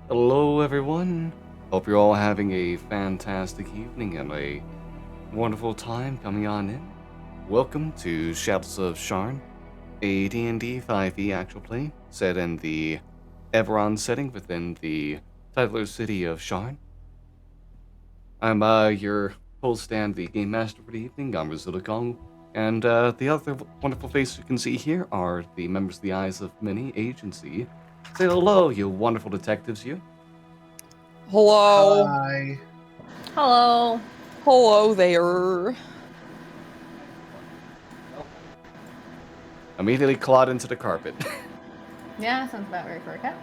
Hello, everyone. Hope you're all having a fantastic evening and a wonderful time coming on in. Welcome to Shadows of Sharn, a D&D 5e actual play set in the Everon setting within the titular city of Sharn. I'm your host and the game master for the evening. I'm Rizulagong, and the other wonderful faces you can see here are the members of the Eyes of Many Agency. Say hello, you wonderful detectives, you. Hello. Hi. Hello. Hello there. Immediately clawed into the carpet. Yeah, sounds about right for a cat.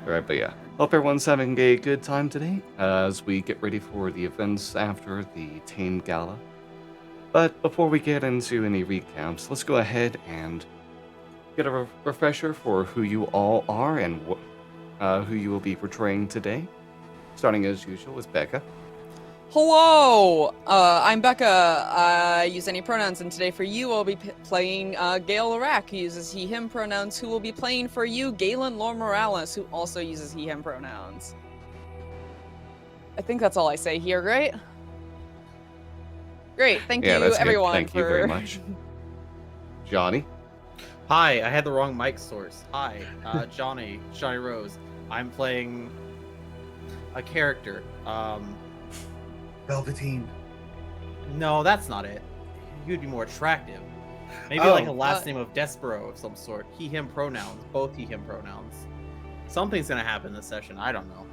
Alright, but yeah. Hope everyone's having a good time today as we get ready for the events after the Tame Gala. But before we get into any recaps, let's go ahead and get a refresher for who you all are and who you will be portraying today. Starting as usual with Becca. Hello. I'm Becca. I use any pronouns, and today for you, I'll be playing Gale Larak, who uses he/him pronouns, who will be playing for you Galen Lore Morales, who also uses he/him pronouns. I think that's all I say here, right? Great. Thank you, That's everyone. good. Thank you very much. Johnny. Hi, I had the wrong mic source. Hi, Johnny Rose. I'm playing a character. Velveteen. No, that's not it. You'd be more attractive. Maybe like a last name of Despero of some sort. He/him pronouns. Both he/him pronouns. Something's gonna happen this session. I don't know.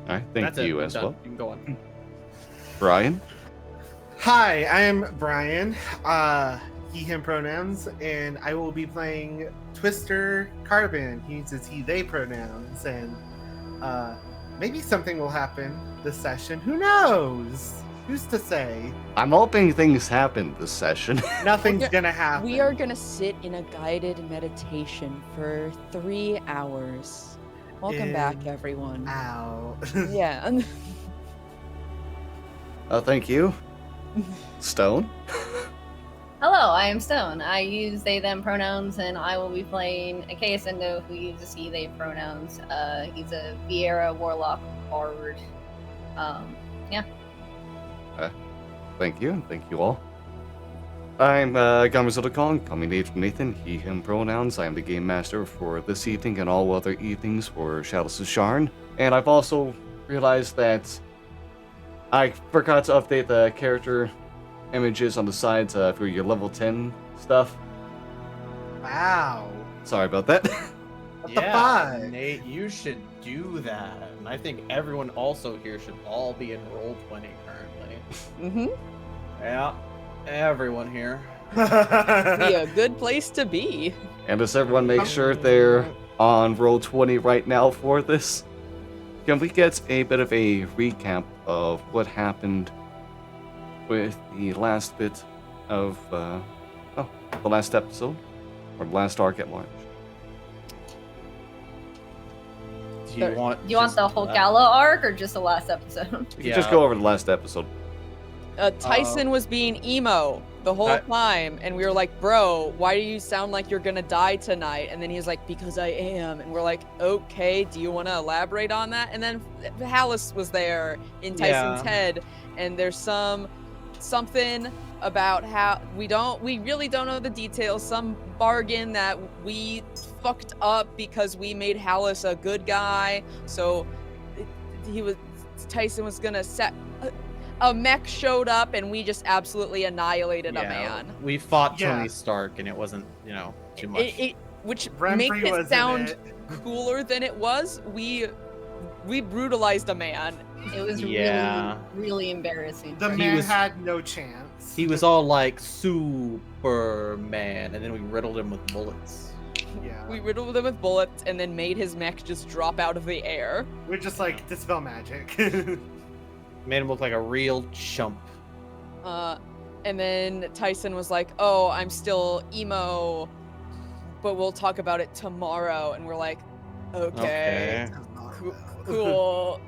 Alright, thank you as well. You can go on. Brian. Hi, I am Brian. He/him pronouns, and I will be playing Twister Carbon. He uses he/they pronouns, and maybe something will happen this session. Who knows? Who's to say? I'm hoping things happen this session. Nothing's gonna happen. We are gonna sit in a guided meditation for 3 hours. Welcome back, everyone. Ow. Yeah. Thank you. Stone. Hello, I am Stone. I use they them pronouns, and I will be playing a Ascendo who uses he they pronouns. He's a Vieira Warlock Bard. Yeah. Thank you. Thank you all. I'm Gamazilla Kong, coming to you from Nathan, he/him pronouns. I am the game master for this evening and all other evenings for Shadows of Sharn. And I've also realized that I forgot to update the character images on the sides for your level 10 stuff. Wow. Sorry about that. What the fuck? Nate, you should do that. And I think everyone also here should all be in Roll20 currently. Mm-hmm. Yeah, everyone here. Be a good place to be. And does everyone make sure they're on Roll20 right now for this? Can we get a bit of a recap of what happened with the last bit of, the last episode? Or the last arc at large? Do you want The whole Gala arc or just the last episode? We can just go over the last episode. Tyson was being emo the whole time, and we were like, bro, why do you sound like you're gonna die tonight? And then he was like, because I am. And we're like, okay, do you want to elaborate on that? And then Hallis was there in Tyson's head, and there's something about how we really don't know the details, some bargain that we fucked up because we made Hallis a good guy, so Tyson was gonna set a mech showed up and we just absolutely annihilated a man. We fought Tony Stark and it wasn't, too much. Which Renfrey makes it was in sound it. cooler than it was. We brutalized a man. It was Yeah. really, really embarrassing. The for man him. had no chance. He was all like Superman, and then we riddled him with bullets. Yeah. We riddled him with bullets and then made his mech just drop out of the air. We're just like, dispel magic. Made him look like a real chump. And then Tyson was like, oh, I'm still emo, but we'll talk about it tomorrow. And we're like, okay. Cool.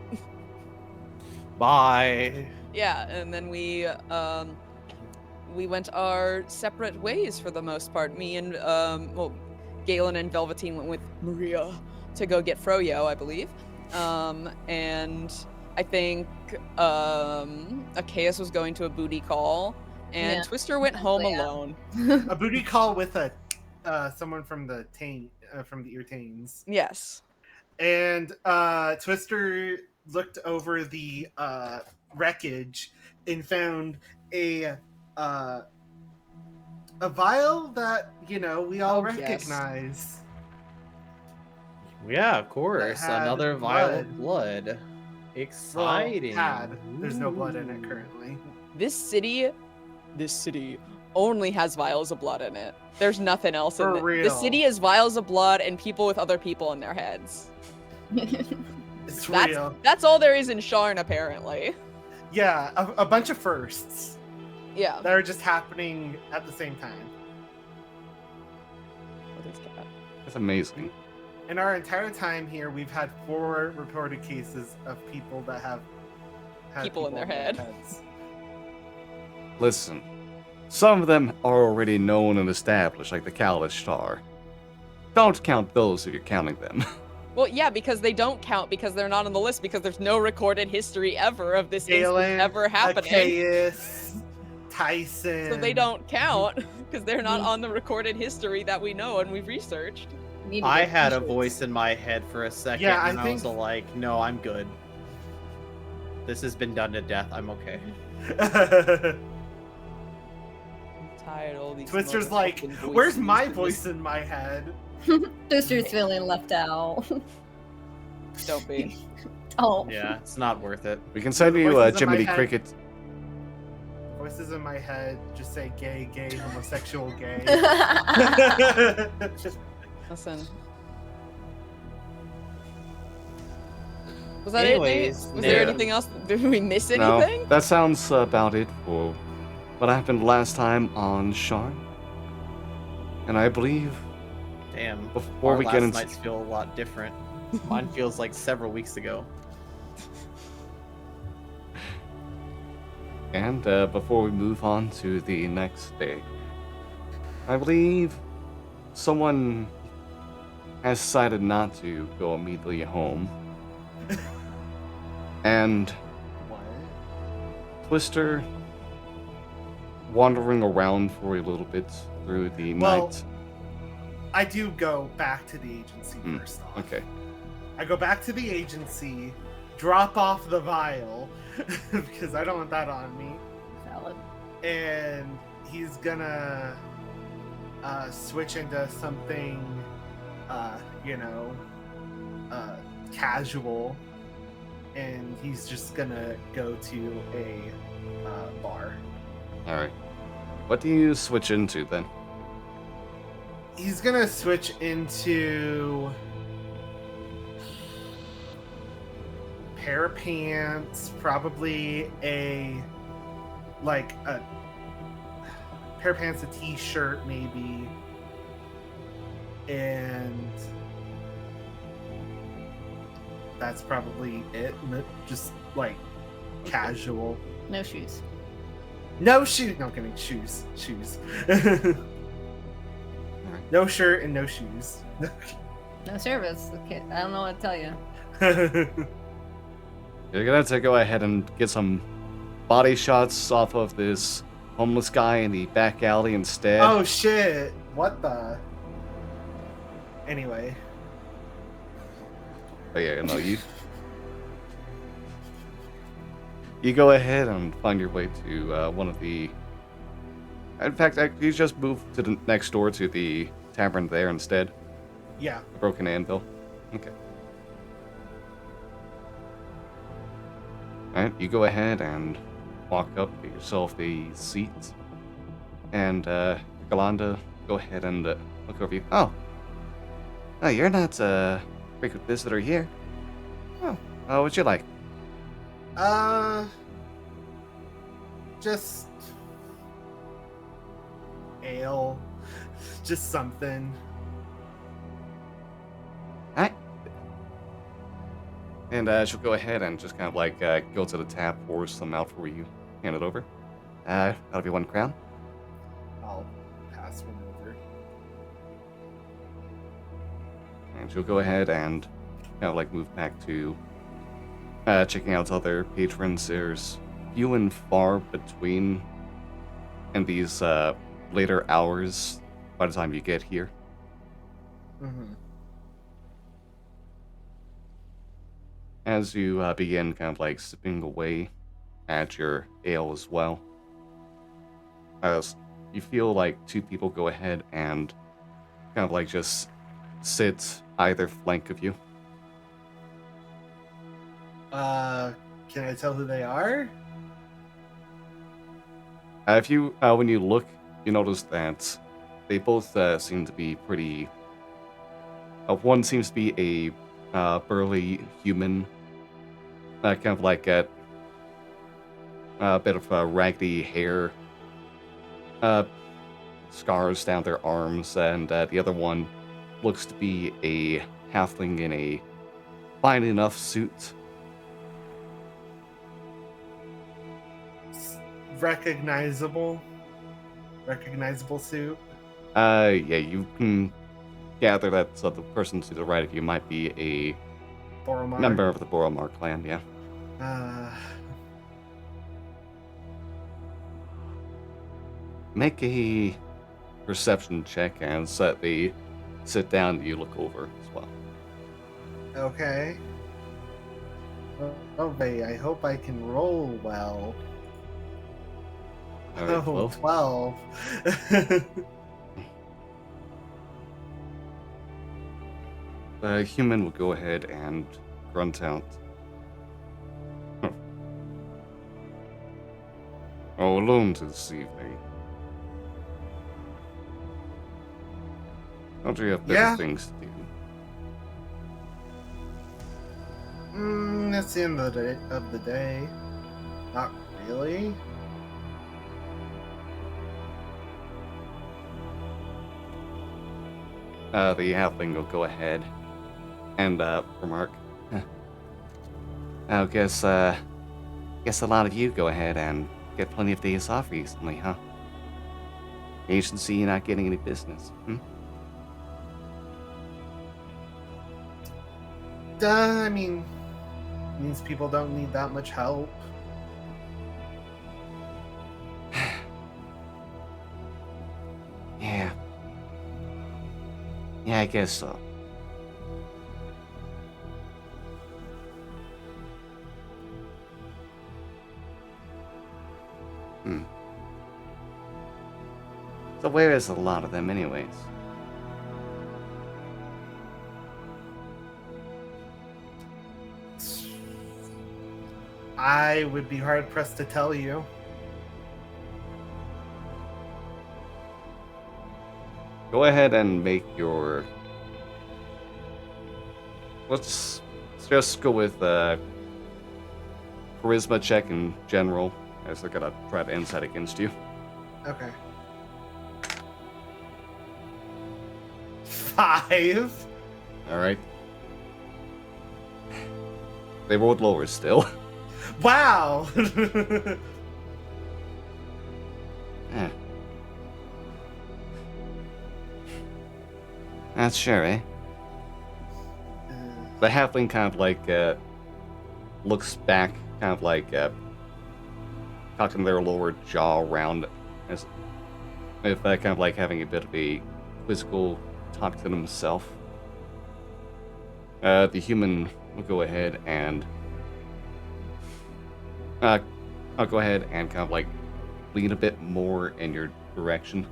Bye. Yeah, and then we went our separate ways for the most part. Me and Galen and Velveteen went with Maria to go get Froyo, I believe. And I think Achaeus was going to a booty call, and Yeah, Twister went home yeah. alone. A booty call with a someone from the Eartains. Yes. And Twister looked over the wreckage and found a vial that we all Oh, yes. recognize. Yeah, of course. That had Another vial of blood. blood. Well, Exciting. there's no blood in it currently. This city only has vials of blood in it. There's nothing else in For it. The real. city is vials of blood and people with other people in their heads. It's That's real. that's all there is in Sharn, apparently. Yeah, a bunch of firsts Yeah. that are just happening at the same time. What is that? That's amazing. In our entire time here, we've had 4 reported cases of people that have had People in their head. heads. Listen, some of them are already known and established, like the Kalash Star. Don't count those if you're counting them. Well, yeah, because they don't count because they're not on the list because there's no recorded history ever of this instance Galen, ever happening. Achaeus, Tyson. So they don't count because they're not on the recorded history that we know and we've researched. Need to I get had a t-shirts. voice in my head for a second, Yeah, I and I was think- like, no, I'm good. This has been done to death. I'm okay. I'm tired of all these Twister's like, motherfucking voices where's my in this- voice in my head? Twister's feeling left out. Don't be. Oh. Yeah, it's not worth it. We can send The you voices in my Jiminy head. Cricket. Voices in my head just say gay, gay, homosexual, gay. Listen. Was that Anyways, it? Was there yeah. anything else? Did we miss No, anything? that sounds about it for what happened last time on Sharn. And I believe Damn. before Our we last get into nights feel a lot different. Mine feels like several weeks ago. and before we move on to the next day, I believe someone has decided not to go immediately home. And What? Twister wandering around for a little bit through the Well, night. I do go back to the agency first off. Okay. I go back to the agency, drop off the vial, because I don't want that on me. Valid. And he's gonna switch into something, casual. And he's just gonna go to a bar. All right. What do you switch into then? He's gonna switch into pair of pants, probably a pair of pants, a t-shirt maybe, and that's probably it. Just like casual. No shoes. No shoes. No, I'm kidding. Shoes. No shirt and no shoes. No service. Okay, I don't know what to tell you. You're gonna have to go ahead and get some body shots off of this homeless guy in the back alley instead. Oh shit! What the? Anyway, But yeah, no, you go ahead and find your way to one of the. In fact, you just move to the next door to the tavern there instead. yeah. The Broken Anvil. Okay. Alright, you go ahead and walk up, get yourself a seat. And, Galanda, go ahead and look over you. Oh, you're not a frequent visitor here. Oh, what'd you like? Just ale, just something. Alright. And she'll go ahead and just kind of like go to the tap, pour some out for you, hand it over. That'll be 1 crown. I'll pass one over. And she'll go ahead and kind of like move back to checking out other patrons. There's few and far between in these later hours by the time you get here. Mm-hmm. As you begin kind of like sipping away at your ale as well, as you feel like two people go ahead and kind of like just sit either flank of you. Can I tell who they are? If you, when you look, you notice that they both seem to be pretty. One seems to be a burly human, kind of like a bit of raggedy hair, scars down their arms, and the other one looks to be a halfling in a fine enough suit. Recognizable suit. Yeah, you can gather that the person to the right of you might be a Boromar. member of the Boromar clan, yeah. Make a perception check as they sit down and you look over as well. Okay. Okay, I hope I can roll well. All right, Oh, 12. 12. The human will go ahead and grunt out. Huh. Oh, alone this evening. Don't you have better Yeah. things to do? That's the end of the day. Not really. The halfling will go ahead and remark. I guess a lot of you go ahead and get plenty of days off recently, huh? Agency not getting any business. I mean, means people don't need that much help. Yeah. Yeah, I guess so. So where is a lot of them anyways? I would be hard pressed to tell you. Go ahead and make your... Let's just go with charisma check in general, as they're gonna try to insight against you. Okay. 5. Alright. They rolled lower still. Wow. Yeah. That's sure, eh? The halfling kind of like looks back, kind of like cocking their lower jaw around, as if kind of like having a bit of a quizzical talk to himself. The human will go ahead and I'll go ahead and kind of like lean a bit more in your direction.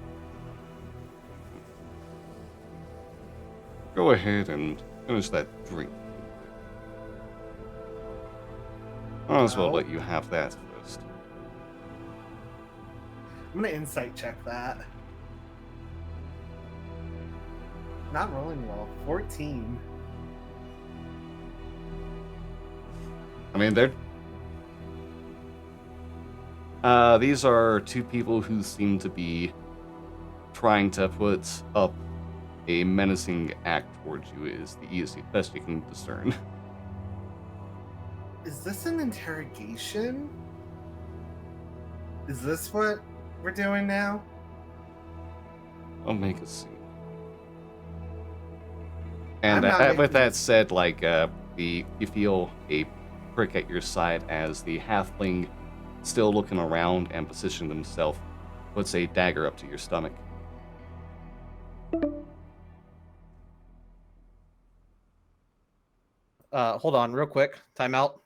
Go ahead and finish that drink. Might as well let you have that first. I'm gonna insight check that. Not rolling well. 14. I mean, these are two people who seem to be trying to put up a menacing act towards you, is the best you can discern. Is this an interrogation? Is this what we're doing now? I'll make a scene. And I'm not with making that this- said, like you feel a prick at your side as the halfling, still looking around and positioning himself, puts a dagger up to your stomach. Hold on, real quick. Time out.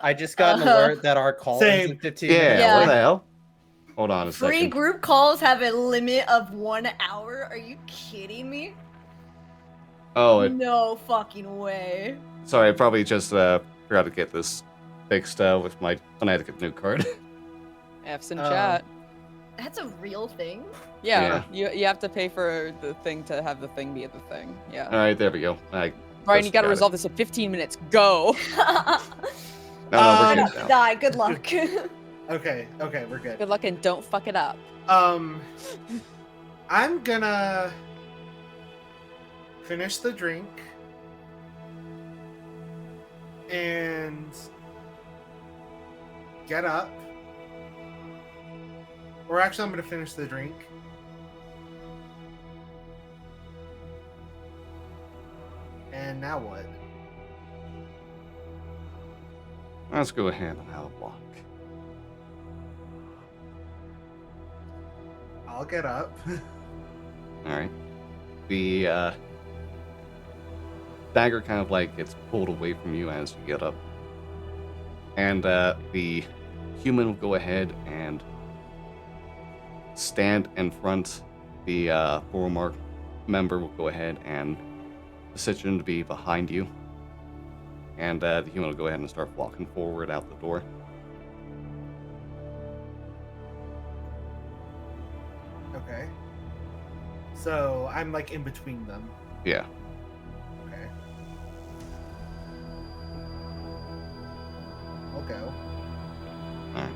I just got an alert that our call ends Same. in 15 Yeah, minutes. Yeah. what the hell? Hold on a Free second. group calls have a limit of 1 hour. Are you kidding me? Oh, No fucking way. sorry, I probably just forgot to get this fixed with my Connecticut new card. F's in Oh. chat. That's a real thing. Yeah, you have to pay for the thing to have the thing be the thing. Yeah. All right, there we go. Brian, just you got to got it. resolve this in 15 minutes. Go. No, we're good now. Die. Good luck. Okay, we're good. Good luck and don't fuck it up. I'm gonna finish the drink and get up. Or actually, I'm gonna finish the drink. And now what? Let's go ahead and have a walk. I'll get up. All right. The dagger kind of like gets pulled away from you as you get up, and the human will go ahead and stand in front. The former member will go ahead and position to be behind you, and the human will go ahead and start walking forward out the door. Okay. So I'm like in between them. Yeah. Okay. I'll go. Alright.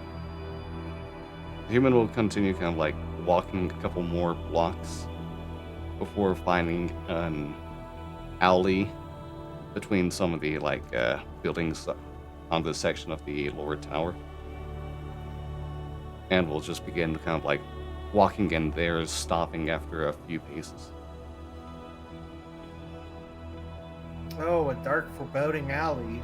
The human will continue kind of like walking a couple more blocks before finding an alley between some of the like buildings on this section of the lower tower. And we'll just begin kind of like walking in there, stopping after a few paces. Oh, a dark foreboding alley.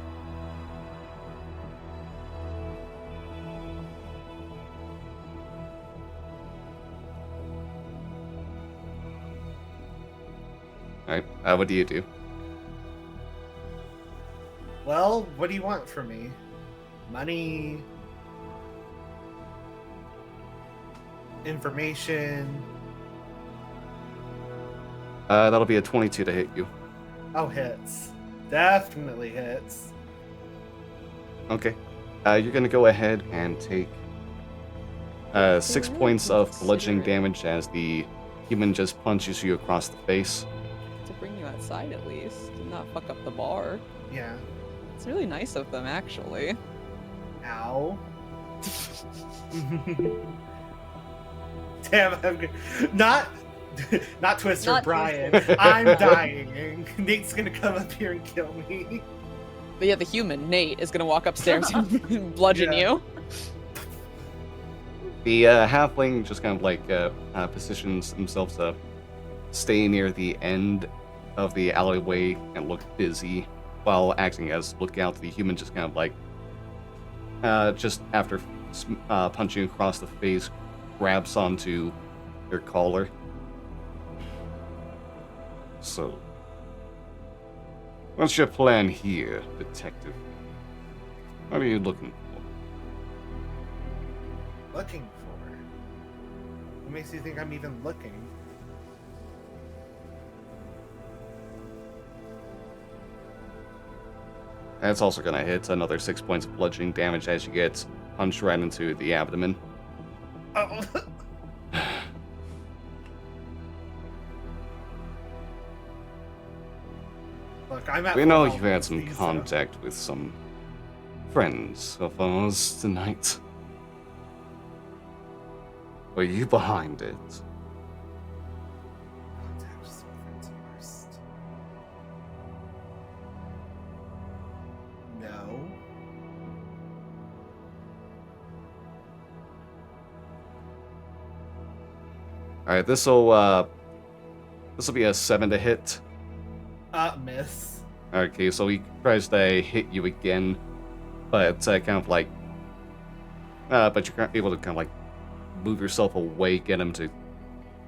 Alright, what do you do? Well, what do you want from me? Money? Information? That'll be a 22 to hit you. Oh, hits. Definitely hits. Okay. You're gonna go ahead and take 6 points of bludgeoning damage as the human just punches you across the face. To bring you outside at least, and not fuck up the bar. Yeah. It's really nice of them, actually. Ow. Damn, I'm good. Not Twister, Not Brian. Twister. I'm dying. Nate's gonna come up here and kill me. But yeah, the human, Nate, is gonna walk upstairs and bludgeon Yeah. you. The halfling just kind of like positions himself to stay near the end of the alleyway and look busy while acting as lookout. The human just kind of like, just after punching across the face, grabs onto your collar. So, what's your plan here, detective? What are you looking for? Looking for? What makes you think I'm even looking? That's also gonna hit another 6 points of bludgeoning damage as you get punched right into the abdomen. Oh. Look, I'm at We know full you've had health, some please, contact with some friends of ours tonight. Were you behind it? Contact some friends first. No. Alright, this'll This will be a 7 to hit. Miss. Okay, so he tries to hit you again, but kind of like, but you're able to kind of like move yourself away, get him to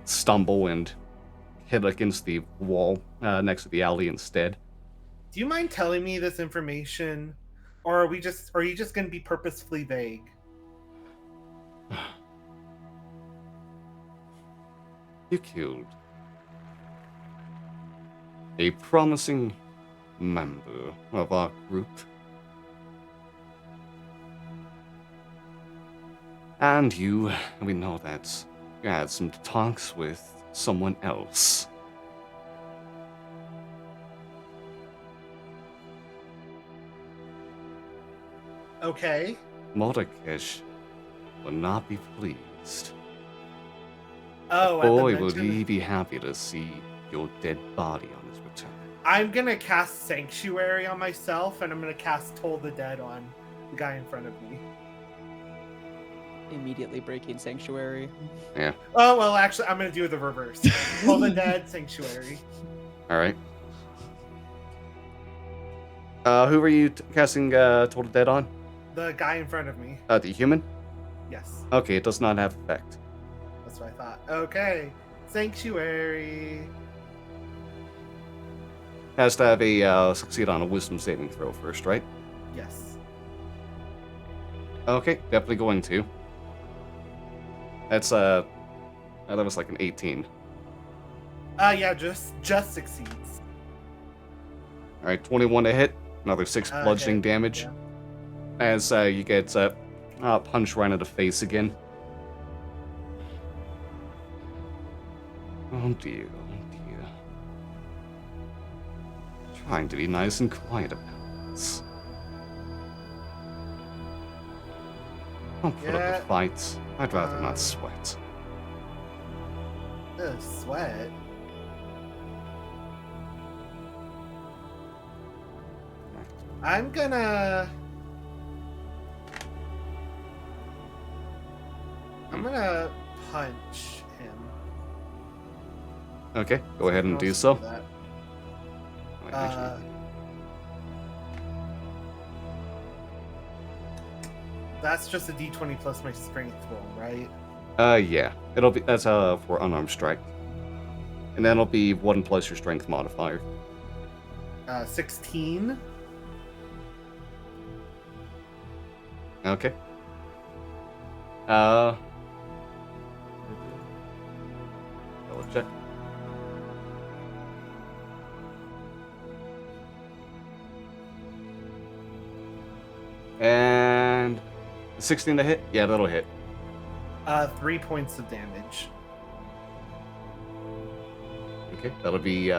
stumble and hit against the wall next to the alley instead. Do you mind telling me this information, or are you just going to be purposefully vague? You killed a promising member of our group. And we know that you had some talks with someone else. Okay. Mordecai will not be pleased. Oh, Boy, at the would mention... he be happy to see your dead body on his return. I'm going to cast Sanctuary on myself, and I'm going to cast Toll the Dead on the guy in front of me. Immediately breaking Sanctuary. Yeah. Oh, well, actually, I'm going to do the reverse. Toll the Dead, Sanctuary. Alright. Who are you casting Total Dead on? The guy in front of me. The human? Yes, Okay, it does not have effect. that's what I thought. Okay. Sanctuary. Has to have a succeed on a wisdom saving throw first, right? Yes. Okay, definitely going to. That's that was like an 18. Yeah, just succeeds. Alright, 21 to hit, another 6 bludgeoning Okay, damage. yeah. As you get punched right in the face again. Oh dear, oh dear. Trying to be nice and quiet about this. Don't put up Yeah, a fight. I'd rather not sweat. Ugh, sweat. I'm gonna punch him. Okay, go ahead and I'll do just so. that. Wait, actually, That's just a d20 plus my strength roll, right? yeah. That's for unarmed strike. And then it'll be 1 plus your strength modifier. 16. Okay. Double check. And 16 to hit? Yeah, that'll hit. 3 points of damage. Okay, that'll be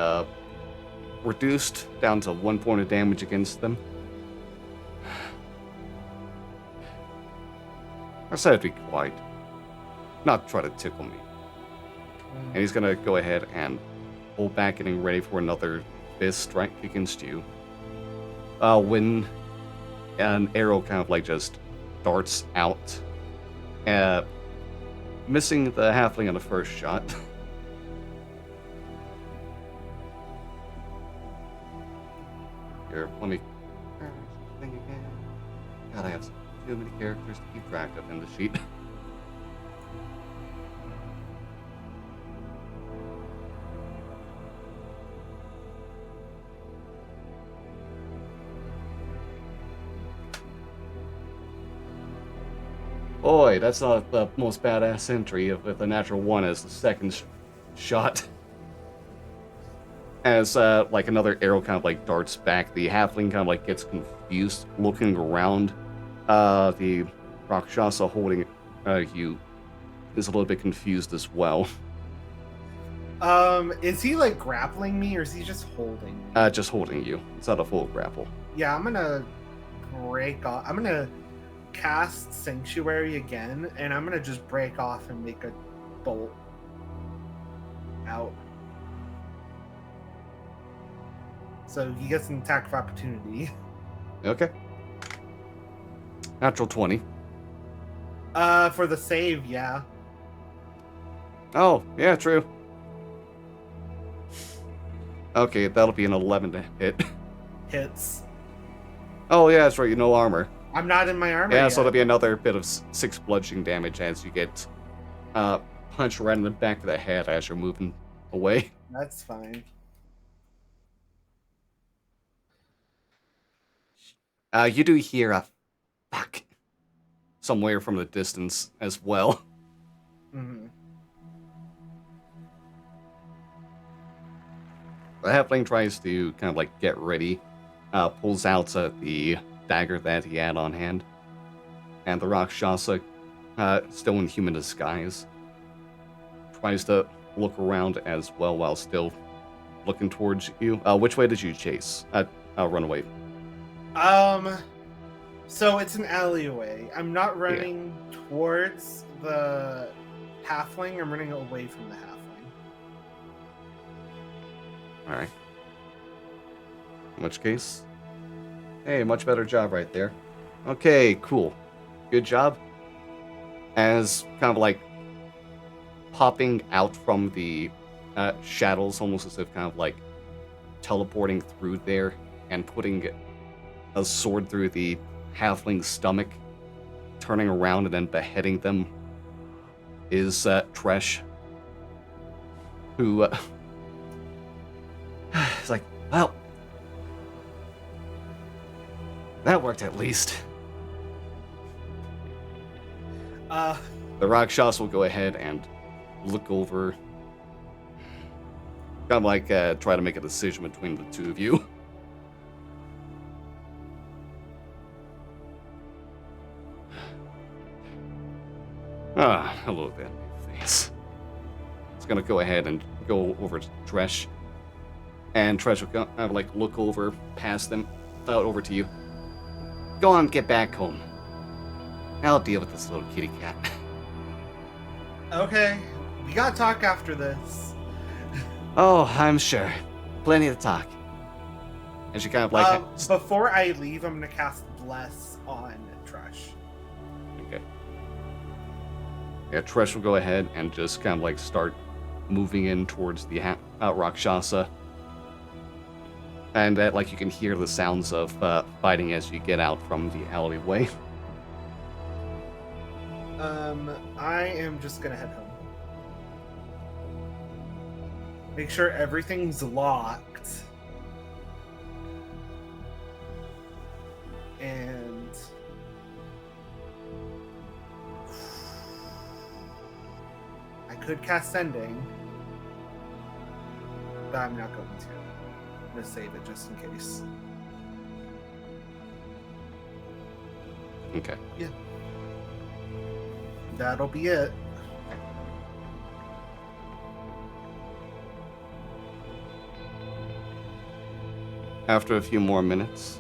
reduced down to 1 point of damage against them. I said to be quiet, not try to tickle me. And he's gonna go ahead and pull back, getting ready for another fist strike against you. When an arrow kind of like just darts out, missing the halfling on the first shot. Here, let me. God, I have too many characters to keep track of in the sheet. Boy, that's not the most badass entry with a natural 1 as the second shot. As like another arrow kind of like darts back, the halfling kind of like gets confused, looking around. The Rakshasa holding you is a little bit confused as well. Is he like grappling me, or is he just holding me? Just holding you. It's not a full grapple. Yeah, I'm gonna break off. I'm gonna cast Sanctuary again, and I'm gonna just break off and make a bolt out. So he gets an attack of opportunity. Okay. Natural 20. For the save, yeah. Oh, yeah, true. Okay, that'll be an 11 to hit. Hits. Oh yeah, that's right. You know armor. I'm not in my armor Yeah, yet. so that'll be another bit of 6 bludgeoning damage as you get punched right in the back of the head as you're moving away. That's fine. You do hear a fuck somewhere from the distance as well. Mm-hmm. The halfling tries to kind of like get ready, pulls out the dagger that he had on hand, and the Rakshasa, still in human disguise, tries to look around as well while still looking towards you. Which way did you chase? Run away. So it's an alleyway. I'm not running towards the halfling. I'm running away from the halfling. All right. In which case, hey, much better job right there. Okay, cool. Good job. As kind of like popping out from the shadows, almost as if kind of like teleporting through there and putting a sword through the halfling's stomach, turning around and then beheading them, is Tresh, who is like, well, that worked at least. The Rakshas will go ahead and look over, kind of like try to make a decision between the two of you. Hello there, face. It's gonna go ahead and go over to Tresh, and Tresh will kind of like look over past them, over to you. Go on, get back home. I'll deal with this little kitty cat. Okay, we gotta talk after this. Oh, I'm sure. Plenty to talk. And she kind of like... Before I leave, I'm gonna cast Bless on Tresh. Okay. Yeah, Tresh will go ahead and just kind of like start moving in towards the Rakshasa. And like you can hear the sounds of fighting as you get out from the alleyway. I am just gonna head home. Make sure everything's locked. And I could cast Sending, but I'm not going to. I'm gonna save it just in case. Okay. Yeah. That'll be it. After a few more minutes,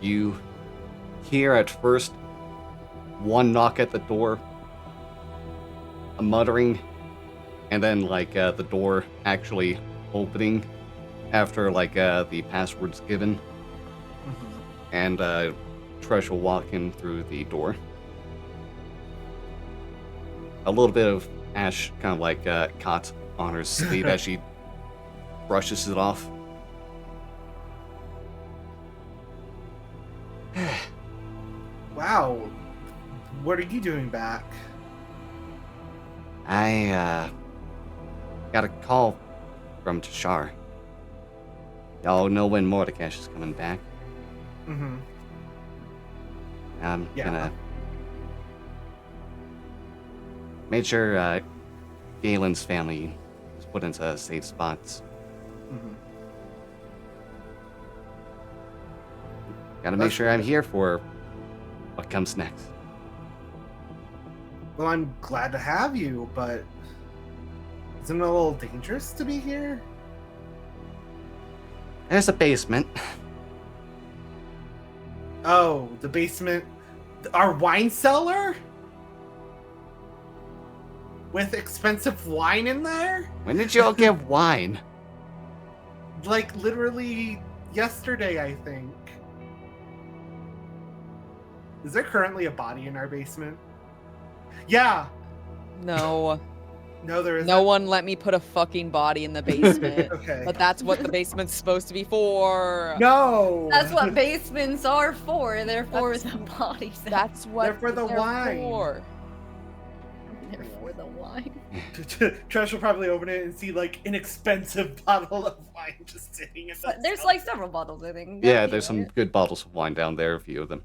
you hear at first one knock at the door, a muttering, and then like the door actually opening after like the password's given. Mm-hmm. And Tresh will walk in through the door. A little bit of ash kind of like caught on her sleeve as she brushes it off. Wow. What are you doing back? I got a call from Tashar. Y'all know when Mordekash is coming back. Mm-hmm. I'm gonna make sure Galen's family is put into safe spots. Mm-hmm. Gotta make sure I'm here for what comes next. Well, I'm glad to have you, but isn't it a little dangerous to be here? There's a basement. Oh, the basement. Our wine cellar? With expensive wine in there? When did y'all get wine? Like, literally yesterday, I think. Is there currently a body in our basement? Yeah. No. No, there isn't. No one let me put a fucking body in the basement. Okay. But that's what the basement's supposed to be for. No. That's what basements are for. They're for That's- the bodies. That's what They're for the wine. for. They're for the wine. Trash will probably open it and see like an expensive bottle of wine just sitting in the There's like several bottles, I think. Yeah, there's some good bottles of wine down there, a few of them.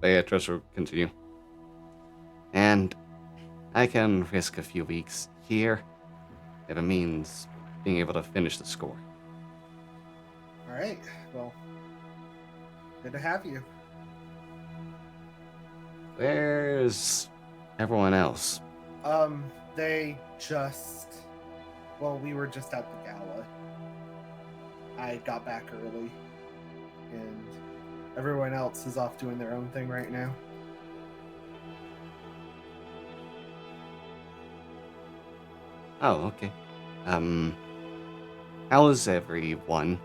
But yeah, Trish will continue. And I can risk a few weeks here if it means being able to finish the score. All right. Well, good to have you. Where's everyone else? They just. Well, we were just at the gala. I got back early, and everyone else is off doing their own thing right now. Oh, okay. How is everyone?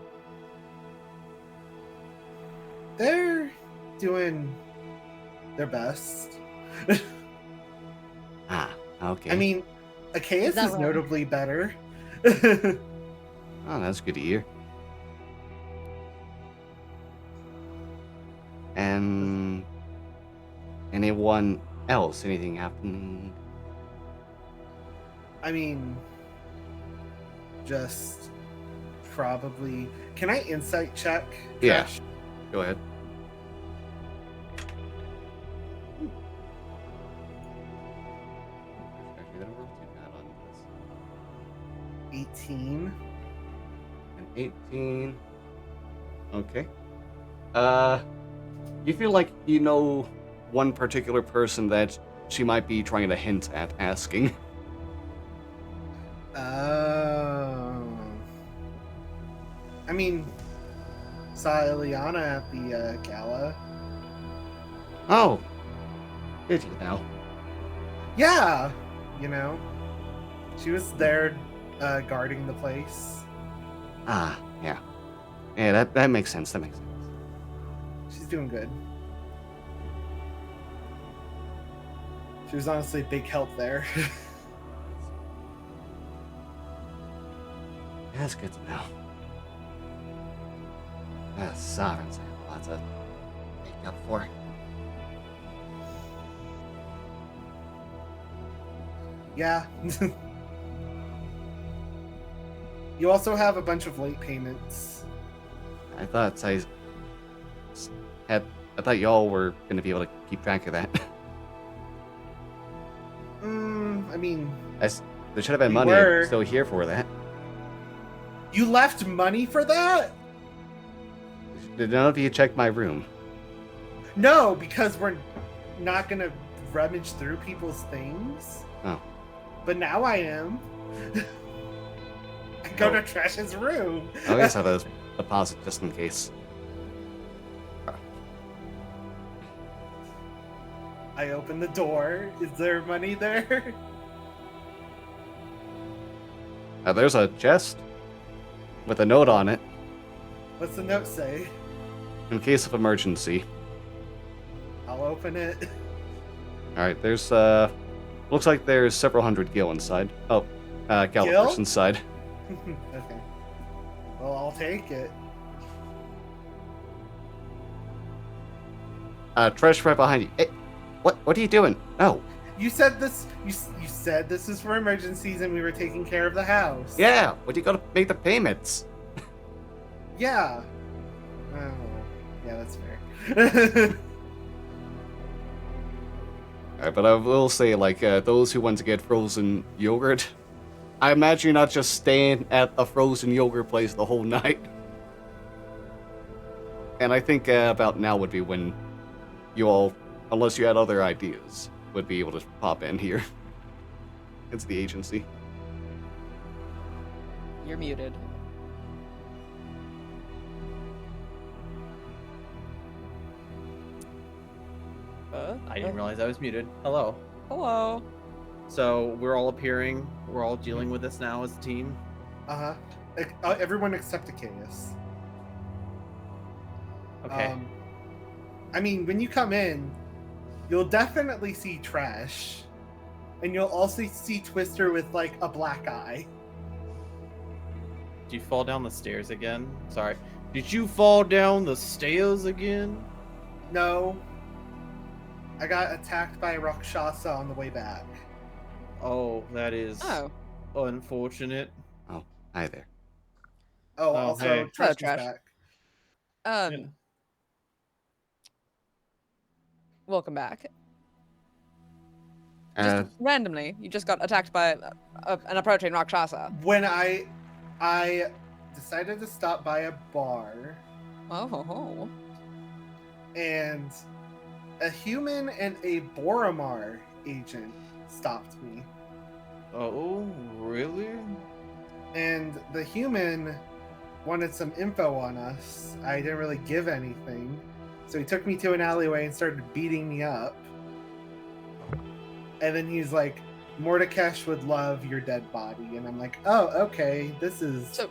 They're doing their best. Ah, okay. I mean, Achaeus Is that is right? notably better. Oh, that's good to hear. And anyone else? Anything happening? I mean, just probably. Can I insight check? Yeah. Trash? Go ahead. Actually, I don't roll too bad on this. 18. An 18. Okay. You feel like you know one particular person that she might be trying to hint at asking. Oh. I mean, saw Ileana at the gala. Oh. Did you now? Yeah, you know, she was there guarding the place. Ah, yeah. Yeah, that makes sense. That makes sense. She's doing good. She was honestly a big help there. That's good to know. Sovereigns have a lot to make up for. Yeah. You also have a bunch of late payments. I thought I thought y'all were gonna be able to keep track of that. I mean, There should have been We money were. still here for that. you left money for that? Did none of you check my room? No, because we're not gonna rummage through people's things. Oh. But now I am. I go Oh. to Trash's room. I always have a deposit just in case. I open the door. Is there money there? There's a chest with a note on it What's the note say? in case of emergency. I'll open it. All right, there's looks like there's several hundred gil inside. Oh, calipers Gil? inside. Okay. Well, I'll take it. Tresh right behind you. Hey, what are you doing? No. You said this. You said this is for emergencies, and we were taking care of the house. Yeah, what you gotta make the payments? Yeah. Oh, yeah, that's fair. Alright, but I will say, like, those who want to get frozen yogurt, I imagine you're not just staying at a frozen yogurt place the whole night. And I think about now would be when you all, unless you had other ideas, would be able to pop in here. It's the agency. You're muted. I didn't realize I was muted. Hello. Hello. So we're all appearing. We're all dealing with this now as a team. Uh-huh. Everyone except Achaeus. Okay. I mean, when you come in, you'll definitely see Trash. and you'll also see Twister with like a black eye. Did you fall down the stairs again? Sorry. Did you fall down the stairs again? No. I got attacked by a Rakshasa on the way back. Oh, that is Oh. unfortunate. Oh, hi there. Oh, Oh, also, hey. Trash is Trash. back. Yeah. Welcome back. Uh, Just randomly, you just got attacked by an approaching Rakshasa. When I decided to stop by a bar, Oh ho ho. and a human and a Boromar agent stopped me. Oh, really? And the human wanted some info on us. I didn't really give anything. So he took me to an alleyway and started beating me up. And then he's like, Mordekash would love your dead body. And I'm like, oh, okay, this is... So,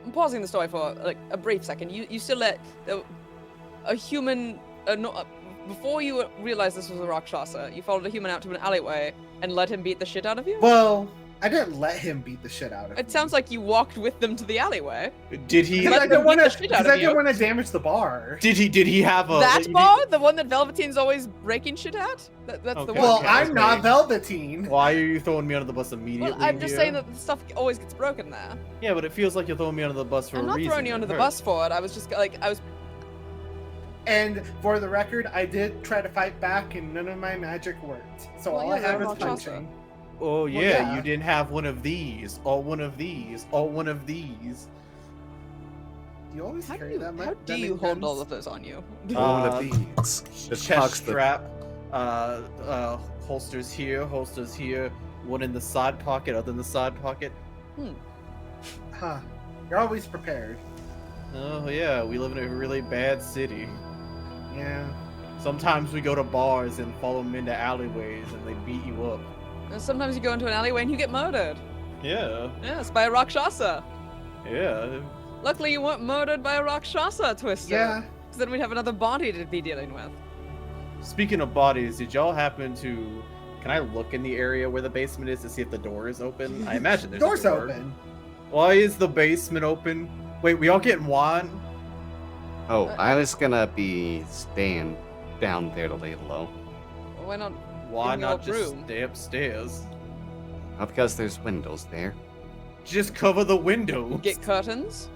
I'm pausing the story for like a brief second. You still let a human, before you realized this was a Rakshasa, you followed a human out to an alleyway and let him beat the shit out of you? Well, I didn't let him beat the shit out of me. It sounds like you walked with them to the alleyway. Did he? Because I let didn't them want beat to. the shit out Because I of you. didn't want to damage the bar. Did he have a That bar? The one that Velveteen's always breaking shit at? That's the Okay. one. Well, Okay, I'm not okay. Velveteen. Why are you throwing me under the bus immediately? Well, I'm just here? saying that the stuff always gets broken there. Yeah, but it feels like you're throwing me under the bus for I'm a not reason. throwing you It under the hurts. bus for it. I was just like, I was. And for the record, I did try to fight back, and none of my magic worked. So Well, all yeah, I have you're is Rakshasa. punching. Oh yeah, yeah. you didn't have one of these, or one of these, or one of these. Do you always How do carry you, that much? how do you hold all of those on you? one Uh, of these. Just Chest cocks the- strap, holsters here, one in the side pocket, other in the side pocket. Huh. You're always prepared. Oh yeah, we live in a really bad city. Yeah. Sometimes we go to bars and follow them into alleyways and they beat you up. And sometimes you go into an alleyway and you get murdered. Yeah, Yes, by a Rakshasa. yeah. Luckily, you weren't murdered by a Rakshasa, Twister. Yeah. Because then we'd have another body to be dealing with. Speaking of bodies, did y'all happen to... Can I look in the area where the basement is to see if the door is open? I imagine there's Door's a door. open. Why is the basement open? Wait, we all getting wine? Oh, I was gonna be staying down there to lay low. Why not? Why In not your just room. stay upstairs? Because there's windows there. Just cover the windows. Get curtains?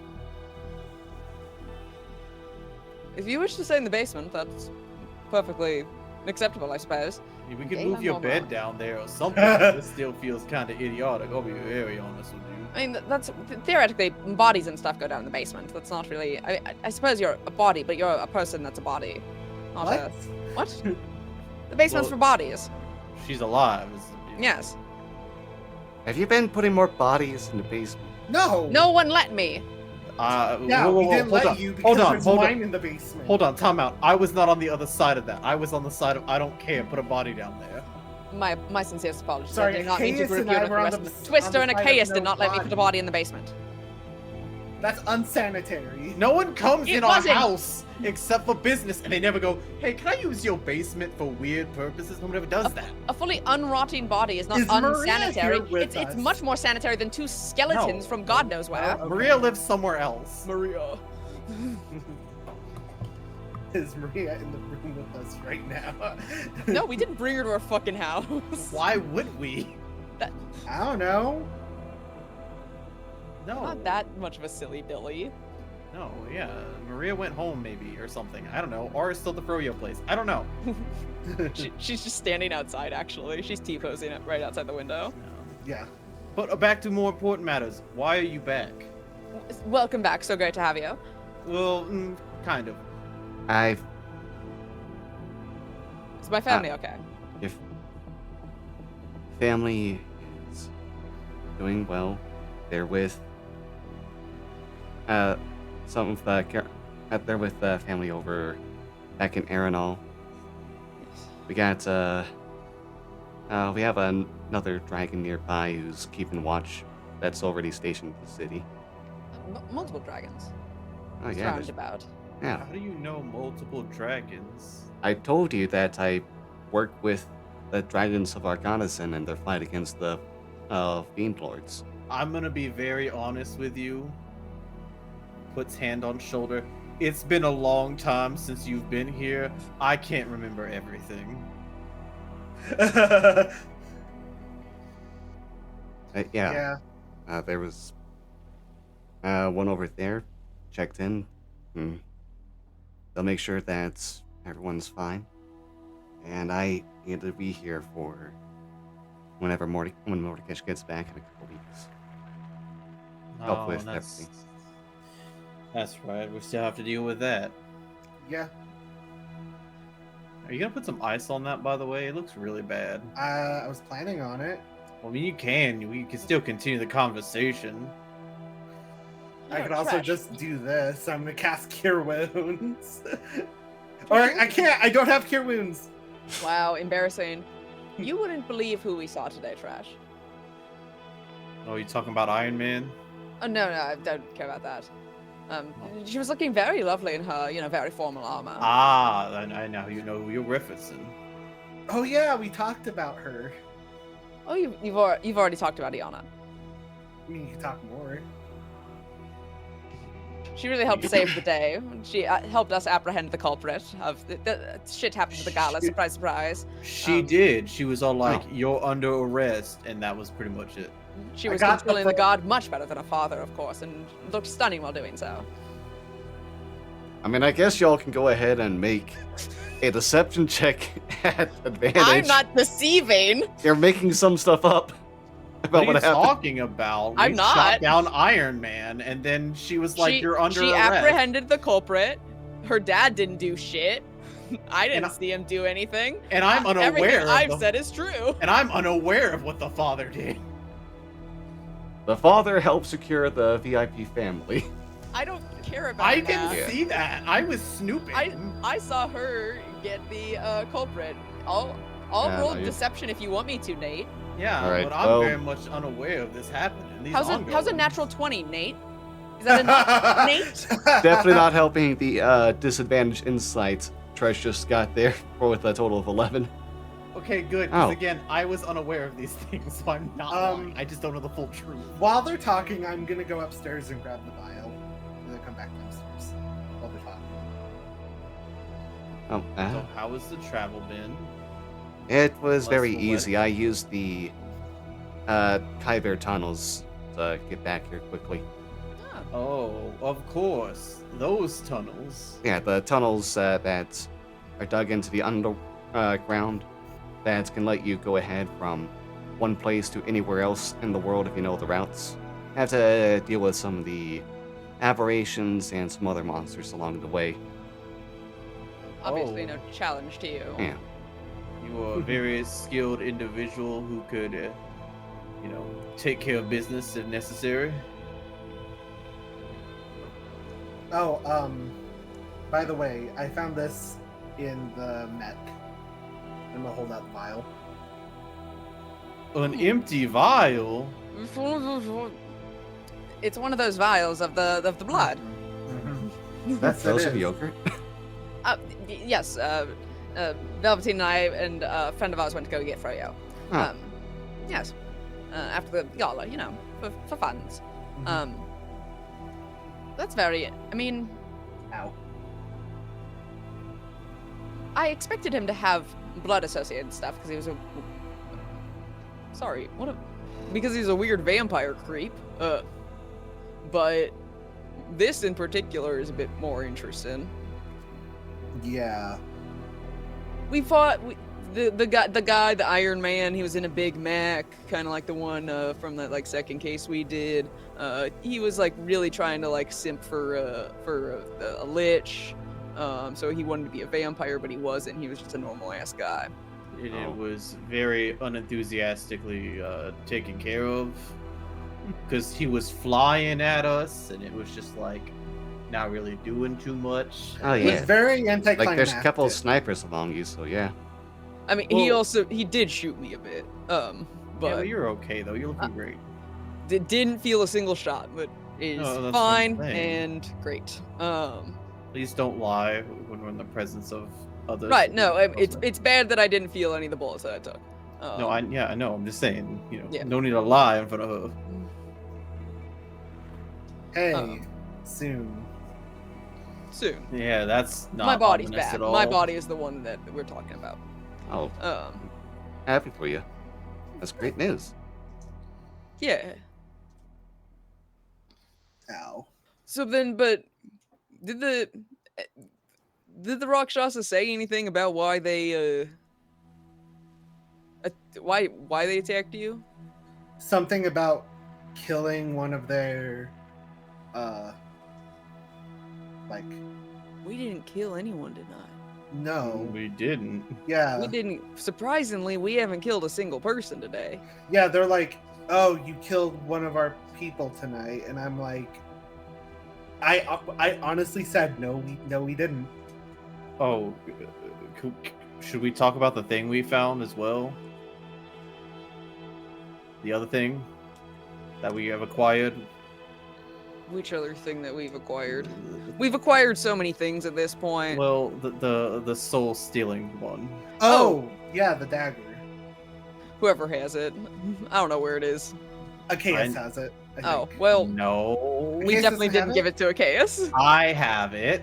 If you wish to stay in the basement, that's perfectly acceptable, I suppose. We could Okay, move your I'm bed alright. down there or something. This still feels kind of idiotic. I'll be very honest with you. I mean, that's theoretically bodies and stuff go down in the basement. That's not really. I suppose you're a body, but you're a person that's a body. Not What? a what? The basement's Well- for bodies. She's alive. Yes. Have you been putting more bodies in the basement? No. No one let me. Yeah, whoa, we whoa, didn't hold let on, you because hold on, there's hold wine on. in the basement. Hold on, time out. I was not on the other side of that. I was on the side of I don't care. Put a body down there. My sincerest apologies. Sorry, I did not mean to Chaos group and you I with were the on rest the of s- the Twister on and the side of Chaos no did not let me put a body. body in the basement. That's unsanitary. No one comes It in our wasn't. house except for business, and they never go, "Hey, can I use your basement for weird purposes?" No one ever does that. A fully unrotting body is not Is Maria unsanitary. here with It's us? much more sanitary than two skeletons No. from God knows where. Okay. Maria lives somewhere else. Maria. Is Maria in the room with us right now? No, we didn't bring her to our fucking house. Why would we? I don't know. No. Not that much of a silly Billy. No, yeah. Maria went home maybe or something. I don't know. Or is still the froyo place. I don't know. She's just standing outside, actually. She's T-posing it right outside the window. Yeah. But back to more important matters. Why are you back? Welcome back. So great to have you. Well, kind of. I've Is my family okay? if family is doing well. They're with some of they're with family over back in Arenal. We got we have another dragon nearby who's keeping watch. That's already stationed in the city. Multiple dragons. Oh yeah, Surrounded there's- about. yeah. How do you know multiple dragons? I told you that I work with the dragons of Argonison in their fight against the Fiend Lords. I'm gonna be very honest with you. Puts hand on shoulder. It's been a long time since you've been here. I can't remember everything. Yeah. There was one over there, checked in. They'll make sure that everyone's fine. And I need to be here for when Mordecai gets back in a couple weeks. Help with everything. That's right. We still have to deal with that. Yeah. Are you gonna put some ice on that, by the way? It looks really bad. I was planning on it. Well, I mean, you can. We can still continue the conversation. I could also just do this. I'm gonna cast Cure Wounds. Or I can't. I don't have Cure Wounds. Wow, embarrassing. You wouldn't believe who we saw today, Trash. Oh, you talking about Iron Man? Oh, no, I don't care about that. She was looking very lovely in her, very formal armor. Ah, I know you know who you're referencing. Oh yeah, we talked about her. Oh, you've already talked about Iana. I mean, you can talk more. She really helped save the day. She helped us apprehend the culprit of the shit happened to the gala. Surprise, surprise. She did. She was all like, "You're under arrest," and that was pretty much it. She was controlling the guard much better than her father, of course, and looked stunning while doing so. I mean, I guess y'all can go ahead and make a deception check at advantage. I'm not deceiving. You're making some stuff up about what are you happened. talking about? I'm We not. shot down Iron Man, and then she was like, "You're under She arrest." apprehended the culprit. Her dad didn't do shit. I didn't see him do anything. And I'm unaware. Everything I've said is true. And I'm unaware of what the father did. The father helped secure the VIP family. I don't care about I that. can see that. I was snooping. I saw her get the culprit. I'll Yeah, roll no, you- deception if you want me to, Nate. Yeah, All right, but I'm well- very much unaware of this happening. These How's a ongoing. natural 20, Nate? Is that a Nate? Definitely not helping the disadvantaged insight Tresh just got there with a total of 11. Okay, good. Because Oh. again, I was unaware of these things, so I'm not lying. I just don't know the full truth. While they're talking, I'm gonna go upstairs and grab the vial, and then come back downstairs while they're talking. So how has the travel been? It was very Bless the easy. I used the Kyber tunnels to get back here quickly. Oh, of course. Those tunnels. Yeah, the tunnels that are dug into the underground that can let you go ahead from one place to anywhere else in the world if you know the routes. Have to deal with some of the aberrations and some other monsters along the way. Obviously, no challenge to you. Yeah. You are a very skilled individual who could, take care of business if necessary. Oh, by the way, I found this in the mech. I'm gonna hold out the vial. An empty vial? It's one of those vials of the blood. That's Those it of is. yogurt? Yes, Velveteen and I and a friend of ours went to go get Froyo. Huh. Yes, after the gala, for funds. That's very. I mean, Ow. I expected him to have blood-associated stuff because he was because he's a weird vampire creep. But this in particular is a bit more interesting. Yeah. We fought the Iron Man. He was in a big mech, kind of like the one from that second case we did. He was really trying to simp for a lich. So he wanted to be a vampire, but he wasn't. He was just a normal ass guy. And it was very unenthusiastically taken care of. Because he was flying at us, and it was just not really doing too much. Oh, It was yeah. very anticlimactic. Like, there's a couple of snipers along you, so yeah. I mean, he did shoot me a bit. Yeah, But but you're okay though. You're looking great. didn't feel a single shot, but is No, that's fine what I'm saying. and great. Please don't lie when we're in the presence of others. Right. will No, be it's bad that I didn't feel any of the bullets that I took. No, I know. I'm just saying, Yeah. no need to lie in front of her. Hey, soon. Soon. Yeah, that's not My body's ominous bad. at all. My body is the one that we're talking about. Oh, Um. happy for you. That's great news. Yeah. Ow. So then, but did the Rakshasa say anything about why they why they attacked you? Something about killing one of their, like, We didn't kill anyone tonight. no. We didn't. Yeah. We didn't. Surprisingly, we haven't killed a single person today. Yeah, they're like, oh, you killed one of our people tonight. And I'm like, I honestly said, no, we didn't. Oh, should we talk about the thing we found as well? The other thing that we have acquired? Which other thing that we've acquired? We've acquired so many things at this point. Well, the soul stealing one. Oh, yeah, the dagger. Whoever has it, I don't know where it is. Achaeus has it. I Oh, think. well, No. we Achaeus definitely doesn't have didn't give it to Achaeus. I have it.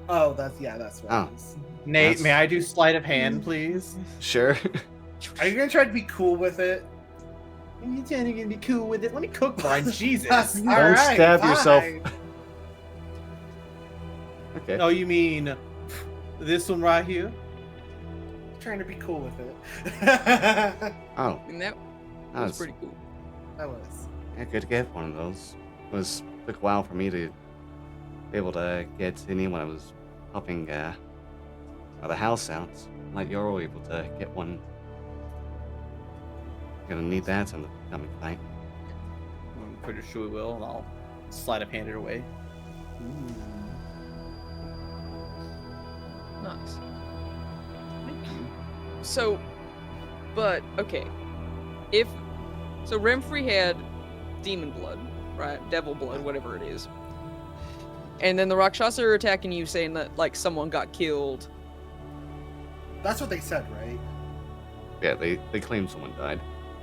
Oh, that's what Oh. it is. Nate, That's- may I do sleight of hand, please? Sure. Are you gonna try to be cool with it? You trying to be cool with it? Let me cook mine, Jesus. All Don't right, stab yourself. fine. Okay. No, you mean this one right here? Trying to be cool with it. Oh, And that that was was pretty cool. That was. yeah, good to get one of those. Took a while for me to be able to get any when I was helping the house out. Like you're able to get one. Gonna need that in the coming fight. I'm pretty sure we will, and I'll sleight of hand it away. Nice. So, but okay, if so, Renfrey had demon blood, right? Devil blood, whatever it is. And then the Rakshasa are attacking you, saying that like someone got killed. That's what they said, right? Yeah, they claim someone died.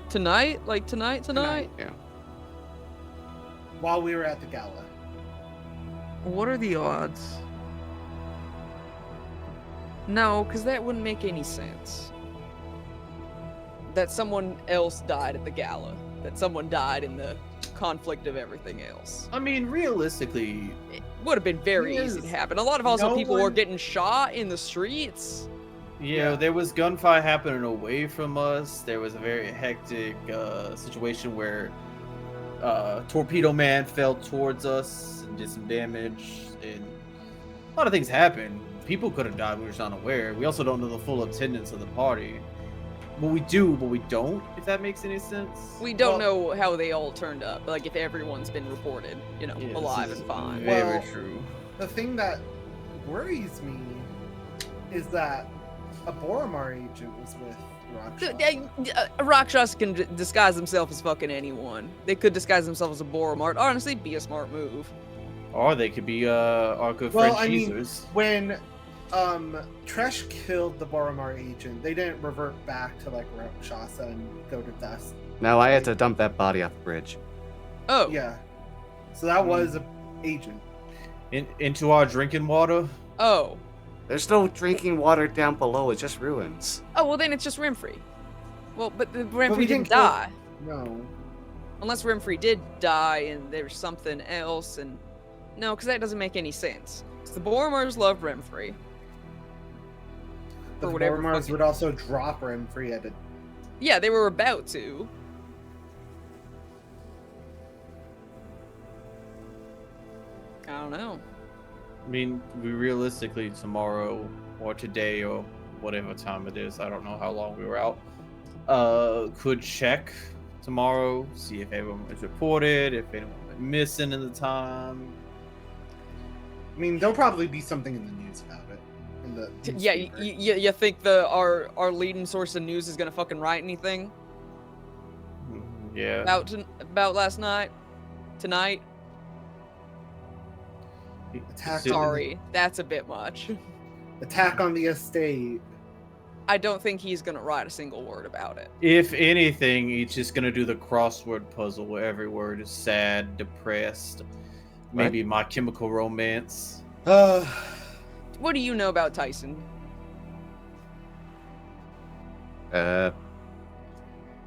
Tonight? Like tonight? Yeah. While we were at the gala. What are the odds? No, because that wouldn't make any sense. That someone else died at the gala. That someone died in the conflict of everything else. I mean, realistically, It would have been very easy to happen. A lot of also No people were one- getting shot in the streets. yeah, there was gunfire happening away from us. There was a very hectic situation where Torpedo Man fell towards us and did some damage, and a lot of things happened. People could have died. We were just unaware. We also don't know the full attendance of the party. Well, we do, but we don't. If that makes any sense. We don't Well- know how they all turned up. Like if everyone's been reported, Yeah, this alive is and fine. Very Well, true. The thing that worries me is that a Boromar agent was with Rakshasa. Rakshasa can disguise themselves as fucking anyone. They could disguise themselves as a Boromart. Honestly, be a smart move. Or they could be our good Well, friend I mean, Jesus. when Tresh killed the Boromar agent, they didn't revert back to like Rakshasa and go to dust. No, I had to dump that body off the bridge. Oh, Yeah. So that was an agent. Into our drinking water. oh, There's no drinking water down below. It's just ruins. oh. Well, then it's just Renfrey. Well, but the Renfrey we didn't didn't kill- die. No. Unless Renfrey did die and there's something else, and no, because that doesn't make any sense. The Boromars love Renfrey. The Or whatever Boromars fucking- would also drop Renfrey at a. Yeah, they were about to. I don't know. I mean, we realistically tomorrow or today or whatever time it is, I don't know how long we were out, could check tomorrow, see if everyone was reported, if anyone went missing in the time. I mean, there'll probably be something in the news about it. In the Yeah, newspaper. you think our leading source of news is gonna fucking write anything Yeah. about last night, tonight? Attack Sit- on- Sorry, that's a bit much. attack on the estate. I don't think he's gonna write a single word about it. If anything, he's just gonna do the crossword puzzle where every word is sad, depressed, maybe My Chemical Romance. What do you know about Tyson?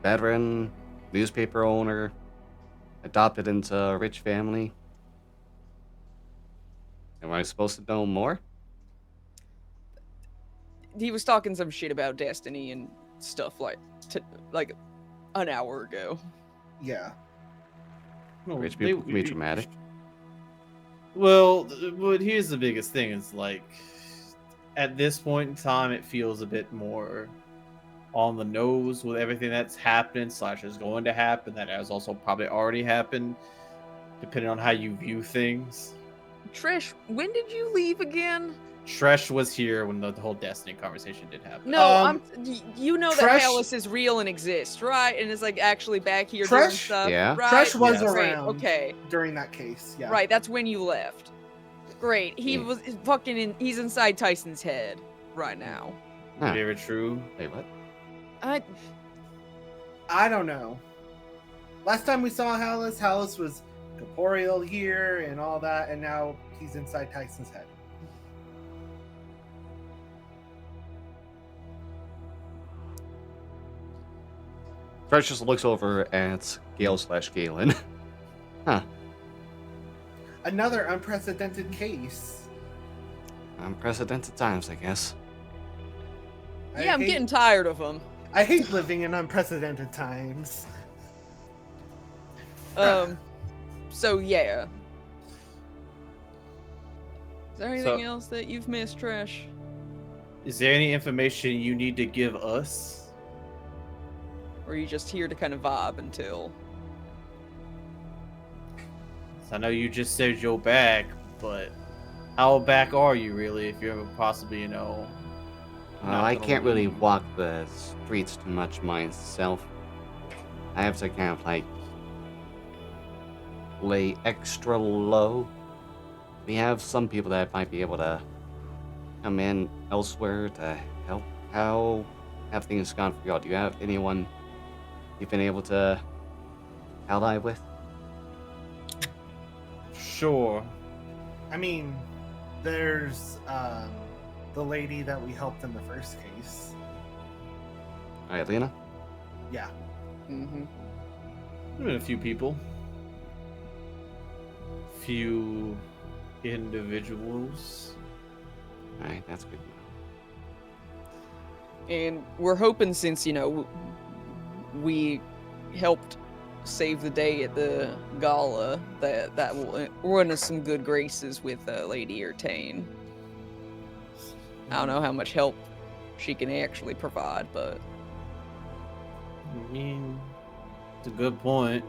Veteran, newspaper owner, adopted into a rich family. Am I supposed to know more? He was talking some shit about Destiny and stuff like an hour ago. Yeah. Rich people can be dramatic. Well, but here's the biggest thing: is like, at this point in time, it feels a bit more on the nose with everything that's happening / is going to happen. That has also probably already happened, depending on how you view things. Trish, when did you leave again? Shresh was here when the whole Destiny conversation did happen. No, you know that Tresh- Hallis is real and exists, right? And is like actually back here doing Tresh? stuff. Yeah. Right? Tresh was Yes. Great, around okay. during that case. Yeah. Right, that's when you left. Great. He Yeah. was fucking he's inside Tyson's head right now. Huh. Very true. Wait, what? I don't know. Last time we saw Hallis was corporeal here and all that, and now he's inside Tyson's head. Fresh just looks over at Gale/Galen. Huh. Another unprecedented case. Unprecedented times, I guess. Yeah, I'm getting tired of him. I hate living in unprecedented times. So yeah. Is there anything else that you've missed, Trish? Is there any information you need to give us? Or are you just here to kind of vibe until? I know you just said you're back, but how back are you really? If you're possibly, not I gonna can't really leave. walk the streets too much myself. I have to kind of like lay extra low. We have some people that might be able to come in elsewhere to help. How have things gone for y'all? Do you have anyone you've been able to ally with? Sure. I mean, there's the lady that we helped in the first case. Alright, Lena? Yeah. Mm-hmm. There's been a few people. Few individuals. Alright, that's good. And we're hoping, since we helped save the day at the gala, that will run us some good graces with Lady Ertain. I don't know how much help she can actually provide, but I mean, it's a good point.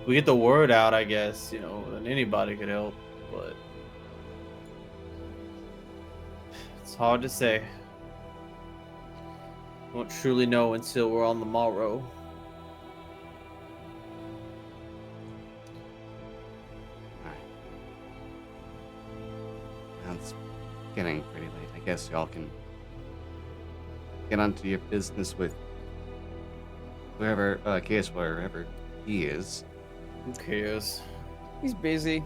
We get the word out, I guess, then anybody could help, but it's hard to say. Won't truly know until we're on the morrow. It's getting pretty late. I guess y'all can get onto your business with wherever, wherever he is. Who cares? he's busy.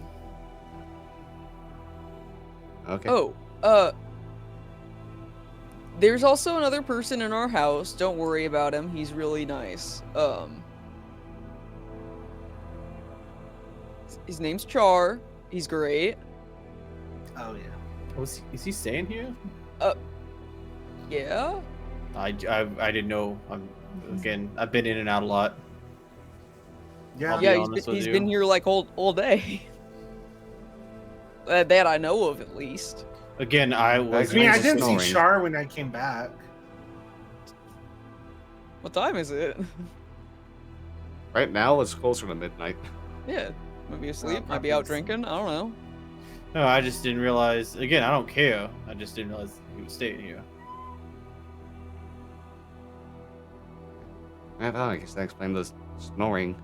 Okay. Oh, there's also another person in our house. Don't worry about him. He's really nice. His name's Char. He's great. Oh yeah. Oh, is he staying here? Yeah. I didn't know. I've been in and out a lot. Yeah. I'll be Yeah, honest with he's you. been here like all day. That I know of, at least. Again, I was. I mean, I He's didn't see snoring. Shar when I came back. What time is it? Right now it's closer to midnight. Yeah, might be asleep, might probably be out asleep. drinking. I don't know. No, I just didn't realize. Again, I don't care. I just didn't realize he was staying here. I guess that explained the snoring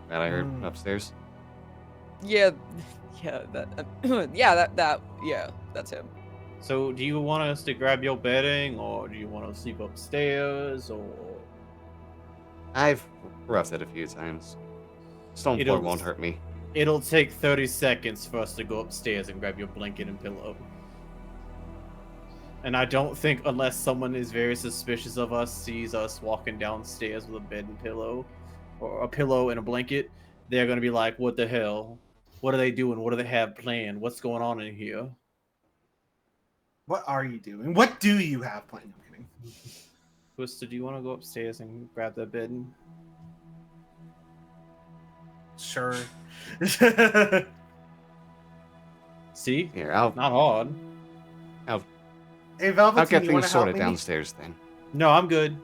that I heard Hmm. upstairs. Yeah, yeah, that, yeah, that's him. So, do you want us to grab your bedding, or do you want to sleep upstairs, or I've roughed it a few times. Stone floor won't hurt me. It'll take 30 seconds for us to go upstairs and grab your blanket and pillow. And I don't think, unless someone is very suspicious of us, sees us walking downstairs with a bed and pillow, or a pillow and a blanket, they're going to be like, what the hell? What are they doing? What do they have planned? What's going on in here? What are you doing? What do you have planned? I'm kidding. Twister, do you want to go upstairs and grab that bed? Sure. See? Here, Not hard. Hey, Velvet, I'll get you want things to help sorted me? downstairs then. No, I'm good.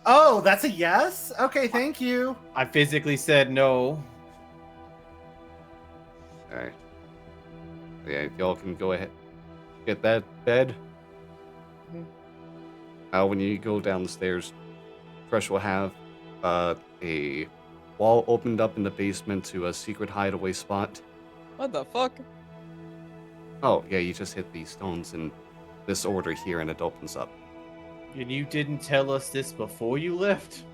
Oh, that's a yes? Okay, thank you. I physically said no. Alright. Yeah, y'all can go ahead. Get that bed. When you go down the stairs, Fresh will have a wall opened up in the basement to a secret hideaway spot. What the fuck? Oh, yeah, you just hit these stones in this order here and it opens up. And you didn't tell us this before you left?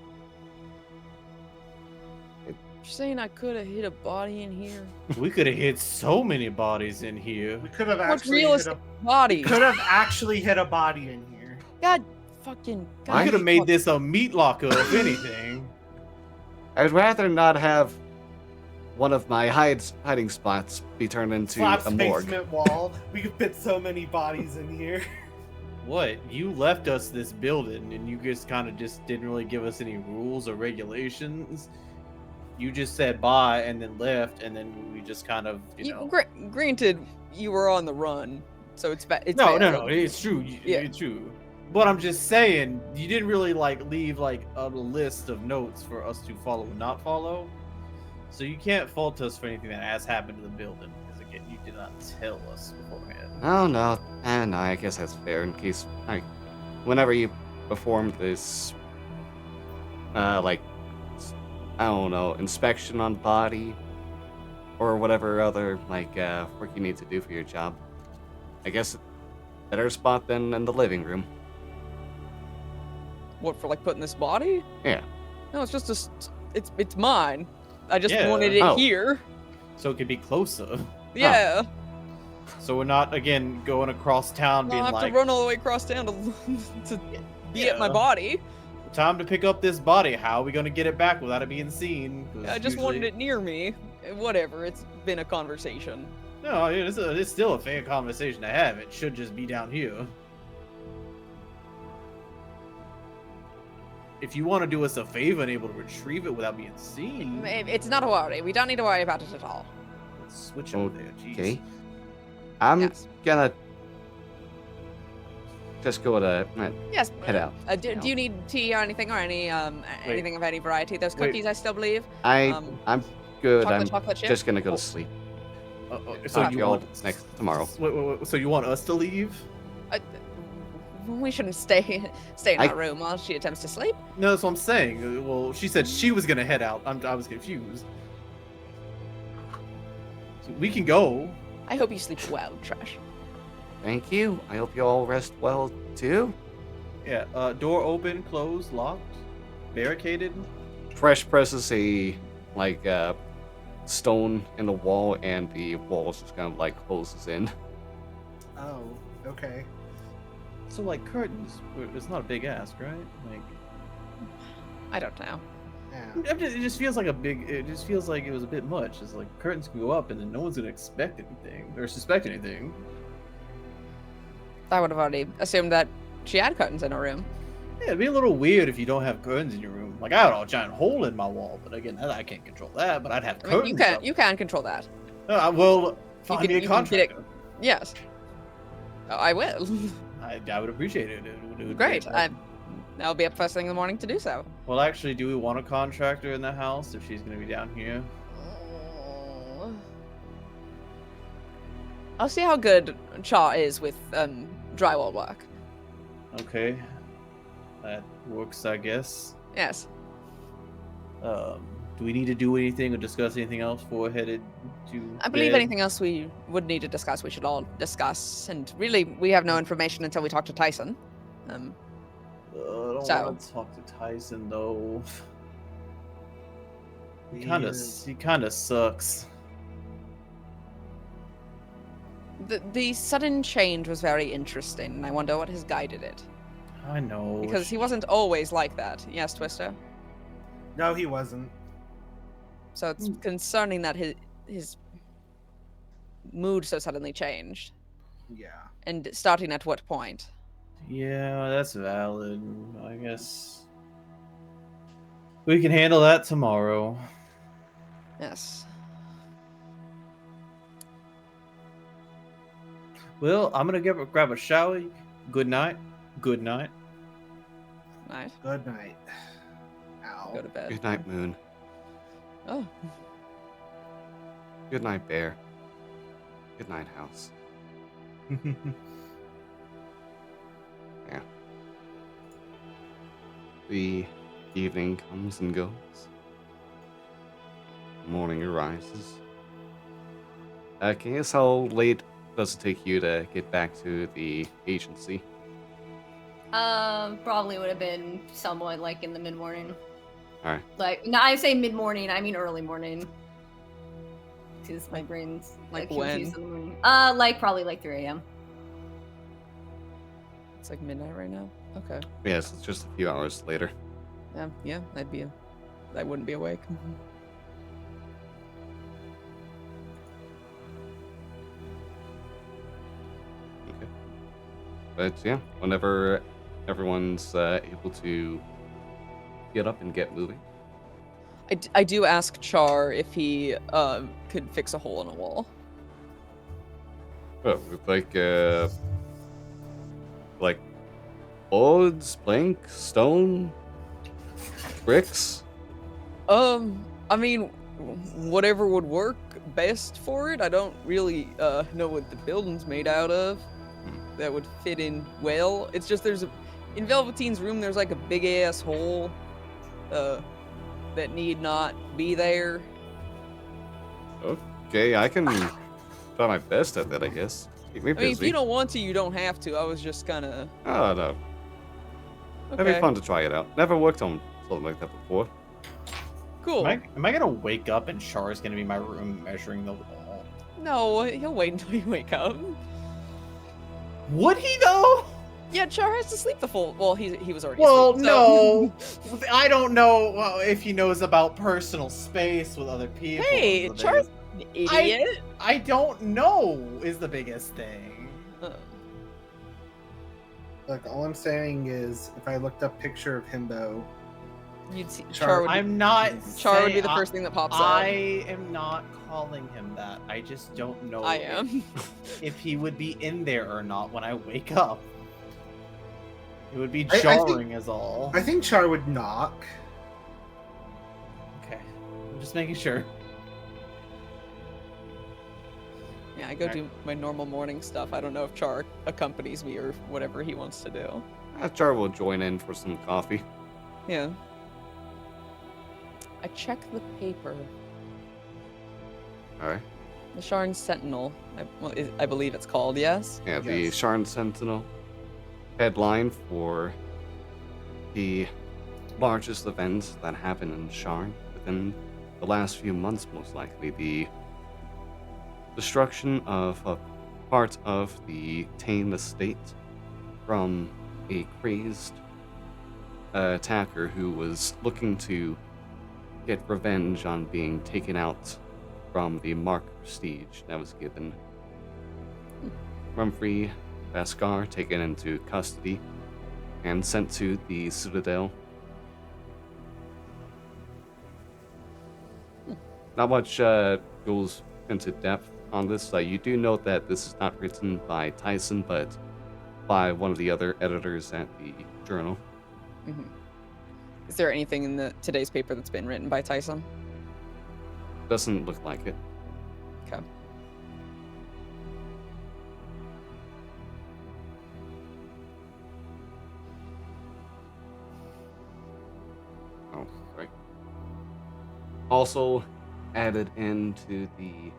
You're saying I could have hit a body in here? We could have hit so many bodies in here. We could have What's actually hit realistic a, body? could have actually hit a body in here. God fucking. God, I could have made this a meat locker, if anything. I'd rather not have one of my hiding spots be turned into Slap's a morgue. basement wall. We could fit so many bodies in here. What? You left us this building, and you just kind of just didn't really give us any rules or regulations. You just said bye and then left, and then we just kind of, you know. Granted, you were on the run, so it's bad. No, it's true. Yeah. It's true. But I'm just saying, you didn't really leave a list of notes for us to follow and not follow. So you can't fault us for anything that has happened to the building, because again, you did not tell us beforehand. Oh, no. No, I guess that's fair in case, whenever you performed this, I don't know, inspection on body, or whatever other, work you need to do for your job. I guess better spot than in the living room. What, for putting this body? Yeah. No, it's just it's mine. I just Yeah. wanted it Oh. here. So it could be closer. Yeah. So we're not, again, going across town I being don't have like, to run all the way across town to be at my Yeah. body. time to pick up this body. How are we going to get it back without it being seen? 'Cause I just wanted usually- it near me. Whatever, it's been a conversation. No, it's still a fair conversation to have. It should just be down here. If you want to do us a favor and able to retrieve it without being seen, It's not a worry. We don't need to worry about it at all. let's switch over there. Jeez. Okay. I'm Yes. gonna just go to Yes. head out. Do you need tea or anything anything of any variety? Those Wait. cookies I still believe. I'm good. Chocolate chip. Just gonna go to sleep. So Talk to you y'all want next tomorrow. Wait, so you want us to leave? We shouldn't stay in I- our room while she attempts to sleep. No, that's what I'm saying. Well, she said she was gonna head out. I was confused. So we can go. I hope you sleep well, Trash. Thank you. I hope you all rest well too. Yeah. Door open, closed, locked, barricaded. Fresh presses a stone in the wall, and the wall just kind of closes in. Oh, okay. So curtains. It's not a big ask, right? I don't know. Yeah. It just feels like it just feels like it was a bit much. It's like curtains can go up and then no one's gonna expect anything or suspect anything. I would have already assumed that she had curtains in her room. Yeah, it'd be a little weird if you don't have curtains in your room. I had a giant hole in my wall, but again, I can't control that. But I'd have I mean, curtains. you can control that. Well, find can- me a you can get it- contractor. Yes. Oh, I will. I would appreciate it. It would Great. be- I'll be up first thing in the morning to do so. Well, actually, do we want a contractor in the house if she's gonna be down here? I'll see how good Cha is with drywall work. Okay, that works, I guess. Yes. do we need to do anything or discuss anything else before we're headed to I believe bed? anything else we would need to discuss, we should all discuss. And really, we have no information until we talk to Tyson. I don't So- want to talk to Tyson though. He Weird. kind of sucks. The sudden change was very interesting, and I wonder what has guided it. I know. Because he wasn't always like that. Yes, Twister? No, he wasn't. So it's concerning that his mood so suddenly changed. Yeah. And starting at what point? Yeah, that's valid. I guess we can handle that tomorrow. Yes. Well, I'm gonna grab a shower. Good night. Good night. Night. Good night. Ow. Go to bed. Good night, Moon. Oh. Good night, Bear. Good night, House. Yeah. The evening comes and goes. Morning arises. Guess how late does it take you to get back to the agency? Probably would have been somewhat like in the mid morning. Alright. Like, no, I say mid morning. I mean early morning. Because my brain's Like confused when? in the morning. Like probably like 3 a.m. It's like midnight right now? Okay. Yes, it's just a few hours later. Yeah, I wouldn't be awake. Okay. But yeah, whenever everyone's able to get up and get moving. I do ask Char if he could fix a hole in a wall. Oh, with like boards, plank, stone, bricks. I mean, whatever would work best for it. I don't really know what the building's made out of that would fit in well. It's just in Velveteen's room there's like a big ass hole that need not be there. Okay, I can try my best at that, I guess. Keep me I mean, if busy. you don't want to, you don't have to. I was just kind of Oh no, it'd be okay. fun to try it out. Never worked on something like that before. Cool. Am I gonna wake up and Char's gonna be in my room measuring the wall? No, he'll wait until you wake up. Would he though? Yeah, Char has to sleep the full. Well, he was already. Well, asleep, no. I don't know if he knows about personal space with other people. Hey, is the Char's biggest- an idiot. I don't know is the biggest thing. Look, all I'm saying is, if I looked up picture of Himbo, You'd see Char- Char would. I'm not. Char would be the saying- first thing that pops I am not calling him that. I just don't know up. I am. if he would be in there or not when I wake up. It would be I think- jarring as all. I think Char would knock. Okay. I'm just making sure. Yeah, I go do my normal morning stuff. I don't know if Char accompanies me or whatever he wants to do. Char will join in for some coffee. Yeah. I check the paper. Alright. The Sharn Sentinel. I believe it's called, yes? Yeah, the Yes. Sharn Sentinel headline for the largest event that happened in Sharn within the last few months, most likely. The destruction of a part of the Tane estate from a crazed attacker who was looking to get revenge on being taken out from the Mark prestige that was given. Rumfrey Vaskar taken into custody and sent to the Citadel. Not much goes into depth on this. You do note that this is not written by Tyson, but by one of the other editors at the journal. Mm-hmm. Is there anything in today's paper that's been written by Tyson? Doesn't look like it. Okay. Oh, right. Also added into the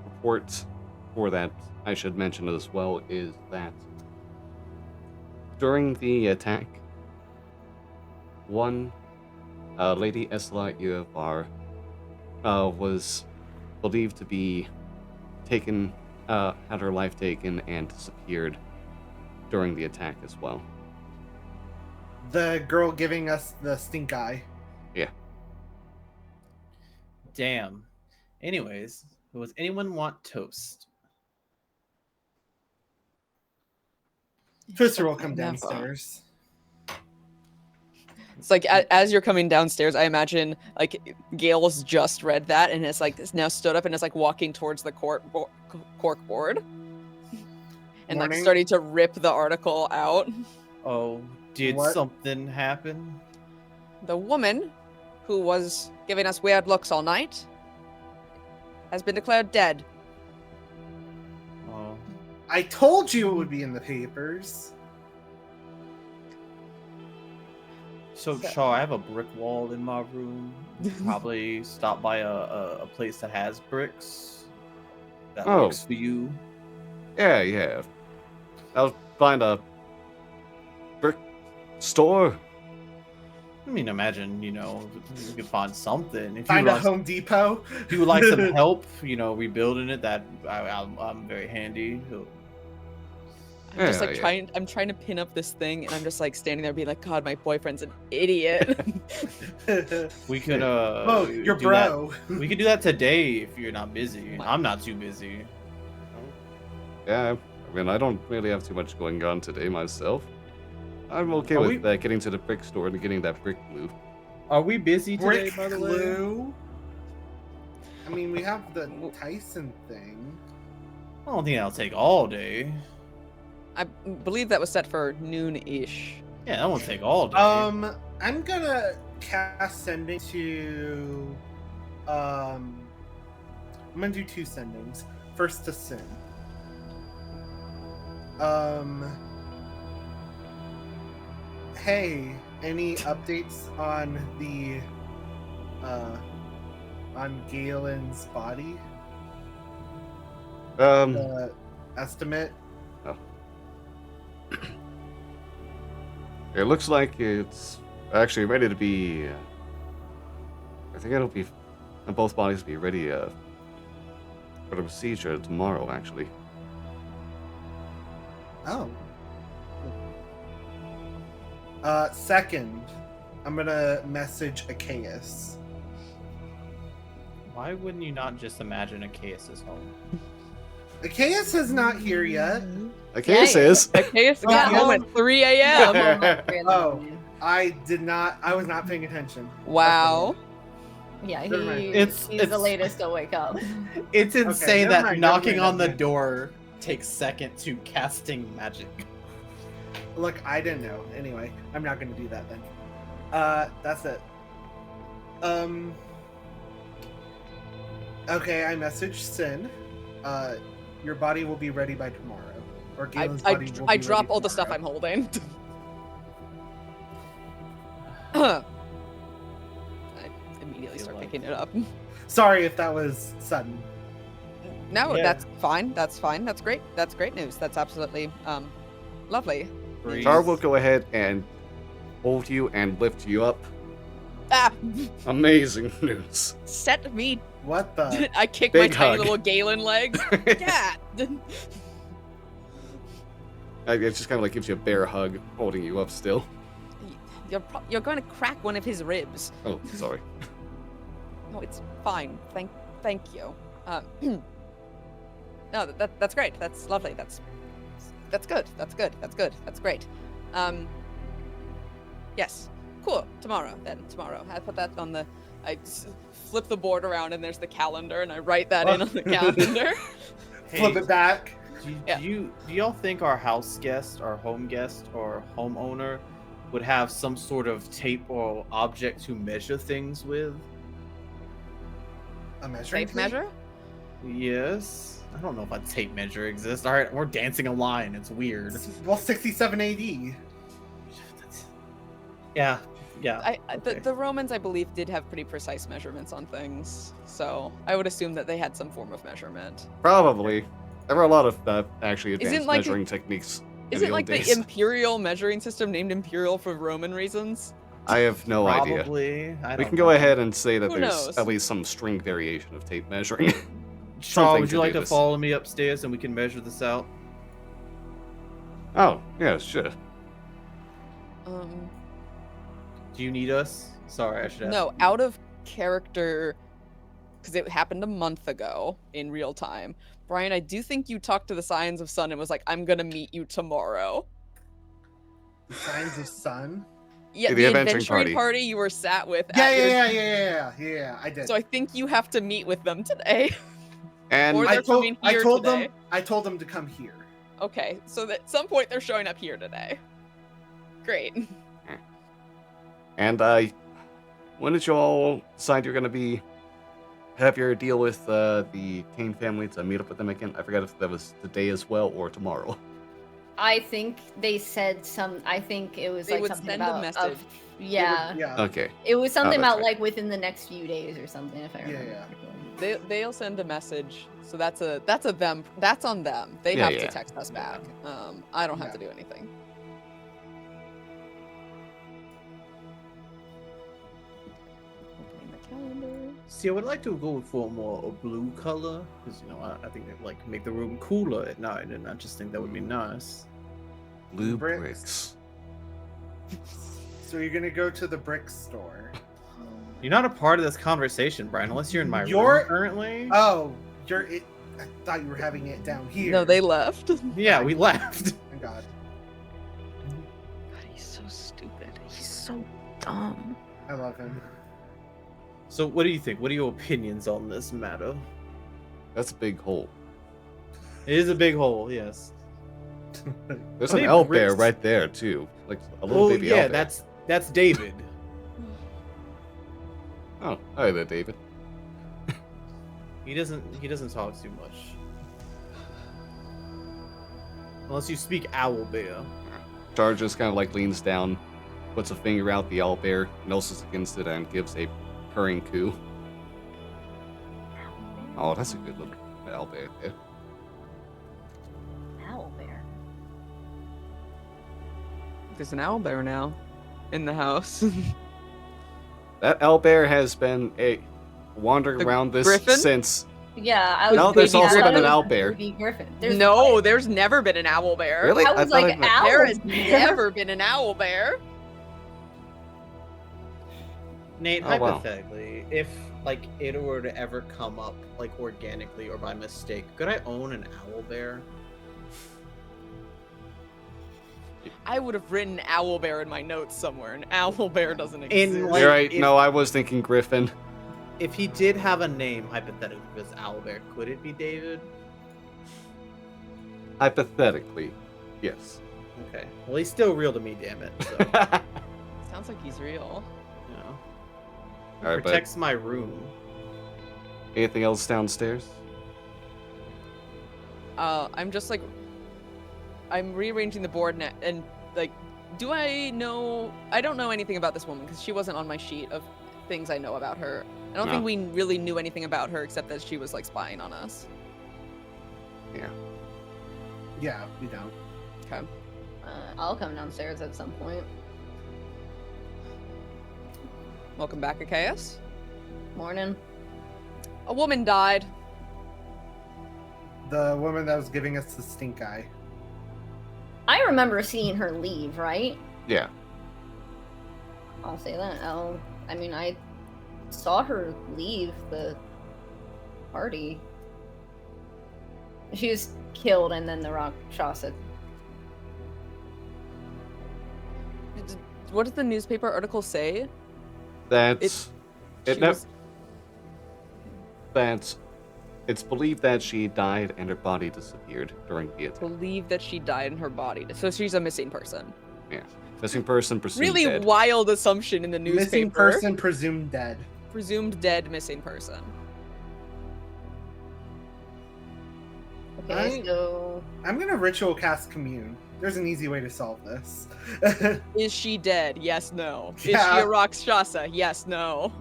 report for that, I should mention as well, is that during the attack, one Lady Esla Iravar was believed to be taken, had her life taken and disappeared during the attack as well. The girl giving us the stink eye. Yeah. Damn. Anyways, does anyone want toast? Twister will come Never. downstairs. It's like as you're coming downstairs, I imagine like Gail's just read that and is like now stood up and is like walking towards the cork board and like Morning. starting to rip the article out. Oh, did What? something happen? The woman who was giving us weird looks all night has been declared dead. Oh, I told you it would be in the papers. so Shaw, I have a brick wall in my room. Probably stop by a place that has bricks. That Oh. works for you. Yeah. I'll find a brick store. I mean, imagine, you could find something. If Find you a want, Home Depot. if you would like some help, rebuilding it, that I'm very handy. I'm just Yeah, like yeah. I'm trying to pin up this thing and I'm just like standing there being like, God, my boyfriend's an idiot. We could Oh, your do that- bro. We could do that today if you're not busy. I'm not too busy. Yeah, I mean, I don't really have too much going on today myself. I'm okay Are with getting to the brick store and getting that brick glue. Are we busy today, Brick by the way? glue. I mean, we have the Tyson thing. I don't think that'll take all day. I believe that was set for noon-ish. Yeah, that won't take all day. I'm gonna cast sending to. I'm gonna do 2 sendings. First to Sin. Hey, any updates on the on Galen's body? The estimate? It looks like it's actually ready to be. I think it'll be. Both bodies will be ready for the procedure tomorrow, actually. Oh. Second, I'm gonna message Achaeus. Why wouldn't you not just imagine Achaeus' home? Achaeus is not here yet. Achaeus Yeah, is. Achaeus got Oh, home yeah. at 3 a.m. Oh. I was not paying attention. Wow. Yeah, Never mind. he's the It's- latest to wake up. It's insane never that mind, knocking never mind, on the never mind. door takes second to casting magic. Look, I didn't know. Anyway, I'm not gonna do that then. That's it. Okay, I messaged Sin. Your body will be ready by tomorrow. Or Galen's body will I be drop ready all the stuff tomorrow. I'm holding. I immediately start like- picking it up. Sorry if that was sudden. No, Yeah. that's fine. That's fine. That's great. That's great news. That's absolutely lovely. Breeze. Tar will go ahead and hold you and lift you up. Ah, Amazing news. set me. What the? I kick Big my tiny hug. little Galen legs. Yeah. It just kind of like gives you a bear hug, holding you up still. You're going to crack one of his ribs. Oh, sorry. No, it's fine. Thank you. No, that's great. That's lovely. That's good. That's good. That's good. That's great. Yes. Cool. Tomorrow. I put that on the. I flip the board around and there's the calendar and I write that in on the calendar. Flip it back. Yeah. Do y'all think our house guest, our home guest, or homeowner would have some sort of tape or object to measure things with? A measuring Safe tape? measure. Yes. I don't know if a tape measure exists. All right, we're dancing a line. It's weird. Well, 67 AD. Yeah, Yeah. The Romans, I believe, did have pretty precise measurements on things, so I would assume that they had some form of measurement. Probably. There were a lot of actually Isn't advanced like measuring techniques in Isn't the like old days. the imperial measuring system named imperial for Roman reasons? I have no idea. Probably. I We don't can go know. ahead and say that Who there's knows? at least some string variation of tape measuring. Shaw, something would to you like do to this. follow me upstairs and we can measure this out? Oh, yeah, sure. Do you need us? Sorry, I should ask. No, out of character, because it happened a month ago in real time. Brian, I do think you talked to the Signs of Sun and was like, I'm gonna meet you tomorrow. The Signs of Sun. Yeah, The the adventuring adventuring party. party you were sat with. Yeah. I did. So I think you have to meet with them today. And Or I they're told coming here them. today. I told them to come here. Okay, so at some point they're showing up here today. Great. And when did you all decide you're gonna have your deal with the Kane family to meet up with them again? I forgot if that was today as well or tomorrow. I think they said I think it was They like would something send a about. message. Yeah. Yeah. Okay. It was something that's about right. like within the next few days or something, if I Yeah, remember. yeah. correctly. They'll send a message. So that's on them. They Yeah, have yeah. to text us back. I don't have Yeah. to do anything. Opening the calendar. See, I would like to go for more a blue color because I think it like make the room cooler at night, and I just think that would be nice. Blue Bricks. bricks. So you're gonna go to the brick store. You're not a part of this conversation, Brian, unless you're in my You're- room currently. Oh, I thought you were having it down here. No, they left. Yeah, we left. Thank God. God, he's so stupid. He's so dumb. I love him. So, what do you think? What are your opinions on this matter? That's a big hole. It is a big hole, yes. There's Are an they owl bear bricks? right there too, like a little Oh baby yeah, owl bear. that's David. Oh, hi there, David. He doesn't talk too much. Unless you speak owl bear. Char just kind of like leans down, puts a finger out the owl bear, noses against it, and gives a purring coo. Oh, that's a good little owl bear there. Owl bear. There's an owl bear now in the house. That owl bear has been wandering The around this griffin? since. Yeah, I was. No, there's thinking- also I thought been an it was owl bear. Baby Griffin. There's No, there's never been an owl bear. Really? I was thought like, I met- owl There has bear. never been an owl bear. Nate, Oh, wow. hypothetically, if like it were to ever come up like organically or by mistake, could I own an owl bear? I would have written owl bear in my notes somewhere. An owl bear doesn't exist. In, like, You're right. if- No, I was thinking griffin. If he did have a name, hypothetically, for this owl bear, could it be David? Hypothetically, yes. Okay. Well, he's still real to me, damn it. So, Sounds like he's real. you know. He All right, but protects my room. anything else downstairs? I'm just like, I'm rearranging the board and like, I don't know anything about this woman because she wasn't on my sheet of things I know about her. I don't No. think we really knew anything about her except that she was like spying on us. Yeah, we don't. Okay. I'll come downstairs at some point. Welcome back, Achaeus. Morning. A woman died. The woman that was giving us the stink eye. I remember seeing her leave, right? Yeah. I'll say that. I saw her leave the party. She was killed, and then the Rakshasa. What did the newspaper article say? That's She it. was- That's it's believed that she died and her body disappeared during the attack. believed that she died in her body. So she's a missing person. Missing person presumed Really dead. wild assumption in the newspaper. Missing person presumed dead. Presumed dead missing person. Okay, I- so I'm gonna ritual cast commune. there's an easy way to solve this. Is she dead? Yes, no. Is Yeah. she a Rakshasa? Yes, no.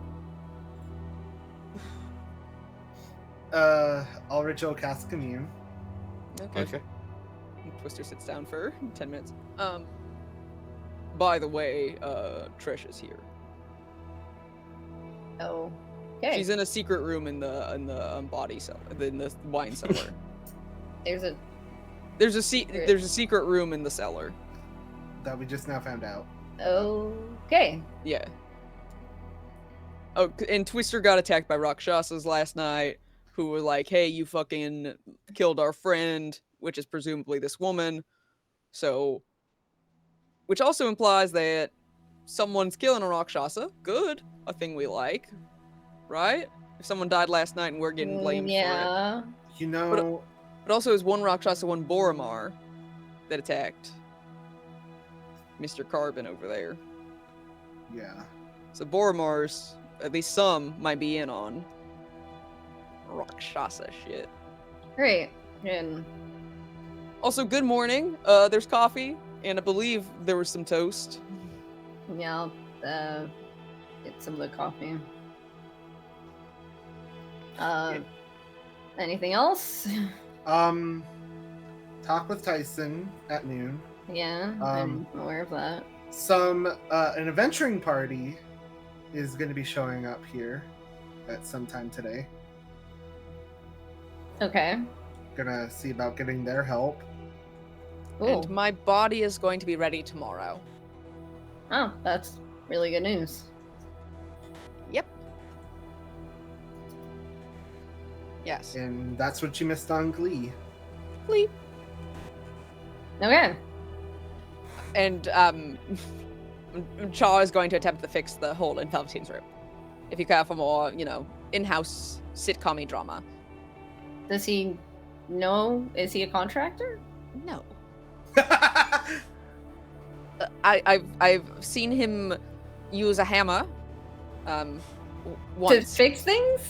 I'll ritual cast commune. Okay. Twister sits down for 10 minutes. By the way, Trish is here. Oh. Okay. She's in a secret room in the body cellar, in the wine cellar. There's a There's a secret room in the cellar. That we just now found out. Okay. Yeah. Oh, and Twister got attacked by Rakshasas last night, who were like, "Hey, you fucking killed our friend," which is presumably this woman. So, which also implies that someone's killing a Rakshasa. Good, a thing we like, right? If someone died last night and we're getting blamed for it. Yeah. You know, But also, is one Rakshasa, one Boromar that attacked Mr. Carbon over there. yeah. So Boromar's, at least some, might be in on Rakshasa shit. Great. And Also, good morning. There's coffee, and I believe there was some toast. yeah, I'll get some of the coffee. Anything else? Talk with Tyson at noon. Yeah, I'm aware of that. An adventuring party is going to be showing up here at some time today. Okay. Gonna see about getting their help. Ooh. And my body is going to be ready tomorrow. Oh, that's really good news. Yep. Yes. And that's what you missed on Glee. Please. Okay. And Chaw is going to attempt to fix the hole in Velveteen's room. If you care for more, in-house sitcom-y drama. Does he know? Is he a contractor? No. I've seen him use a hammer. Once. To fix things?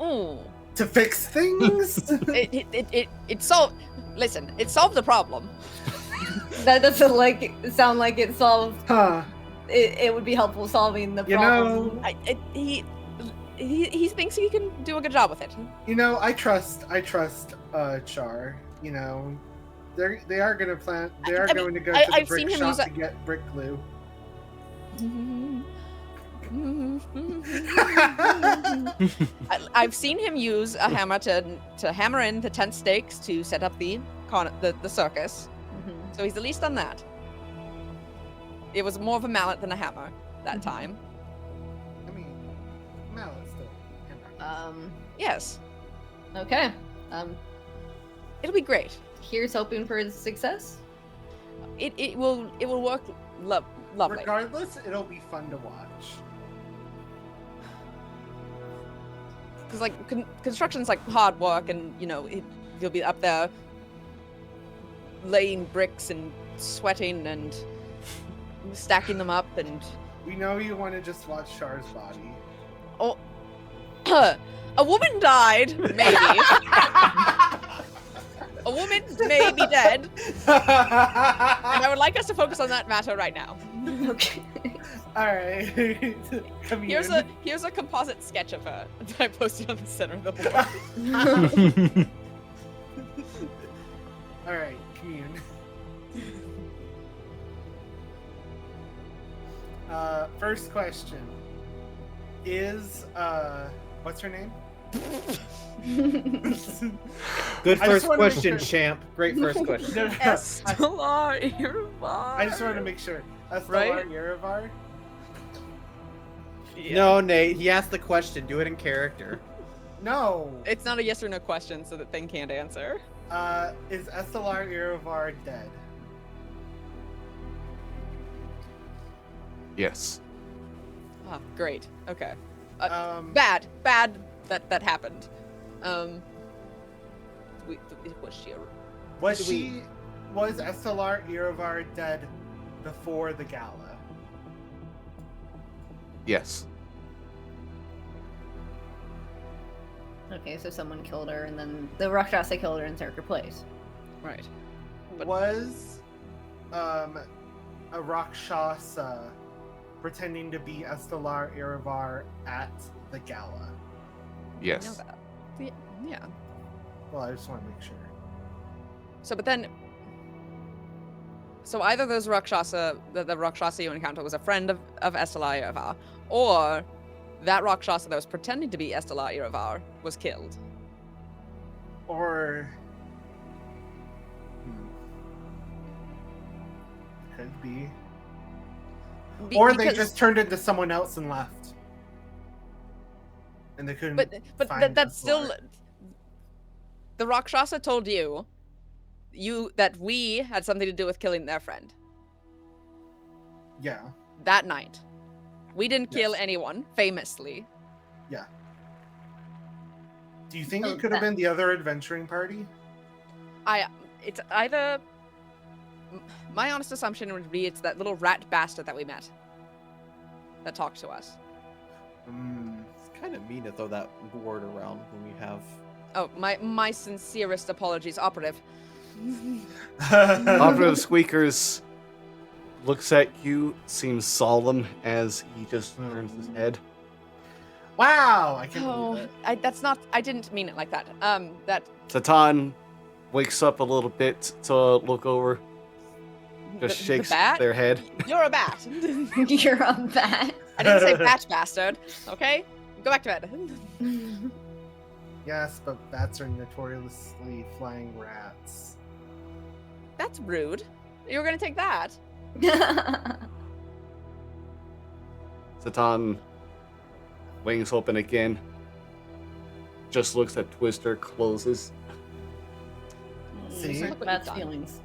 Ooh. To fix things? It solved. Listen, it solved the problem. That doesn't sound like it solved. Huh. It would be helpful solving the You problem. know, He thinks he can do a good job with it. I trust Char. They are gonna plan. They are going to go to the I've brick seen him shop use to get brick glue. I've seen him use a hammer to hammer in the tent stakes to set up the circus. Mhm. So he's at least done that. It was more of a mallet than a hammer that time. I mean, mallet's still. Yes, Okay. it'll be great. Here's hoping for success. It will work lovely. Regardless, it'll be fun to watch. Because construction's hard work, and you'll be up there laying bricks and sweating and stacking them up, and We know you want to just watch Char's body. a woman died, maybe. A woman may be dead, and I would like us to focus on that matter right now. Okay. All right. Here's a composite sketch of her that I posted on the center of the board. All right, commune. First question is what's her name? Good I just first wanna make question, sure- champ. Great first question. No, no, Estelar Irvar. I just wanted to make sure. Estelar Right? Yerevar? No, Nate. He asked the question. Do it in character. No. It's not a yes or no question, so that thing can't answer. Is Estelar Yerevar dead? Yes. Ah, great. Okay. Bad. Bad that happened. Was she a... Was Estelar Yerevar dead before the gala? Yes. Okay, so someone killed her, and then the Rakshasa killed her and took her place. Right. was a Rakshasa pretending to be Estelar Irivar at the gala? I know Yes. that. Yeah. Well, I just want to make sure. So either those Rakshasa, the Rakshasa you encountered was a friend of Estelar Irivar, or that Rakshasa that was pretending to be Estelar Irivar was killed. Or could be. Or they Because- just turned into someone else and left. And they couldn't. But find that's still. Estelar. The Rakshasa told you that we had something to do with killing their friend Yeah. that night. We didn't kill Yes. anyone, famously. Do you think Oh, it could have that- been the other adventuring party? It's either. My honest assumption would be it's that little rat bastard that we met that talked to us. It's kind of mean to throw that word around when we have. Oh, my sincerest apologies, operative. Operative Squeakers looks at you, seems solemn as he just turns his head. Wow, I can't Oh, believe I didn't mean it like that. That Satan wakes up a little bit to look over, just the shakes bat? their head. You're a bat. You're a bat. I didn't say bat bastard. Okay, go back to bed. that. Yes, but bats are notoriously flying rats. That's rude. You were gonna take that. Satan wings open again, just looks at Twister, closes. See? Look what you've Bat's done. feelings.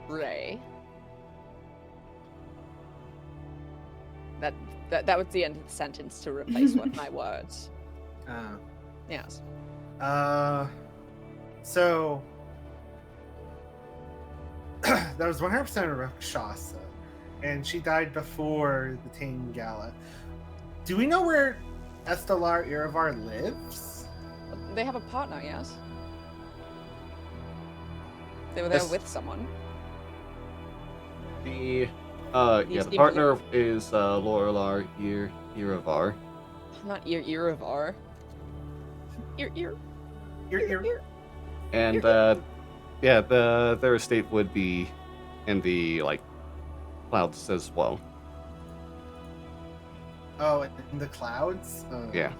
Ray. That was the end of the sentence to replace with my words. Yes. So that was 100% a Rakshasa, and she died before the Tane Gala. Do we know where Estelar Irivar lives? They have a partner, yes. They were there Yes. with someone. The These the people- partner is Lorelar Irivar. Not Irivar. Ear. Ear. And their estate would be in the clouds as well. Oh, in the clouds? Yeah.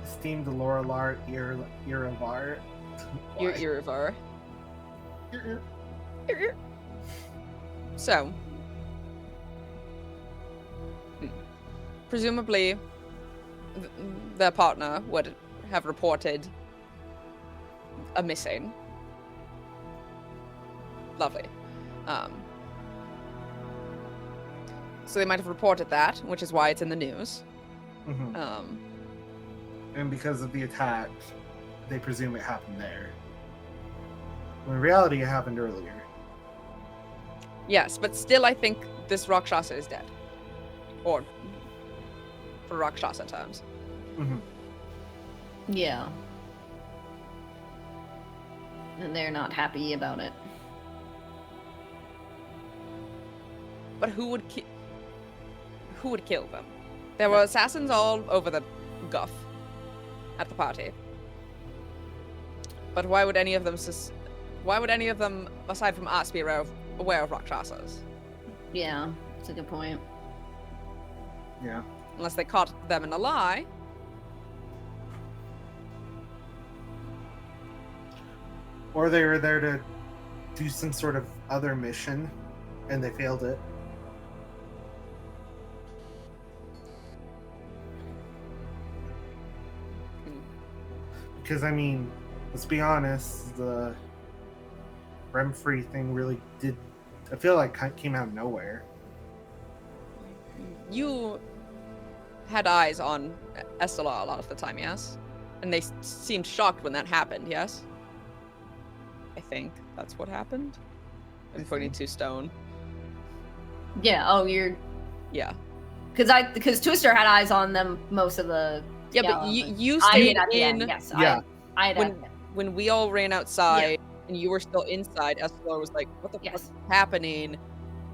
Esteemed Lorelar Irivar. Irivar. Ear. So, presumably, their partner would have reported a missing. Lovely. So they might have reported that, which is why it's in the news. Mhm. And because of the attack, they presume it happened there. When in reality, it happened earlier. Yes, but still, I think this Rakshasa is dead. Or, for Rakshasa terms. Mhm. Yeah. And they're not happy about it. But who would kill them? There were assassins all over the guff at the party. But why would any of them aside from us be aware of Rakshasas? Yeah, that's a good point. Yeah. Unless they caught them in a lie. Or they were there to do some sort of other mission, and they failed it. Because, I mean, let's be honest, the Rem-free thing really did, I feel like, came out of nowhere. You had eyes on Estelar a lot of the time, yes? And they seemed shocked when that happened, yes? I think that's what happened. I'm pointing to Stone. Yeah, oh, you're... Yeah. Because Twister had eyes on them most of the Yeah, Yeah, but London. you I stayed did at the in end. Yes, Yeah. I had when we all ran outside and you were still inside. Escalor was like, "What the Yes. fuck's happening?"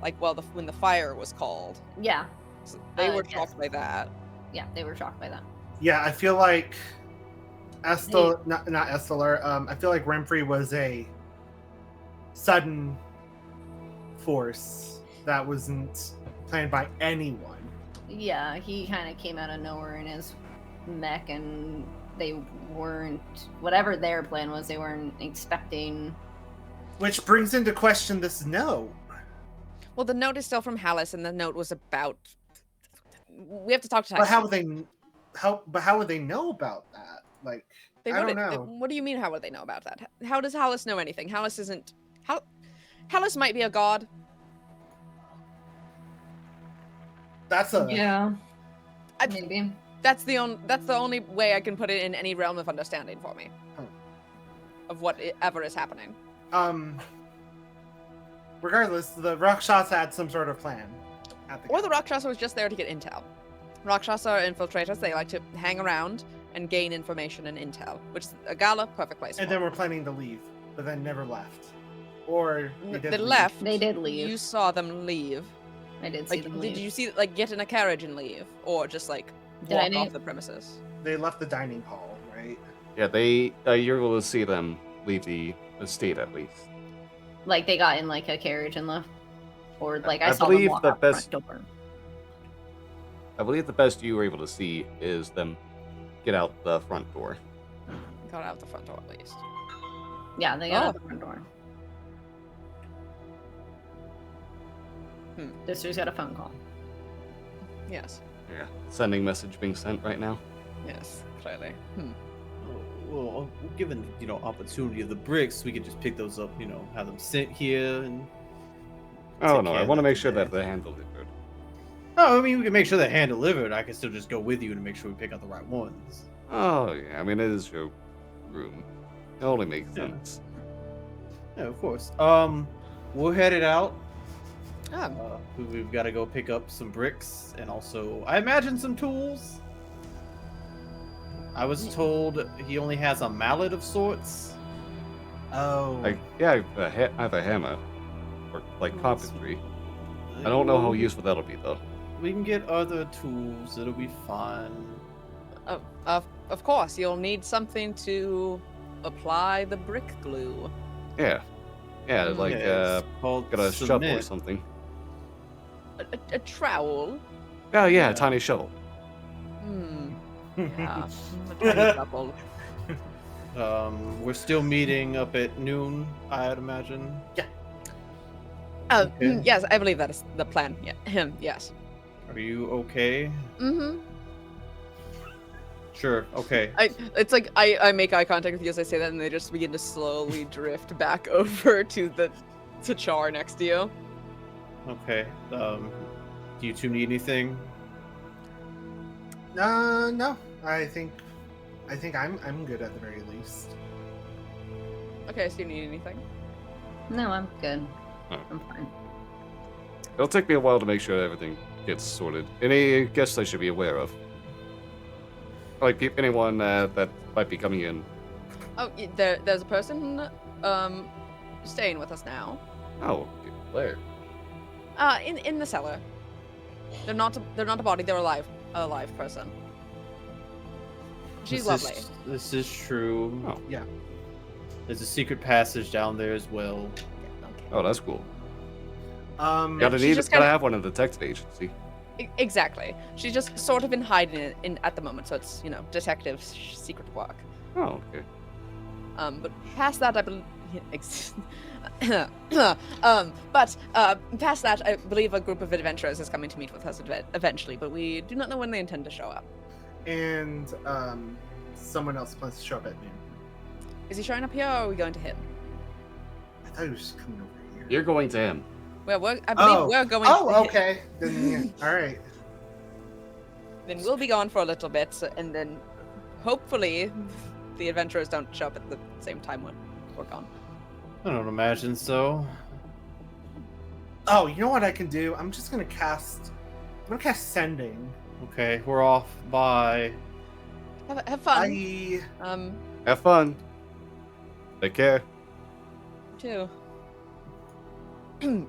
Like, well, when the fire was called, Yeah, so they were yes. shocked by that. yeah, they were shocked by that. Yeah, I feel like not Estelar. I feel like Renfrey was a sudden force that wasn't planned by anyone. Yeah, he kind of came out of nowhere in his mech, and they weren't, whatever their plan was, they weren't expecting. Which brings into question this note. Well, the note is still from Hallis, and the note was about. We have to talk to But Tyson. how would they know about that? Like, They I wrote don't it. know. What do you mean? How would they know about that? How does Hallis know anything? Hallis isn't. Hallis might be a god. That's a Yeah, I- maybe. That's the only way I can put it in any realm of understanding for me. Oh. Of whatever is happening. Regardless, the Rakshasa had some sort of plan. Or the Rakshasa was just there to get intel. Rakshasa are infiltrators. They like to hang around and gain information and intel, which is a gala, perfect place. And for. then we're planning to leave, but then never left. Or They left. They did leave. You saw them leave. I did see Like, them did leave. you see get in a carriage and leave, or just like Did I walk name- off the premises? They left the dining hall, right? Yeah, you're able to see them leave the estate at least. Like they got in like a carriage and left, or like I I saw them believe walk the out the best- front door. I believe the best you were able to see is them get out the front door. Got out the front door at least. Yeah, they got Oh. out the front door. Sister's got a phone call. Yes. Yeah, sending message being sent right now. Yes. Clearly. Well, given opportunity of the bricks, we could just pick those up. Have them sent here and. Oh take no, care I of want to that make sure today. that the hand delivered. Oh, I mean, we can make sure they're hand delivered. I can still just go with you to make sure we pick out the right ones. Oh yeah, I mean it is your room. It only makes Yeah. sense. Yeah, of course. We're headed out. Oh. We've got to go pick up some bricks and also, I imagine, some tools. I was told he only has a mallet of sorts. Oh. I have a hammer, or like carpentry. I don't know how useful that'll be though. We can get other tools. It'll be fine. Of course, you'll need something to apply the brick glue. Yeah, like it's called got a shovel or cement. something. A trowel. Oh yeah, Yeah. a tiny shovel. Yeah. A tiny couple. We're still meeting up at noon, I'd imagine. Okay. Yes, I believe that is the plan. Yeah. Him. Yes. Are you okay? Mm-hmm. Sure. Okay. It's like I make eye contact with you as I say that, and they just begin to slowly drift back over to Char next to you. Okay. Do you two need anything? No. I think I'm good at the very least. Okay, so you need anything? No, I'm good. Oh. I'm fine. It'll take me a while to make sure everything gets sorted. Any guests I should be aware of? Like anyone that might be coming in. Oh, there's a person staying with us now. Oh, okay. Where? In the cellar. They're not a body. They're a live person. She's lovely. This is true. Oh. Yeah. There's a secret passage down there as well. Okay. Oh, that's cool. She's just Gotta kinda- have one in the detective agency. Exactly. She's just sort of been hiding it at the moment, so it's detective secret work. Oh, okay. But past that, I believe. But past that, I believe a group of adventurers is coming to meet with us eventually, but we do not know when they intend to show up. And someone else plans to show up at noon. Is he showing up here, or are we going to him? I thought he was just coming over here. You're going to him. Well, I believe we're going. to Oh, him. okay. Then yeah. All right. Then we'll be gone for a little bit, and then hopefully the adventurers don't show up at the same time when we're gone. I don't imagine so. Oh, you know what I can do? I'm gonna cast sending. Okay, we're off. Bye. Have fun. Bye. Have fun. Take care. Too. I'm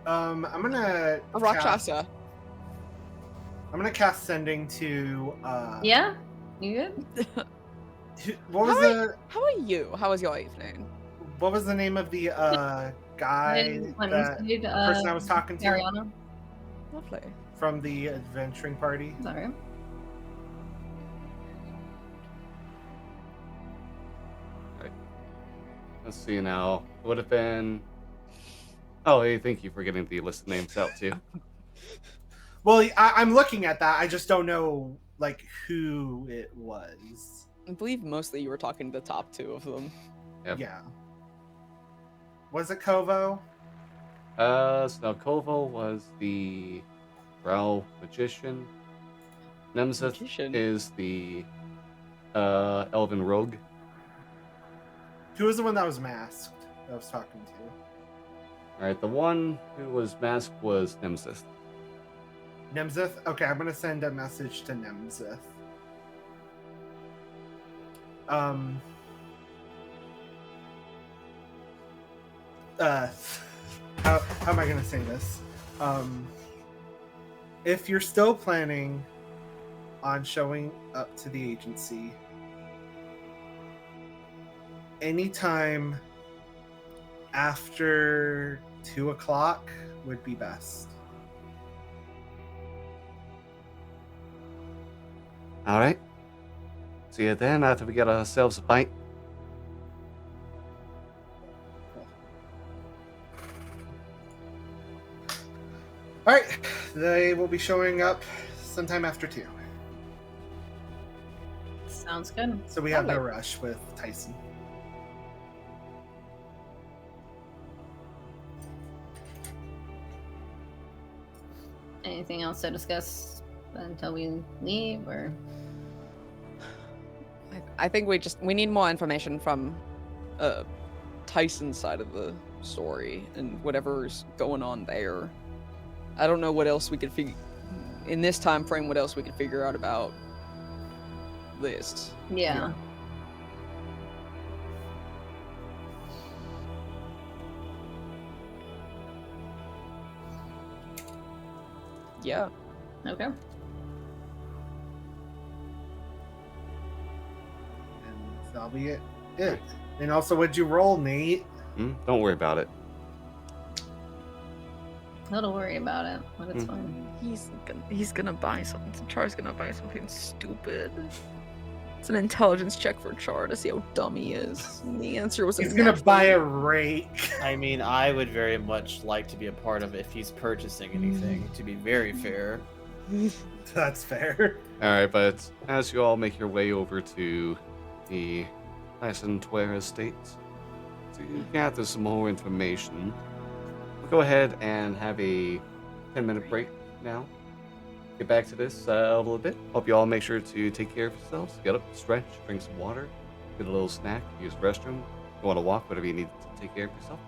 gonna A Rakshasa. I'm gonna cast sending to Yeah? You good? what was How are you? How was your evening? what was the name of the guy that person I was talking to Ariana. Lovely. from the adventuring party? Sorry. Let's see now. It would have been. Oh, hey, thank you for getting the list of names out too. Well, I'm looking at that. I just don't know like who it was. I believe mostly you were talking to the top two of them. Yep. Yeah. Was it Kovo? So Kovo was the Drow magician. Nemzeth Magician? is the elven rogue. Who was the one that was masked that I was talking to? Alright, the one who was masked was Nemzeth. Nemzeth? Okay, I'm gonna send a message to Nemzeth. How am I gonna say this? If you're still planning on showing up to the agency, anytime after 2 o'clock would be best. Alright. See you then after we get ourselves a bite. All right, they will be showing up sometime after 2. Sounds good. So we have no rush with Tyson. Anything else to discuss until we leave, or? I think we need more information from Tyson's side of the story and whatever's going on there. I don't know what else we could figure in this time frame. What else we could figure out about this? Yeah. Yeah. Okay. And that'll be it. And also, what'd you roll, Nate? Don't worry about it. Not to worry about it, but it's fine. He's gonna buy something. Char's gonna buy something stupid. It's an intelligence check for Char to see how dumb he is. And the answer was He's gonna buy a rake. I mean, I would very much like to be a part of it if he's purchasing anything, to be very fair. That's fair. Alright, but as you all make your way over to the Tyson Tware estate to gather some more information, we'll go ahead and have a 10-minute break now. Get back to this a little bit. Hope you all make sure to take care of yourselves. Get up, stretch, drink some water, get a little snack, use the restroom. Go on a walk, whatever you need to take care of yourself.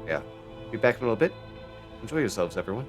Yeah. Be back in a little bit. Enjoy yourselves, everyone.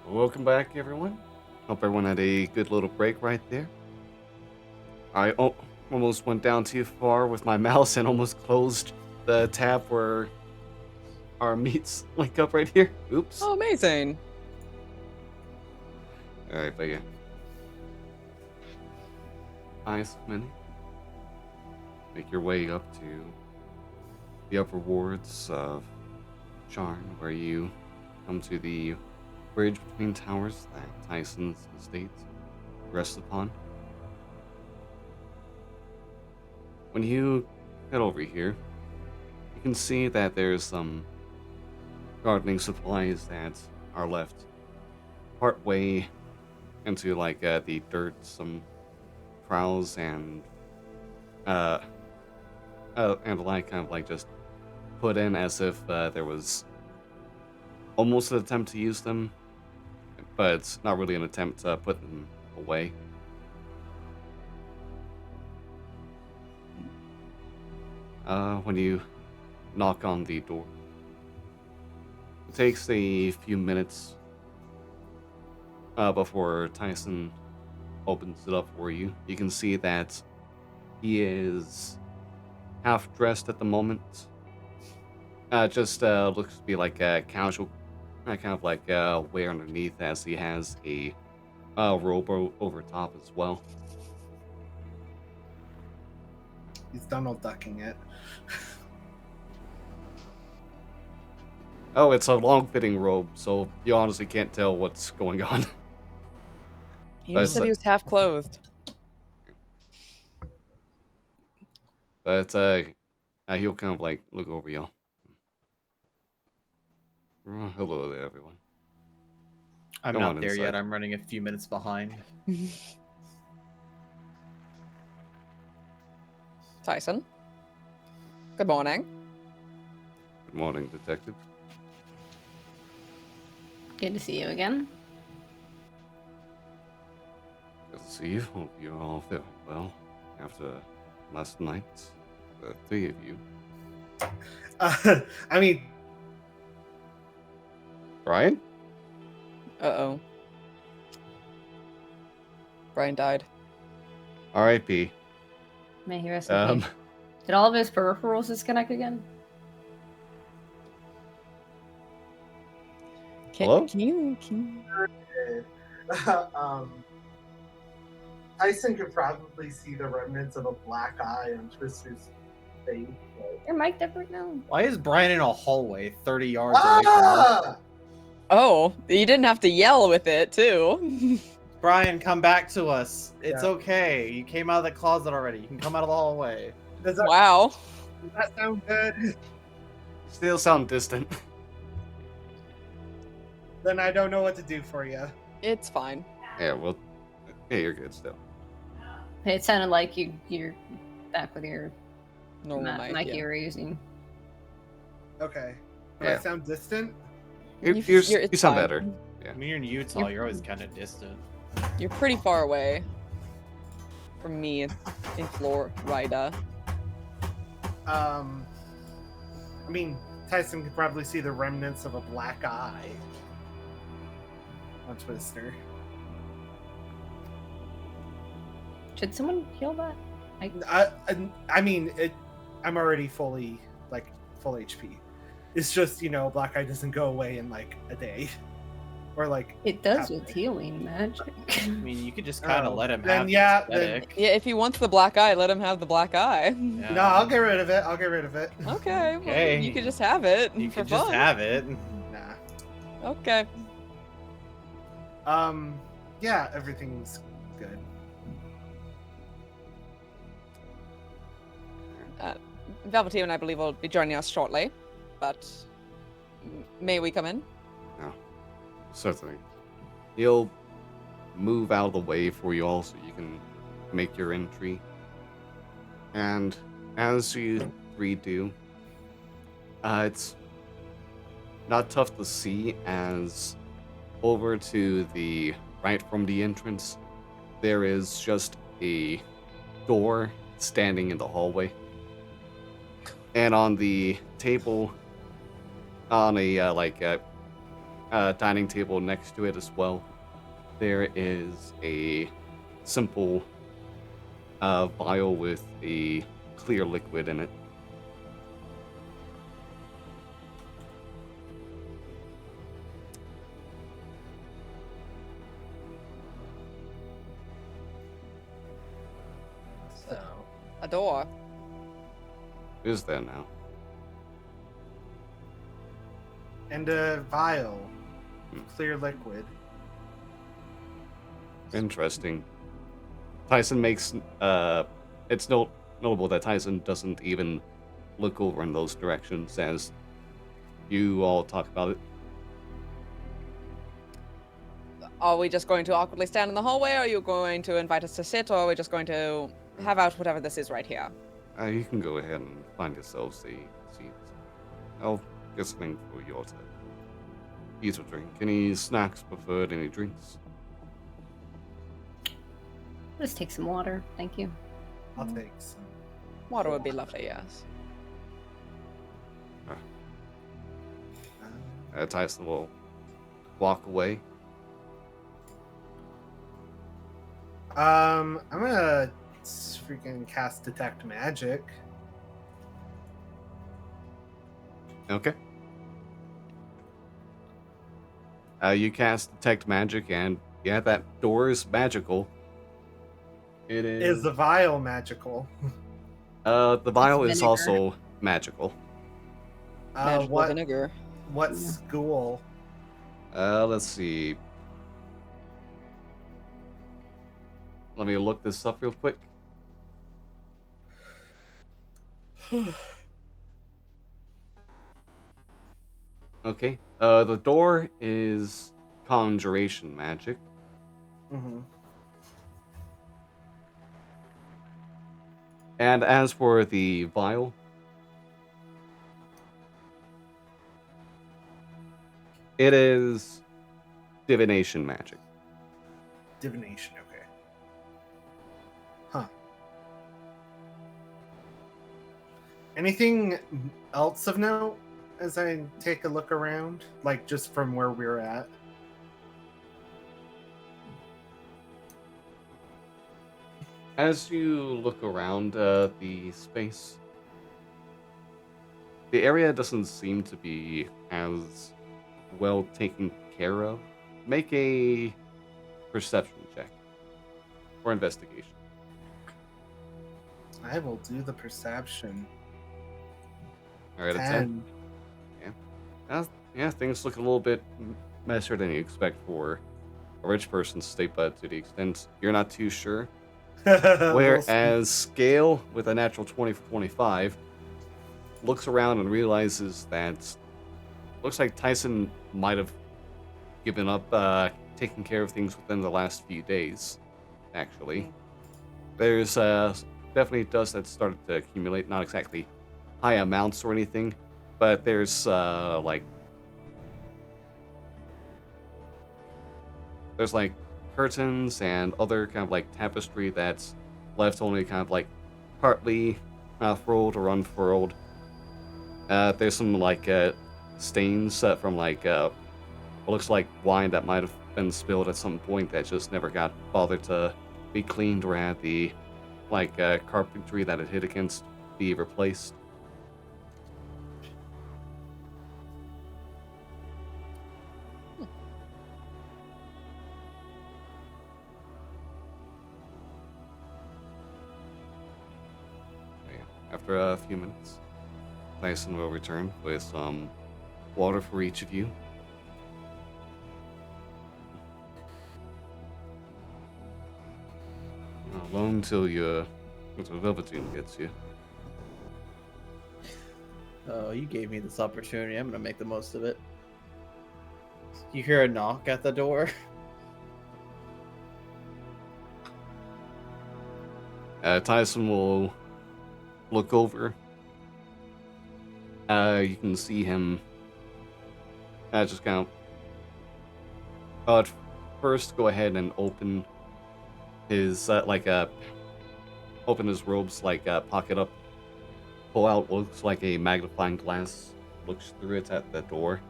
Welcome back, everyone. Hope everyone had a good little break right there. I almost went down too far with my mouse and almost closed the tab where our meats link up right here. Oops. Oh, amazing. Alright, but yeah. Nice, Minnie. Make your way up to the upper wards of Sharn, where you come to the bridge between towers that Tyson's estate rests upon. When you head over here, you can see that there's some gardening supplies that are left partway into like the dirt, some trowels and like kind of like just put in as if there was almost an attempt to use them, but it's not really an attempt to put them away. When you knock on the door, it takes a few minutes before Tyson opens it up for you. You can see that he is half dressed at the moment. Just looks to be like a casual, kind of like wear underneath, as he has a robe over top as well. He's Donald ducking it. Oh, it's a long-fitting robe, so you honestly can't tell what's going on. He But just said he was half clothed. But he'll kind of like look over y'all. Oh, hello there, everyone. I'm Come not on there inside. yet. I'm running a few minutes behind. Tyson. Good morning. Good morning, detective. Good to see you again. Good to see you. Hope you're all feeling well after last night. The three of you. I mean, Brian? Uh-oh. Brian died. R.I.P. May he rest in peace. Did all of his peripherals disconnect again? Hello? Can you... Tyson could probably see the remnants of a black eye on Twister's face. Your mic different now? Why is Brian in a hallway 30 yards away from us? Ah! Oh, you didn't have to yell with it, too. Brian, come back to us. It's Yeah. okay. You came out of the closet already. You can come out of the hallway. Does Wow. that sound good? Still sound distant. Then I don't know what to do for you. It's fine. Yeah, well, yeah, you're good still. It sounded like you're back with your Normal mic, mic yeah. you were using. Okay. Do Yeah. I sound distant? You it's sound fine. better. When you're in Utah, you're always kind of distant. You're pretty far away from me in Florida. I mean, Tyson could probably see the remnants of a black eye on Twister. Should someone heal that? I mean, I'm already full HP. It's just, black eye doesn't go away in like a day, or like It does half with day. healing magic. I mean, you could just kind of Oh, let him then have yeah, the then- aesthetic. Yeah, if he wants the black eye, let him have the black eye. Yeah. No, I'll get rid of it. Okay, well, Okay. you could just have it You for could just fun. have it. Nah. Okay. Yeah, everything's good. Velveteen, I believe, will be joining us shortly, but may we come in? No. Certainly. He'll move out of the way for you all so you can make your entry. And as you three do, it's not tough to see, as over to the right from the entrance, there is just a door standing in the hallway. And on the table, on a dining table next to it as well, there is a simple vial with a clear liquid in it. So, A door. Is there now? and a vial, clear liquid. Interesting. Tyson makes it's notable that Tyson doesn't even look over in those directions as you all talk about it. Are we just going to awkwardly stand in the hallway, or are you going to invite us to sit, or are we just going to have out whatever this is right here? You can go ahead and find yourselves a seat. I'll get something for you all to eat or drink. Any snacks preferred? Any drinks? Just take some water, thank you. I'll take some. Water would be lovely, yes. Tyson will walk away. I'm gonna freaking cast Detect Magic. Okay. You cast Detect Magic, and yeah, that door is magical. It Is the vial magical? The vial It's is vinegar. also magical. Magical What vinegar. what school? Let's see. Let me look this up real quick. Okay. The door is conjuration magic. Mm-hmm. And as for the vial, it is divination magic. Divination. Okay. Huh. Anything else of note as I take a look around, like just from where we're at? As you look around the space, the area doesn't seem to be as well taken care of. Make a perception check or investigation. I will do the perception. All right, a 10. Yeah, things look a little bit messier than you expect for a rich person's state, but to the extent you're not too sure. Whereas Scale, with a natural 20 for 25, looks around and realizes that looks like Tyson might have given up taking care of things within the last few days, actually. There's definitely dust that's started to accumulate, not exactly high amounts or anything, but there's like curtains and other kind of like tapestry that's left only kind of like partly furled or unfurled. There's some like stains from like what looks like wine that might have been spilled at some point that just never got bothered to be cleaned or had the like carpentry that it hit against be replaced. After a few minutes, Tyson will return with some water for each of you. Alone till Velveteen gets you. Oh, you gave me this opportunity. I'm gonna make the most of it. You hear a knock at the door? Tyson will look over. You can see him just kind of at first go ahead and open his open his robes, pocket up, pull out what looks like a magnifying glass, looks through it at the door.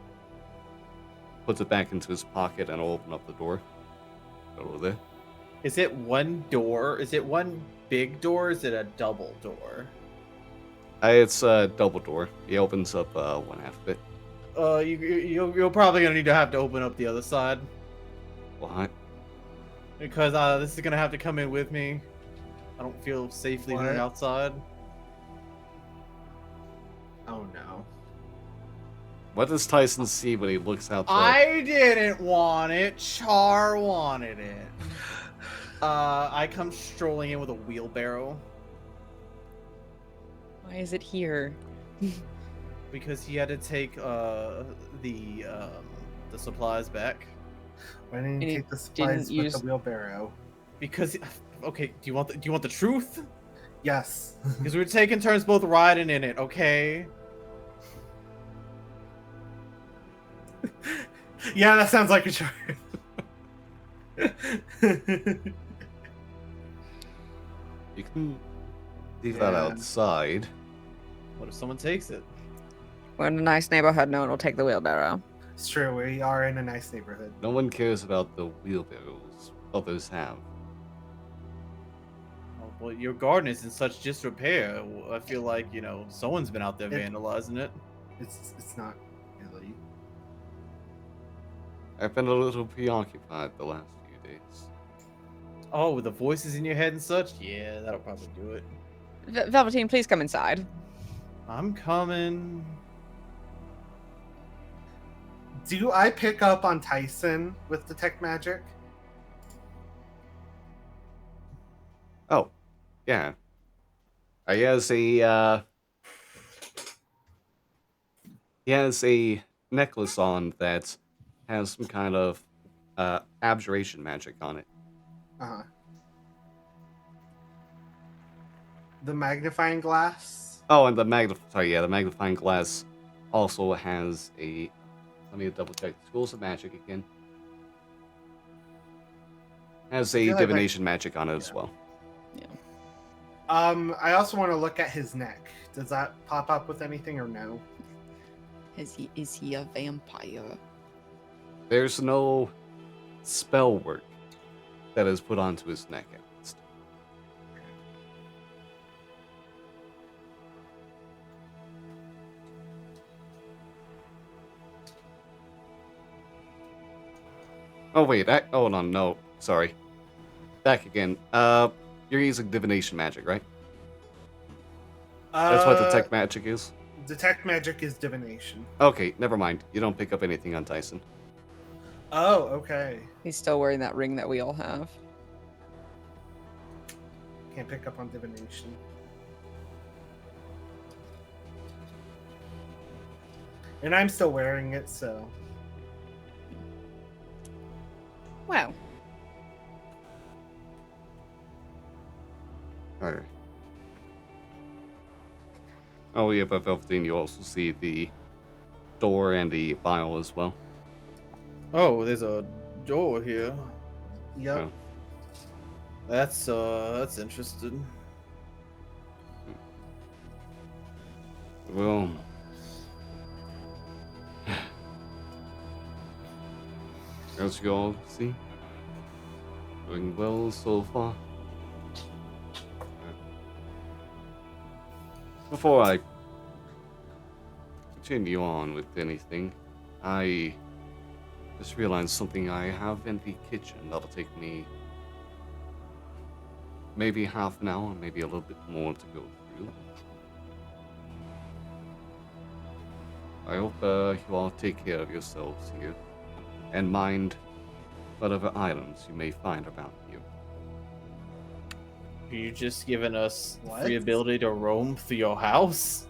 puts it back into his pocket and will open up the door. Over there. Is it one door? Is it one big door? Or is it a double door? It's a double door. He opens up one half of it. You're probably gonna need to have to open up the other side What? because this is gonna have to come in with me. I don't feel safe leaving it outside. Oh no. What does Tyson see when he looks out? I didn't want it. Char wanted it. I come strolling in with a wheelbarrow Why is it here? because he had to take the supplies back. Why didn't And you he take the supplies didn't with use- the wheelbarrow? Because okay, do you want the truth? Yes. Because we were taking turns both riding in it. Okay. Yeah, that sounds like a choice. You can leave that Yeah. outside. What if someone takes it? We're in a nice neighborhood. No one will take the wheelbarrow. It's true, we are in a nice neighborhood. No one cares about the wheelbarrows others have. Oh, well, your garden is in such disrepair. I feel like someone's been out there It- vandalizing it. It's not really. I've been a little preoccupied the last few days. Oh, with the voices in your head and such. Yeah, that'll probably do it. Velveteen, please come inside. I'm coming. Do I pick up on Tyson with detect magic? Oh, yeah. He has a necklace on that has some kind of abjuration magic on it. Uh-huh. The magnifying glass? Oh, and the magnifying glass also has a. Let me double check. Schools of Magic again. Has a feel like divination magic on it as well. I also want to look at his neck. Does that pop up with anything or no? Is he a vampire? There's no spell work that is put onto his neck at least. Oh wait, oh no, sorry. Back again. You're using divination magic, right? That's what detect magic is? Detect magic is divination. Okay, never mind. You don't pick up anything on Tyson. Oh, okay. He's still wearing that ring that we all have. Can't pick up on divination. And I'm still wearing it, so. Wow. Alright. Oh yeah, but Velveteen, you also see the door and the vial as well. Oh, there's a door here. Yep. Oh. That's interesting. Well, as you all see, doing well so far. Before I continue on with anything, I just realized something I have in the kitchen that'll take me maybe half an hour, maybe a little bit more to go through. I hope you all take care of yourselves here and mind whatever items you may find about you. Are you just giving us What? free ability to roam through your house?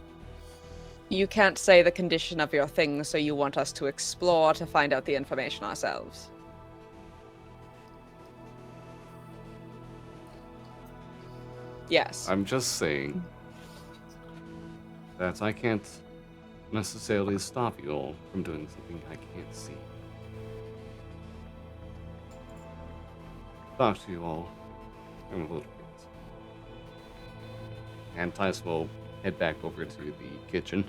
You can't say the condition of your things, so you want us to explore to find out the information ourselves. Yes. I'm just saying that I can't necessarily stop you all from doing something I can't see. Talk to you all in a little bit. And Tice will head back over to the kitchen.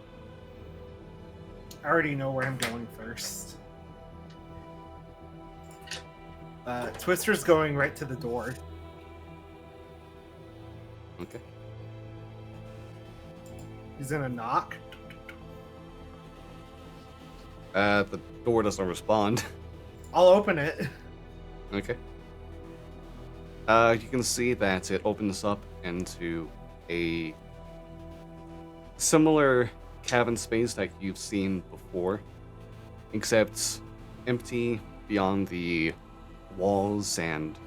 I already know where I'm going first. Twister's going right to the door. Okay. He's gonna knock. The door doesn't respond. I'll open it. Okay. You can see that it opens up into a similar cabin space that you've seen before, except empty beyond the walls and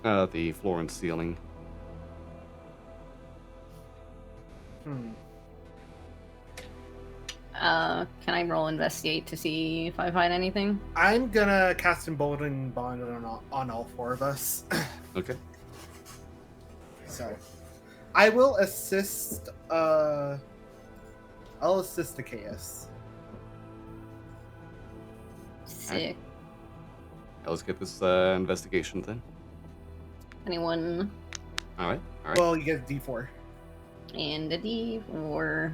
the floor and ceiling. Can I roll investigate to see if I find anything? I'm gonna cast Embolden Bond on all four of us. Okay. So, I will assist. I'll assist Achaeus. Sick. Let's get this investigation then. Anyone? All right. All right. Well, you get a D4. And a D4.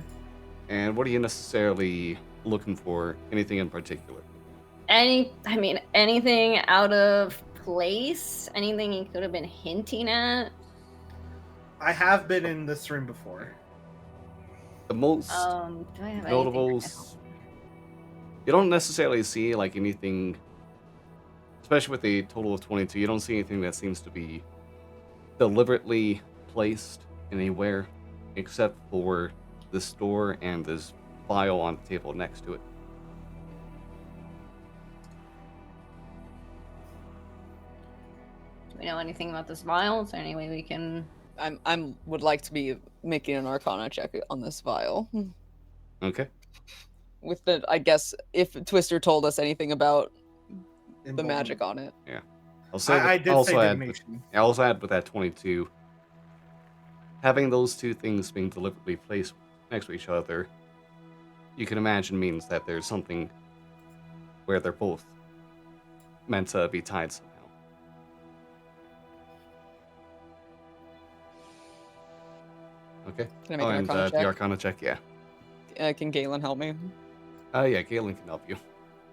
And what are you necessarily looking for? Anything in particular? Anything out of place? Anything he could have been hinting at? I have been in this room before. The most Do I have notables. You don't necessarily see like anything, especially with a total of 22. You don't see anything that seems to be deliberately placed anywhere, except for this door and this vial on the table next to it. Do we know anything about this vial? Is there any way we can? I'm would like to be making an Arcana check on this vial. Okay. With the, I guess, if Twister told us anything about the Embolden. magic on it. I'll say I did also say add, divination. I'll also add with that 22. Having those two things being deliberately placed next to each other, you can imagine means that there's something where they're both meant to be tied somehow. Okay. Can I make an and Arcana the check? Arcana check, yeah. Can Galen help me? Yeah, Galen can help you.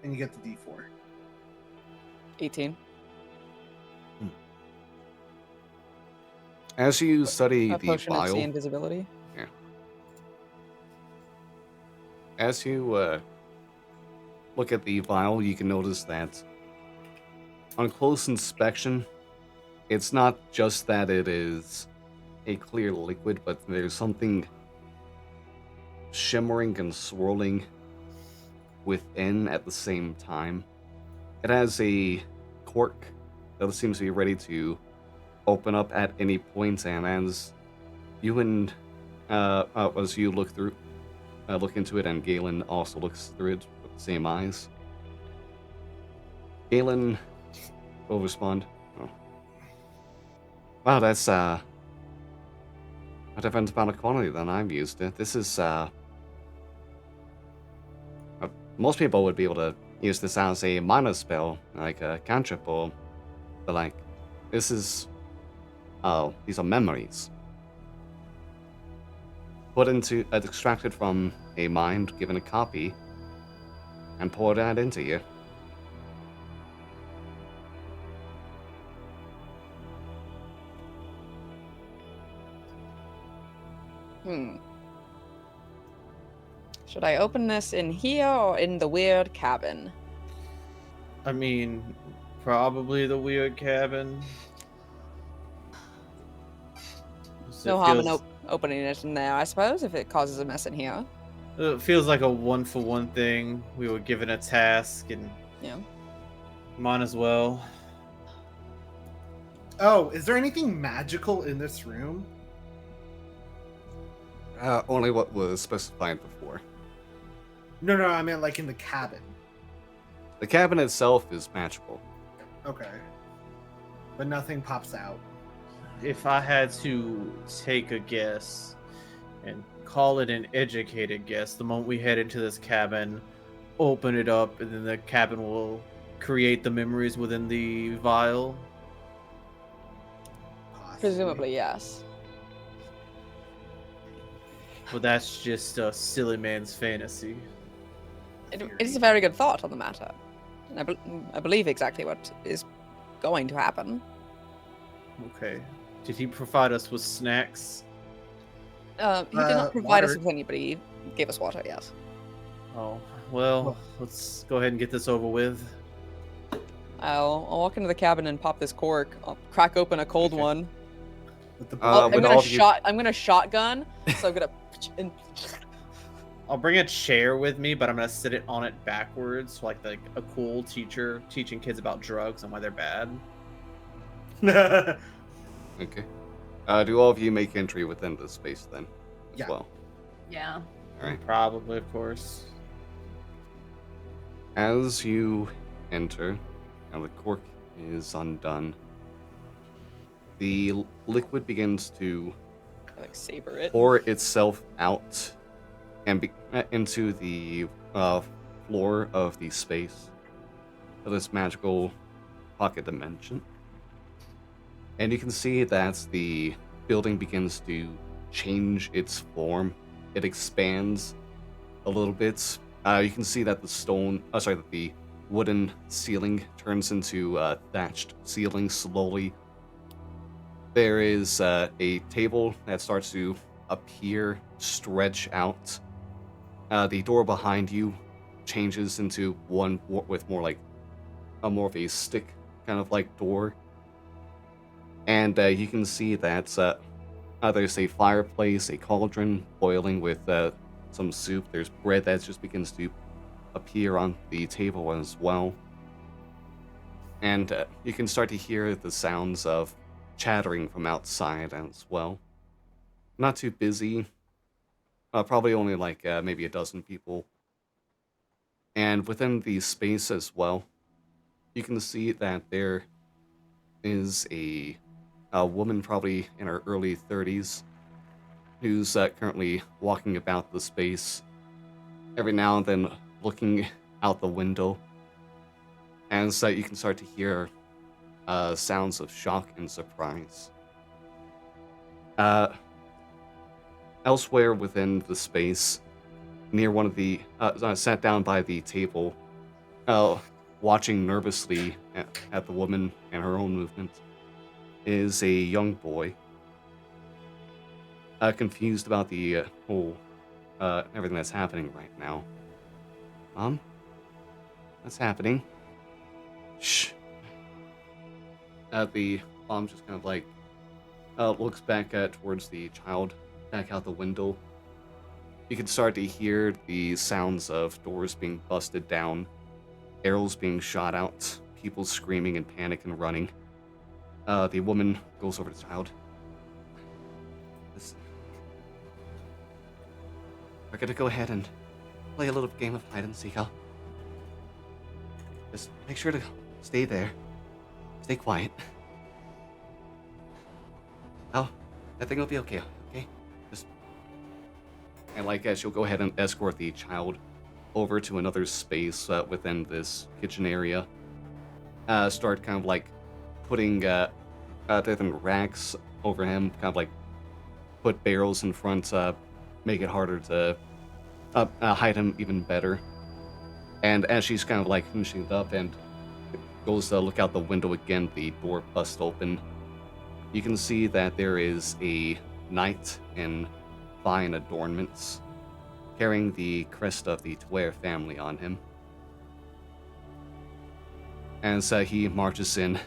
And you get the D4. 18. As you study A the potion of see vial, invisibility. as you look at the vial, you can notice that on close inspection, it's not just that it is a clear liquid, but there's something shimmering and swirling within at the same time. It has a cork that seems to be ready to open up at any point, and as you and as you look into it, and Galen also looks through it with the same eyes, Galen will respond, "Oh. Wow, that's a different amount of quantity than I'm used to. This is most people would be able to use this as a mana spell, like a cantrip, or but like this is these are memories put into extracted from a mind, given a copy, and poured that into you." Should I open this in here or in the weird cabin? I mean, probably the weird cabin. No harm in opening it in there, I suppose, if it causes a mess in here. It feels like a one-for-one thing. We were given a task, and Yeah. might as well. Oh, is there anything magical in this room? Only what was specified before. No, I meant like in the cabin. The cabin itself is magical. Okay. But nothing pops out. If I had to take a guess and call it an educated guess, the moment we head into this cabin, open it up, and then the cabin will create the memories within the vial. Possibly. Presumably, yes. But that's just a silly man's fantasy. It is a very good thought on the matter. And I believe exactly what is going to happen. Okay. Did he provide us with snacks? He did not provide us water. with anybody. He gave us water, yes. Oh, well, let's go ahead and get this over with. I'll walk into the cabin and pop this cork. I'll crack open a cold Okay. one. With the I'm with gonna all of you- I'm gonna shotgun. So I'm gonna. And I'll bring a chair with me, but I'm gonna sit it on it backwards, like a cool teacher teaching kids about drugs and why they're bad. Okay. Do all of you make entry within the space then? As Yeah. well. Yeah. All right. Probably, of course. As you enter, and the cork is undone, the liquid begins to like savor it. pour itself out and into the floor of the space of this magical pocket dimension. And you can see that the building begins to change its form. It expands a little bit. You can see that that the wooden ceiling turns into thatched ceiling slowly. There is a table that starts to appear, stretch out. The door behind you changes into one with more of a stick kind of like door. And you can see that there's a fireplace, a cauldron boiling with some soup. There's bread that just begins to appear on the table as well. And you can start to hear the sounds of chattering from outside as well. Not too busy. Probably only maybe a dozen people. And within the space as well, you can see that there is a woman probably in her early 30s who's currently walking about the space, every now and then looking out the window. And so you can start to hear sounds of shock and surprise. Elsewhere within the space, near one of the sat down by the table, watching nervously at the woman and her own movement, is a young boy, confused about the whole everything that's happening right now. What's happening? Shh. The mom just kind of looks back towards the child, back out the window. You can start to hear the sounds of doors being busted down, arrows being shot out, people screaming in panic and running. The woman goes over to the child. We're gonna go ahead and play a little game of hide and seek. Just make sure to stay there. Stay quiet. Oh, I think it'll be okay, okay? And she'll go ahead and escort the child over to another space within this kitchen area. Start kind of putting different racks over him, kind of put barrels in front, make it harder to hide him even better. And as she's kind of finishing it up and goes to look out the window again, the door busts open. You can see that there is a knight in fine adornments, carrying the crest of the Tuer family on him. As he marches in,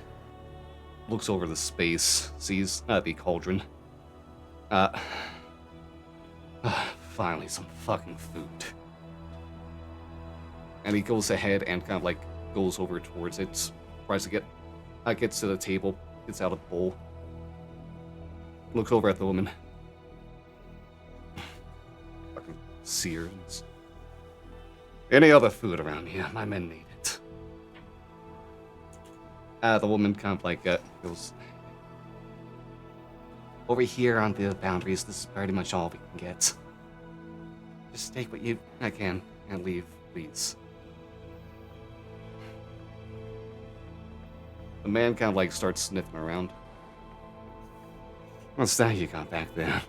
looks over the space, sees the cauldron. Finally, some fucking food. And he goes ahead and kind of goes over towards it, tries to gets to the table, gets out a bowl, looks over at the woman. Fucking sears. Any other food around here? My men need it. The woman kind of goes, over here on the boundaries, this is pretty much all we can get. Just take what you can and leave, please. The man kind of starts sniffing around. What's that you got back there?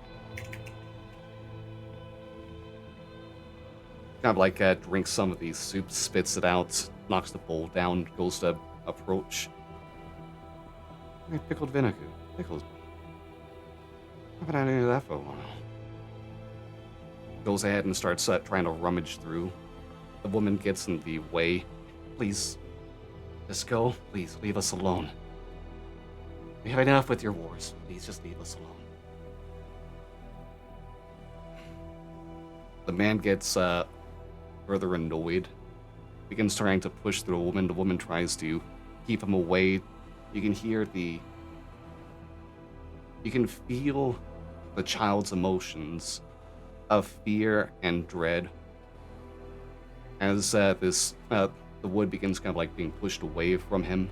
Kind of drinks some of the soup, spits it out, knocks the bowl down, goes to approach. Pickled vinegar. Pickles. I haven't had any of that for a while. Goes ahead and starts trying to rummage through. The woman gets in the way. Please, just go. Please, leave us alone. We have enough with your wars. Please, just leave us alone. The man gets further annoyed. Begins trying to push through a woman. The woman tries to keep him away. You can hear you can feel the child's emotions of fear and dread as the wood begins kind of like being pushed away from him.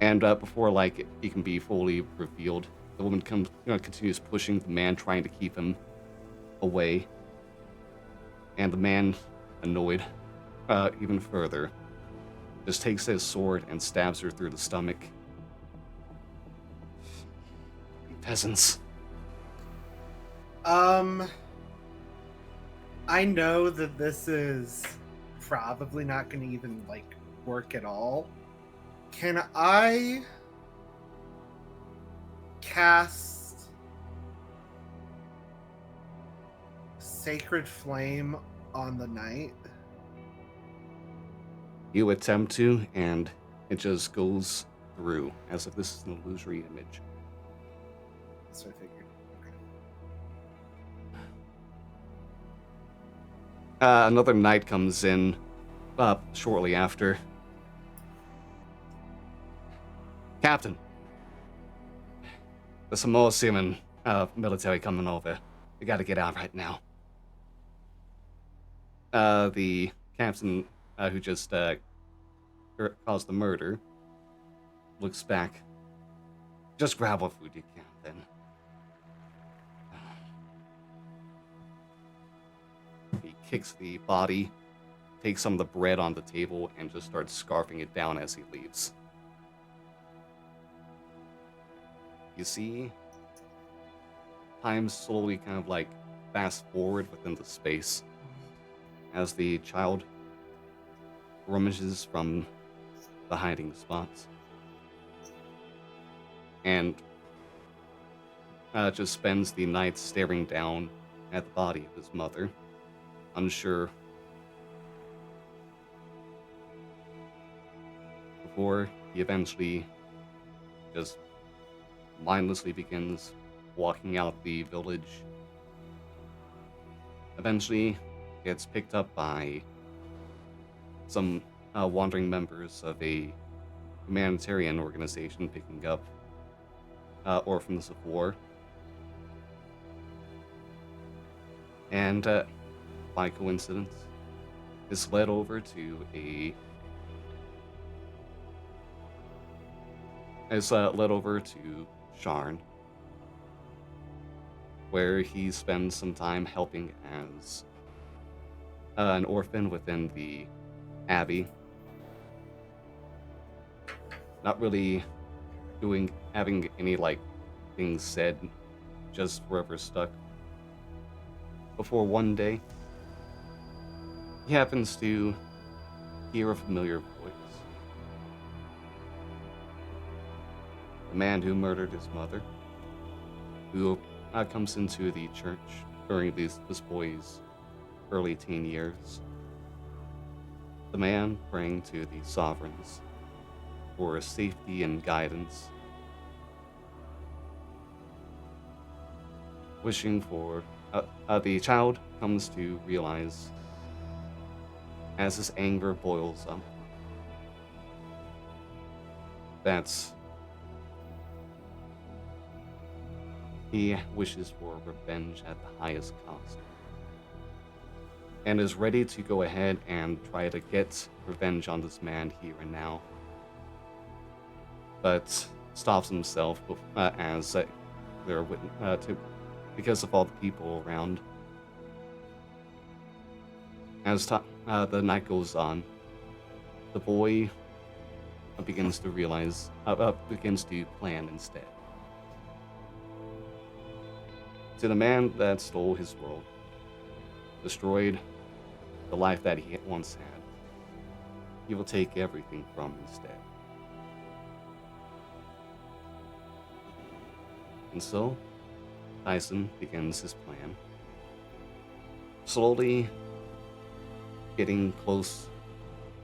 And before like he can be fully revealed, the woman continues pushing the man, trying to keep him away. And the man, annoyed even further, just takes his sword and stabs her through the stomach. Peasants. I know that this is probably not going to even like work at all. Can I cast Sacred Flame on the knight? You attempt to, and it just goes through as if this is an illusory image. That's what I figured. Another knight comes in shortly after. Captain, there's some more Seaman military coming over. We gotta get out right now. The captain who just caused the murder looks back. Just grab what food you can, then. He kicks the body, takes some of the bread on the table, and just starts scarfing it down as he leaves. You see time slowly kind of like fast forward within the space as the child rummages from the hiding spots and just spends the night staring down at the body of his mother, unsure, before he eventually just mindlessly begins walking out the village. Eventually gets picked up by some wandering members of a humanitarian organization picking up orphans of war. And by coincidence, is led over to Sharn, where he spends some time helping as an orphan within the abbey. Not really having any like things said, just forever stuck. Before one day, he happens to hear a familiar voice. The man who murdered his mother, who comes into the church during this boy's early teen years. The man praying to the sovereigns for safety and guidance, wishing for the child comes to realize as his anger boils up that he wishes for revenge at the highest cost and is ready to go ahead and try to get revenge on this man here and now, but stops himself as they're because of all the people around. As the night goes on, the boy begins to realize, begins to plan instead. To the man that stole his world, destroyed the life that he once had, he will take everything from instead. And so, Tyson begins his plan, slowly getting close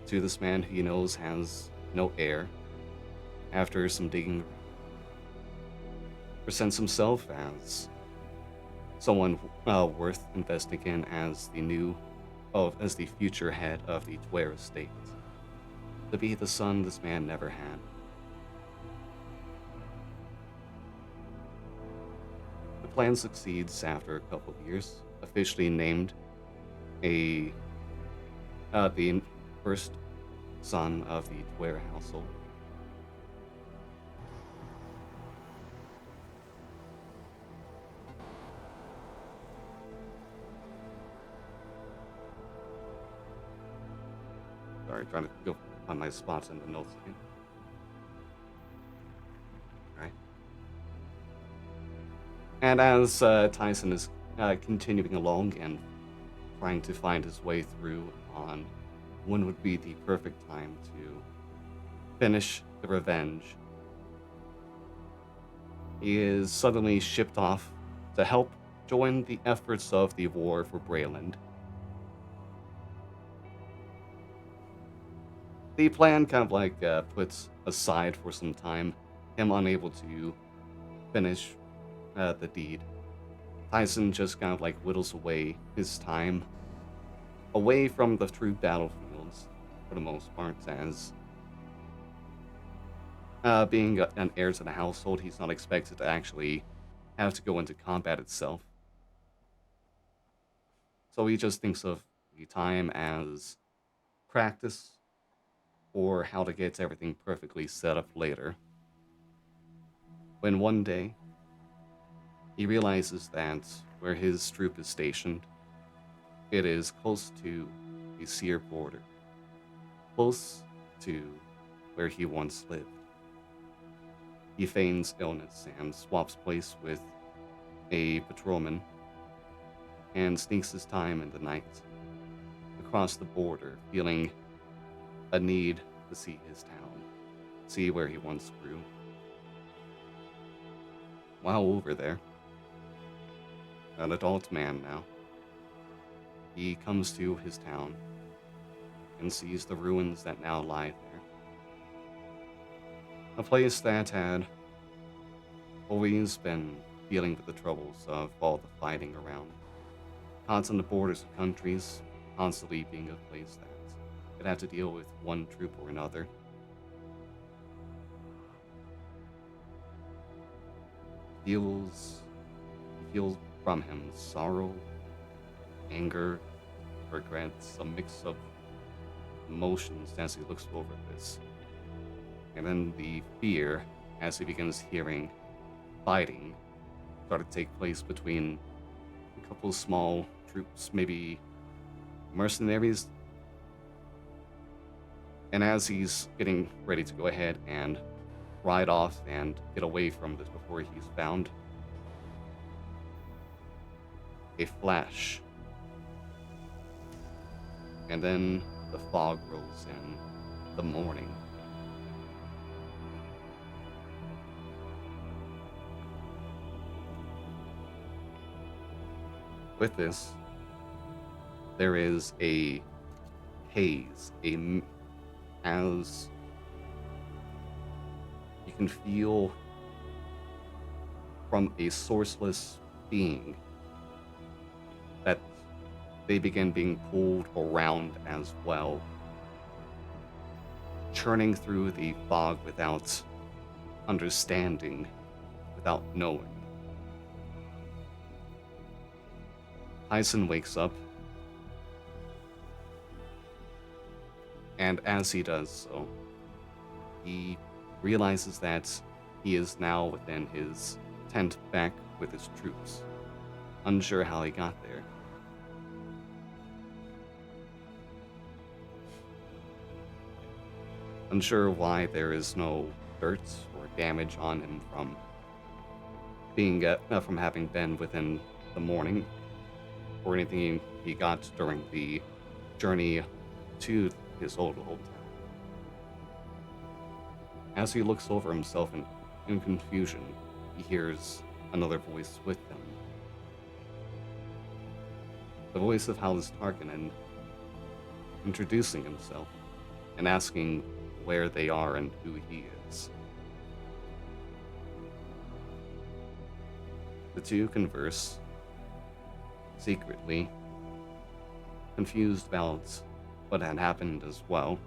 to this man who he knows has no heir. After some digging, presents himself as someone worth investing in as as the future head of the Dwyer estate, to be the son this man never had. The plan succeeds after a couple of years, officially named the first son of the Dwyer household. Sorry, trying to go on my spots in the notes again. Alright. And as Tyson is continuing along and trying to find his way through on when would be the perfect time to finish the revenge, he is suddenly shipped off to help join the efforts of the war for Brayland. The plan kind of puts aside for some time, him unable to finish the deed. Tyson just kind of whittles away his time away from the true battlefields for the most part, as being an heir to the household, he's not expected to actually have to go into combat itself. So he just thinks of the time as practice or how to get everything perfectly set up later. When one day, he realizes that where his troop is stationed, it is close to the Seer border, close to where he once lived. He feigns illness and swaps place with a patrolman and sneaks his time in the night across the border, feeling a need to see his town, see where he once grew. While over there, an adult man now, he comes to his town and sees the ruins that now lie there. A place that had always been dealing with the troubles of all the fighting around, constantly on the borders of countries, constantly being a place that could have to deal with one troop or another. Feels from him sorrow, anger, regrets, a mix of emotions as he looks over this. And then the fear as he begins hearing fighting start to take place between a couple of small troops, maybe mercenaries. And as he's getting ready to go ahead and ride off and get away from this before he's found, a flash. And then the fog rolls in, the morning. With this, there is a haze, as you can feel from a sourceless being that they begin being pulled around as well, churning through the fog without understanding, without knowing. Tyson wakes up, and as he does so, he realizes that he is now within his tent back with his troops, unsure how he got there. Unsure why there is no dirt or damage on him from being from having been within the morning, or anything he got during the journey to his old hometown. As he looks over himself in confusion, he hears another voice with them. The voice of Hallis Tarkanen introducing himself and asking where they are and who he is. The two converse secretly, confused about what had happened as well.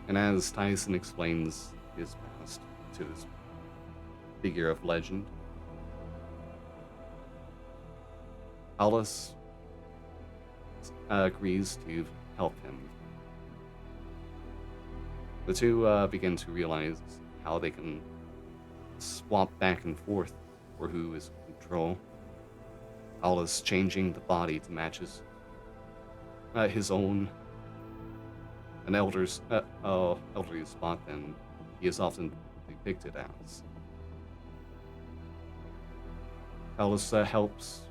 And as Tyson explains his past to this figure of legend, Alice agrees to help him. The two begin to realize how they can swap back and forth for who is in control. Alice changing the body to match his own, an elderly spot than he is often depicted as. Alice helps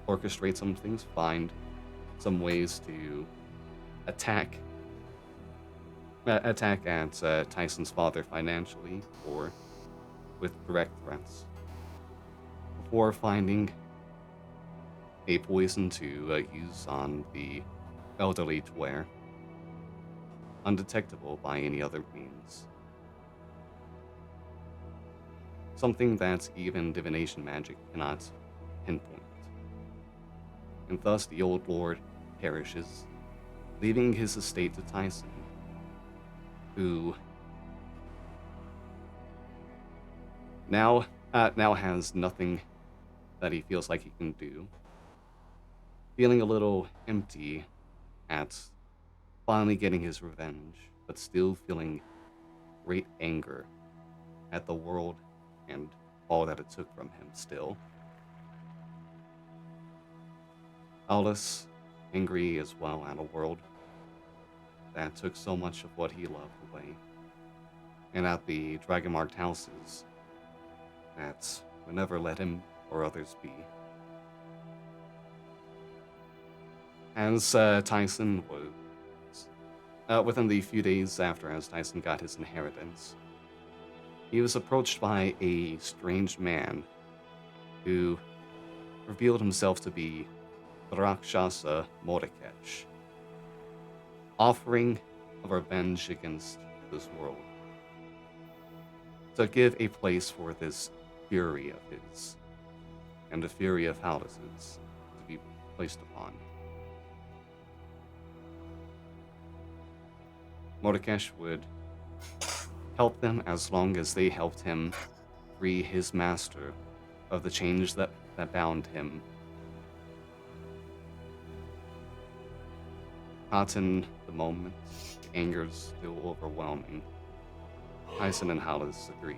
orchestrate some things, find some ways to attack at Tyson's father financially or with direct threats, before finding a poison to use on the elderly to wear, undetectable by any other means. Something that even divination magic cannot pinpoint. And thus the old lord perishes, leaving his estate to Tyson, who now has nothing that he feels like he can do, feeling a little empty at finally getting his revenge, but still feeling great anger at the world and all that it took from him still. Alice, angry as well at a world that took so much of what he loved away, and at the dragon-marked houses that would never let him or others be. As Tyson was, within the few days after as Tyson got his inheritance, he was approached by a strange man who revealed himself to be the Rakshasa Mordekash, offering a revenge against this world, to give a place for this fury of his, and the fury of Hallis's, to be placed upon. Mordekash would help them as long as they helped him free his master of the chains that bound him. Caught in the moment, the anger's still overwhelming, Tyson and Hallis agreed,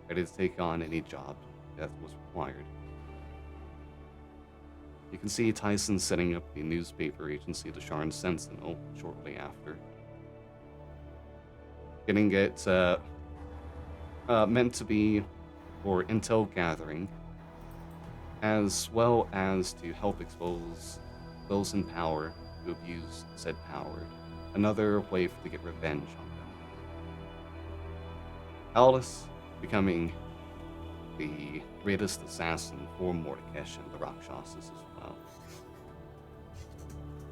ready to take on any job that was required. You can see Tyson setting up the newspaper agency, the Sharn Sentinel, shortly after. Getting it meant to be for intel gathering, as well as to help expose those in power who abuse said power. Another way to get revenge on them. Alice becoming the greatest assassin for Mordekash and the Rakshasas as well.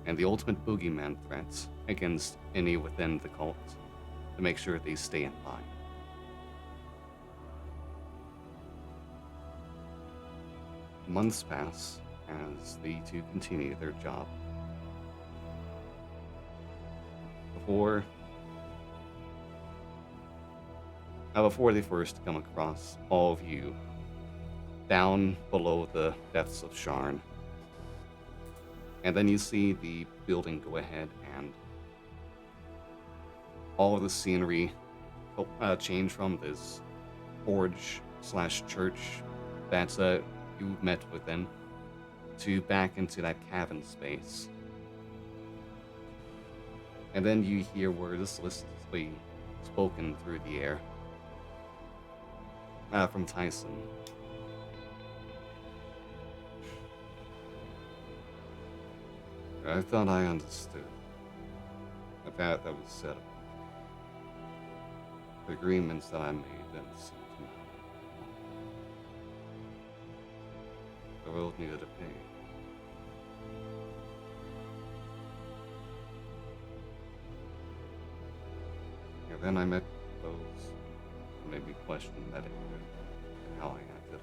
And the ultimate boogeyman threat against any within the cult, to make sure they stay in line. Months pass as the two continue their job. Before they first come across all of you down below the depths of Sharn. And then you see the building go ahead and all of the scenery change from this forge/church that you met within to back into that cabin space. And then you hear words listlessly spoken through the air from Tyson. I thought I understood. That was set up. The agreements that I made didn't seem to matter. world needed a pay. And then I met those who made me question that anger and how I acted on it.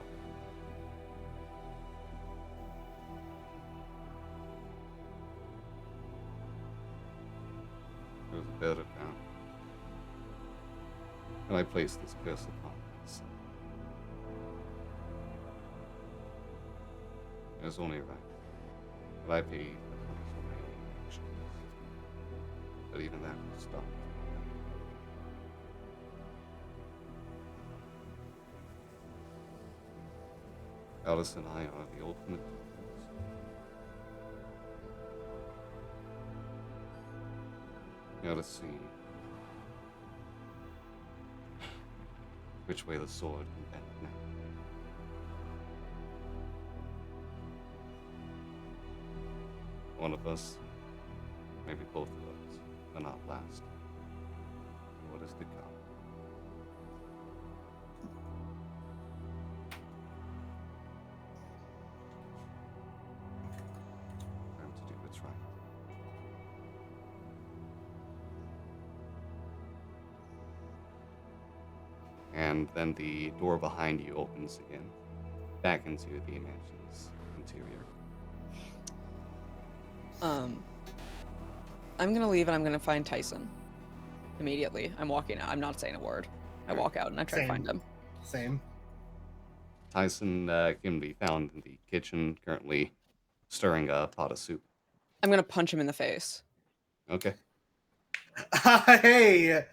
There was a better found. And I placed this curse upon myself. It was only right that I paid the price for my own actions. But even that was stopped. Alice and I are the ultimate difference. Now let's see which way the sword can bend now. One of us, maybe both of us, will not last. What is to come? Time to do what's right. And then the door behind you opens again, back into the mansion's interior. I'm gonna leave and I'm gonna find Tyson immediately. I'm walking out. I'm not saying a word. I walk out and I try to find him. Same. Tyson can be found in the kitchen, currently stirring a pot of soup. I'm gonna punch him in the face. Okay. Hey,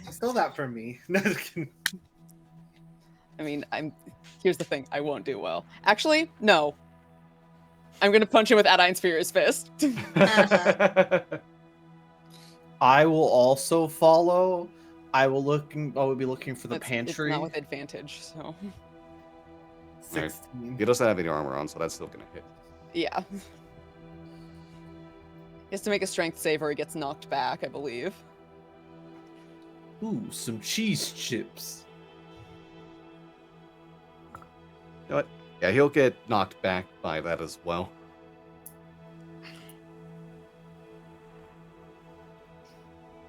you stole that from me. No, just kidding. I mean, here's the thing. I won't do well. Actually, no. I'm gonna punch him with Adine's Furious Fist. I will also follow. I will be looking for the pantry. It's not with advantage, so. 16. He doesn't have any armor on, so that's still gonna hit. Yeah. He has to make a strength save or he gets knocked back, I believe. Ooh, some cheese chips. You know what? Yeah, he'll get knocked back by that as well.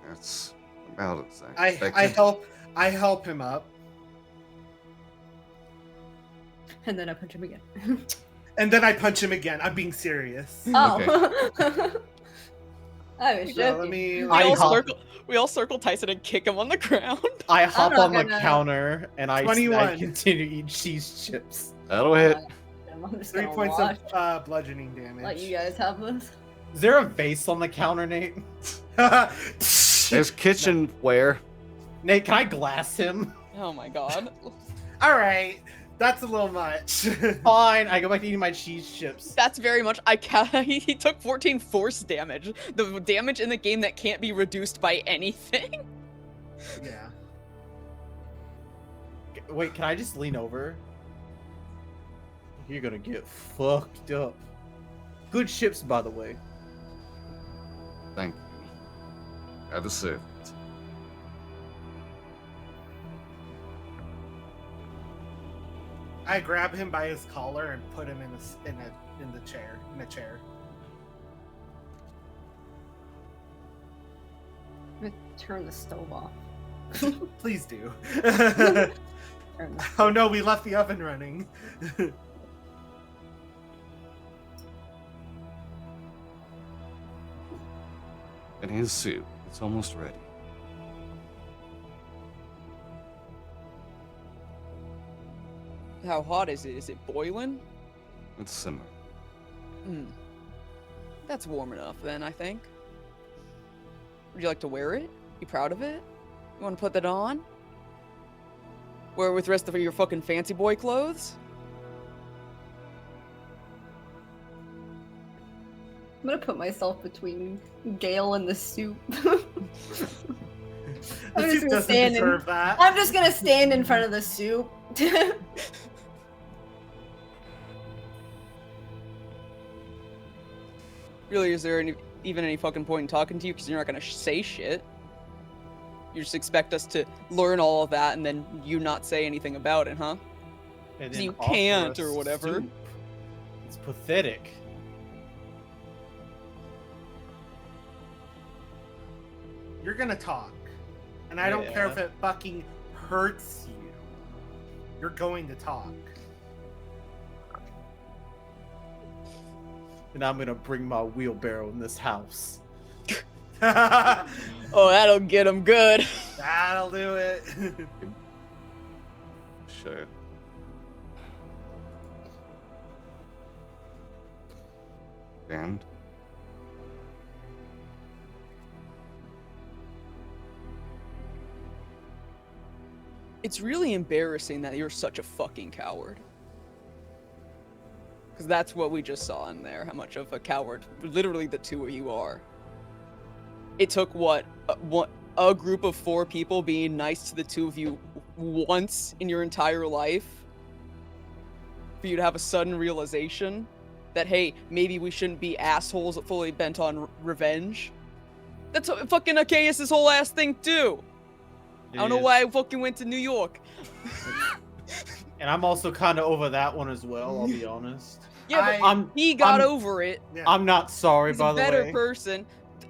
That's about as I expected. I help him up, And then I punch him again. and then I punch him again. I'm being serious. Oh. I was So joking. let me. We all circle Tyson and kick him on the ground. I hop not on the gonna- counter and I 21. continue to eat cheese chips. That'll hit. I'm just 3 gonna points watch. of bludgeoning damage. Let you guys have this. Is there a vase on the counter, Nate? There's kitchenware. Nate, can I glass him? Oh my god. All right, that's a little much. Fine, I go back to eating my cheese chips. That's very much. He took 14 force damage. The damage in the game that can't be reduced by anything. Yeah. Wait, can I just lean over? You're gonna get fucked up. Good chips, by the way. Thank you. I deserve it. I grab him by his collar and put him in a chair. I'm gonna turn the stove off. Please do. Turn the- Oh no, we left the oven running. And his soup. It's almost ready. How hot is it? Is it boiling? It's simmer. That's warm enough then, I think. Would you like to wear it? You proud of it? You want to put that on? Wear it with the rest of your fucking fancy boy clothes? I'm gonna put myself between Gale and the soup. The I'm just soup gonna doesn't stand in. deserve that. I'm just gonna stand in front of the soup. Really, is there even any fucking point in talking to you? Because you're not gonna say shit. You just expect us to learn all of that and then you not say anything about it, huh? And 'Cause then you offer can't us or whatever. soup. It's pathetic. You're gonna talk. And I don't care Yeah. if it fucking hurts you. You're going to talk. And I'm gonna bring my wheelbarrow in this house. Oh, that'll get him good. That'll do it. Sure. And It's really embarrassing that you're such a fucking coward. Because that's what we just saw in there, how much of a coward literally the two of you are. It took what? A group of 4 people being nice to the two of you once in your entire life for you to have a sudden realization that, hey, maybe we shouldn't be assholes fully bent on revenge. That's fucking Achaeus' whole ass thing too. I don't know why I fucking went to New York. And I'm also kind of over that one as well, I'll be honest. Yeah, but he got over it. Yeah. I'm not sorry, He's by a the better way. person.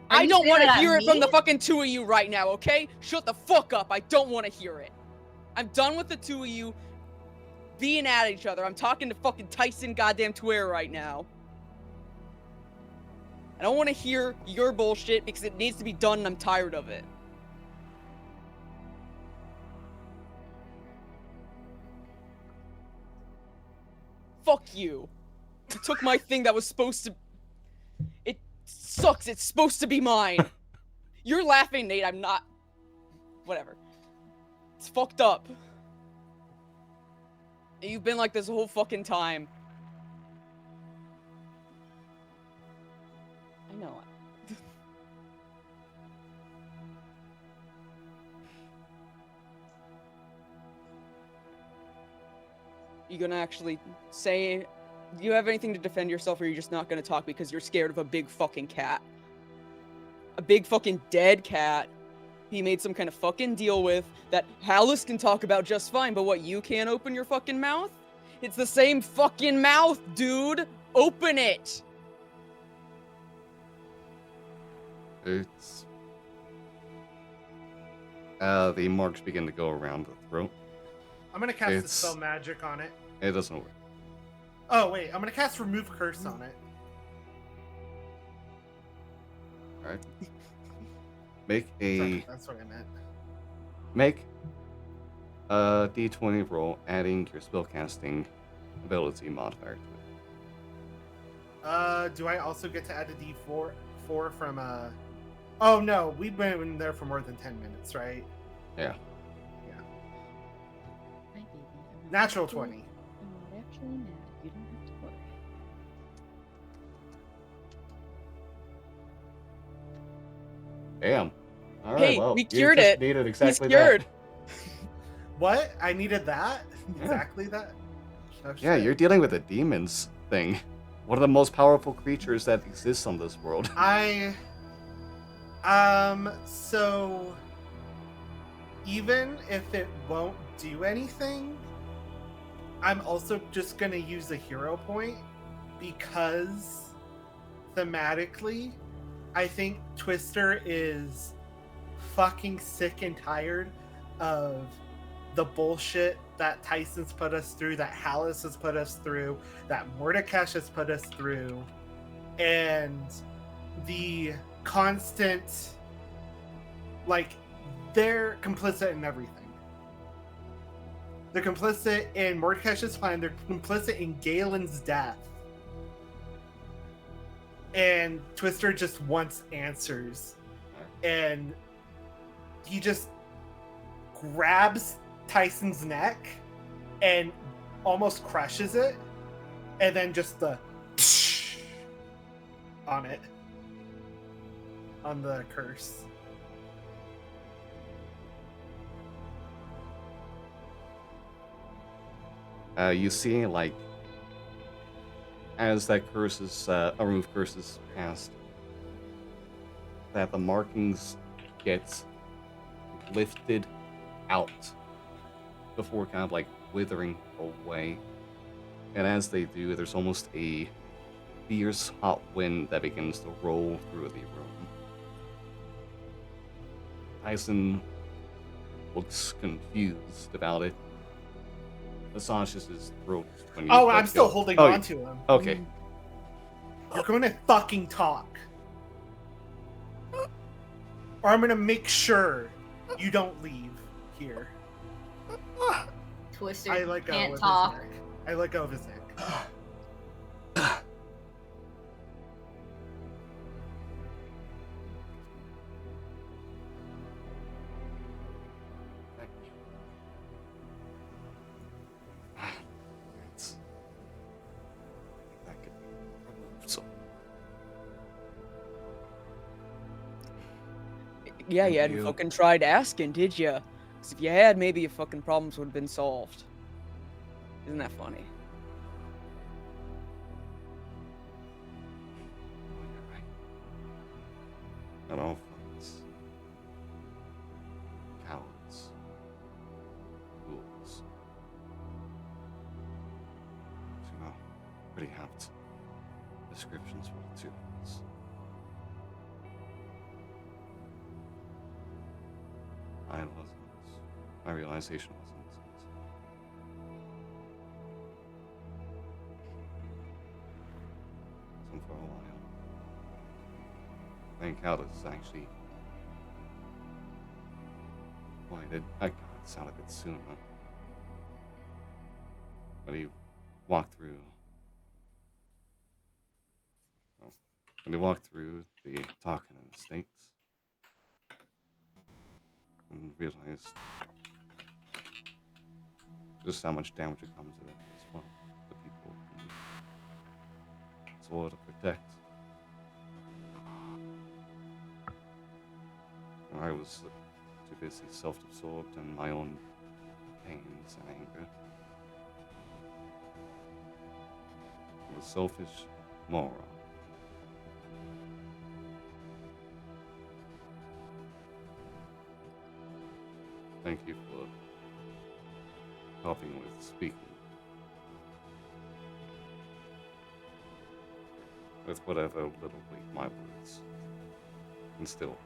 Are I you don't saying want to that hear it from me? the fucking two of you right now, okay? Shut the fuck up. I don't want to hear it. I'm done with the two of you being at each other. I'm talking to fucking Tyson goddamn Twitter right now. I don't want to hear your bullshit because it needs to be done and I'm tired of it. Fuck you. You took my thing that was supposed to... It sucks. It's supposed to be mine. You're laughing, Nate. I'm not... Whatever. It's fucked up. You've been like this the whole fucking time. I know. You gonna actually say... Do you have anything to defend yourself, or are you just not gonna talk because you're scared of a big fucking cat? A big fucking dead cat he made some kind of fucking deal with that Hallis can talk about just fine, but what, you can't open your fucking mouth? It's the same fucking mouth, dude! Open it! it's the marks begin to go around the throat. I'm gonna cast the It's- spell magic on it. It doesn't work. Oh wait, I'm gonna cast remove curse on it. All right. Make Sorry, a that's what I meant. make a d20 roll, adding your spellcasting ability modifier to it. Do I also get to add a D4 from Oh no, we've been in there for more than 10 minutes, right? Yeah. Natural 20. Damn. All right. Hey, well, we you cured just it. Needed exactly He's cured. that. What? I needed that? Yeah. Exactly that? Oh, Yeah, shit. you're dealing with a demons thing. One of the most powerful creatures that exists on this world. So even if it won't do anything, I'm also just gonna use a hero point because thematically, I think Twister is fucking sick and tired of the bullshit that Tyson's put us through, that Hallis has put us through, that Mordekash has put us through, and the constant, like, they're complicit in everything. They're complicit in Mordekash's plan, they're complicit in Galen's death. And Twister just wants answers. And he just grabs Tyson's neck and almost crushes it. And then just the on it. On the curse. You see, like, as that curse is, remove curse is passed, that the markings get lifted out before kind of like withering away. And as they do, there's almost a fierce hot wind that begins to roll through the room. Tyson looks confused about it. Massages his throat when you Oh, let I'm still go. holding Oh, on to him. Okay. You're going to fucking talk. Or I'm going to make sure you don't leave here. Twister I let go can't of talk. his neck. I let go of his neck. Thank you. It's... That could be removed, so... Yeah, you Thank hadn't you. fucking tried asking, did you? Because if you had, maybe your fucking problems would have been solved. Isn't that funny? You're right. Not all friends. Cowards. Fools. You know, pretty apt descriptions for the two of us. Mine wasn't. My realization wasn't. And for a while. Playing Callus actually. Boy, that sounded a bit soon, huh? When he walked through. Well, when he walked through the talking and the snakes. And realized just how much damage it comes with it as well. The people it's all to protect. I was too busy self-absorbed in my own pains and anger. I was selfish moron. Thank you for helping with speaking. With whatever little weight my words instill.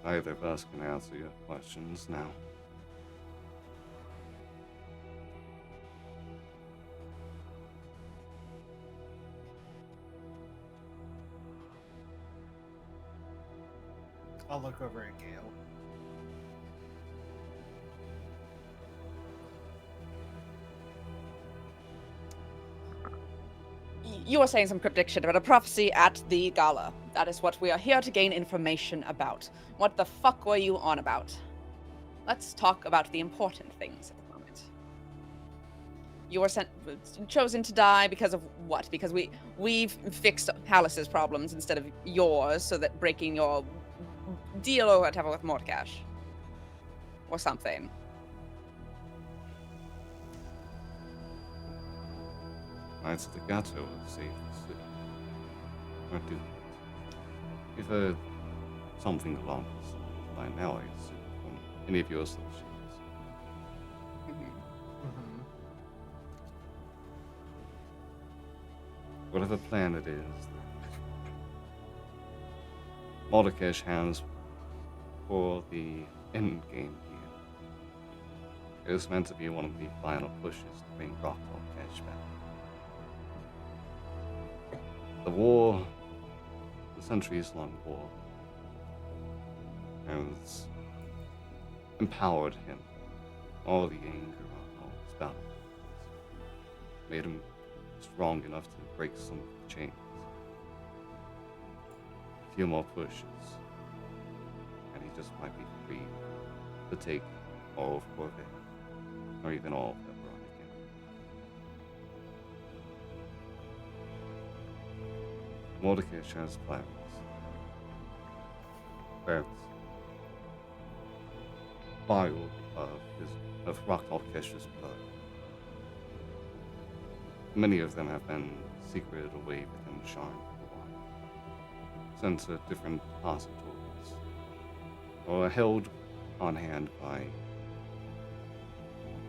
Either of us can answer your questions now. I'll look over at Gale. You were saying some cryptic shit about a prophecy at the gala. That is what we are here to gain information about. What the fuck were you on about? Let's talk about the important things at the moment. You were chosen to die because of what? Because we've fixed Palace's problems instead of yours, so that breaking your deal or whatever with Mordekash. Or something. Knights of the Gato have saved the city. Or do it. You've heard something along those lines by now, I assume, from any of your associates. Whatever plan it is that Mordekash has for the end game here, it is meant to be one of the final pushes to bring Mordekash back. The war, the centuries-long war, has empowered him. All the anger, all his battles, made him strong enough to break some of the chains. A few more pushes, and he just might be free to take all of Corvette, or even all of Veronica. Mordekash has plans. That vial of Mordekash's blood. Many of them have been secreted away within Sharn for a while, sent to different depositories, or held on hand by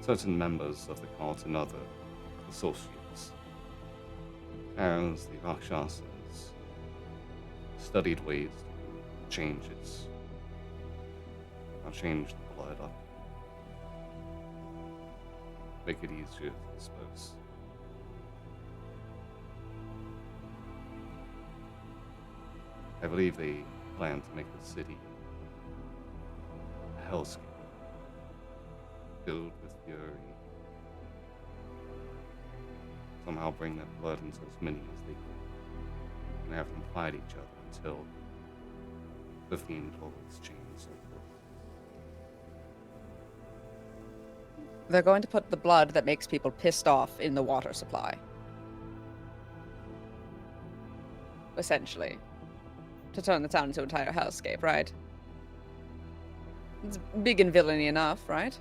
certain members of the cult and other associates, as the Rakshasas studied ways to change the blood up, make it easier to dispose. I believe they plan to make the city a hellscape, filled with fury. Somehow bring that blood into as many as they can, and have them fight each other until the fiend pulls its chains over. They're going to put the blood that makes people pissed off in the water supply. Essentially. To turn the town into an entire hellscape, right? It's big and villainy enough, right?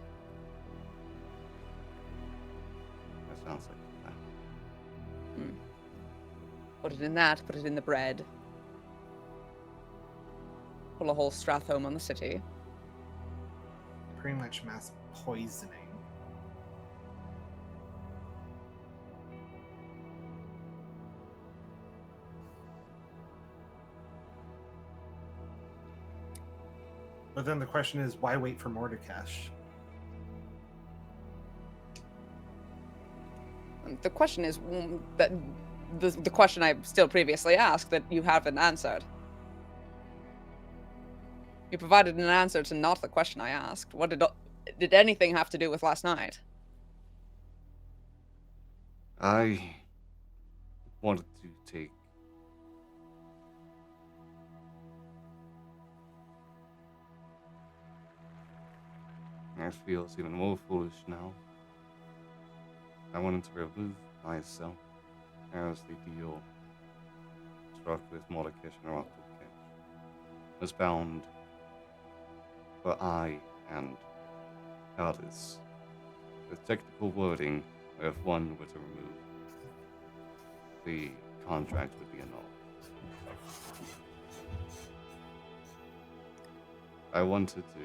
That sounds like a plan. Put it in that, put it in the bread. Pull a whole Strathhome on the city. Pretty much mass poisoning. But then the question is, why wait for Mordekash? The question is that the question I still previously asked that you haven't answered. You provided an answer to not the question I asked. What did anything have to do with last night? I wanted to take it feels even more foolish now. I wanted to remove myself as the deal struck with Mordekash and Rakshas was bound for I and others. The technical wording, if one were to remove, the contract would be annulled. I wanted to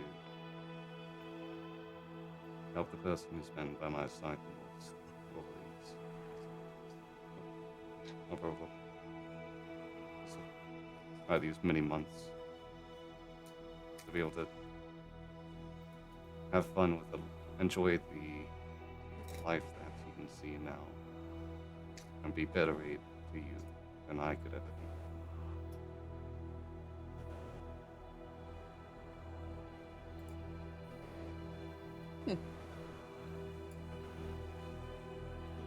help the person who's been by my side the most by these many months, to be able to have fun with them, enjoy the life that you can see now, and be better able to you than I could ever be.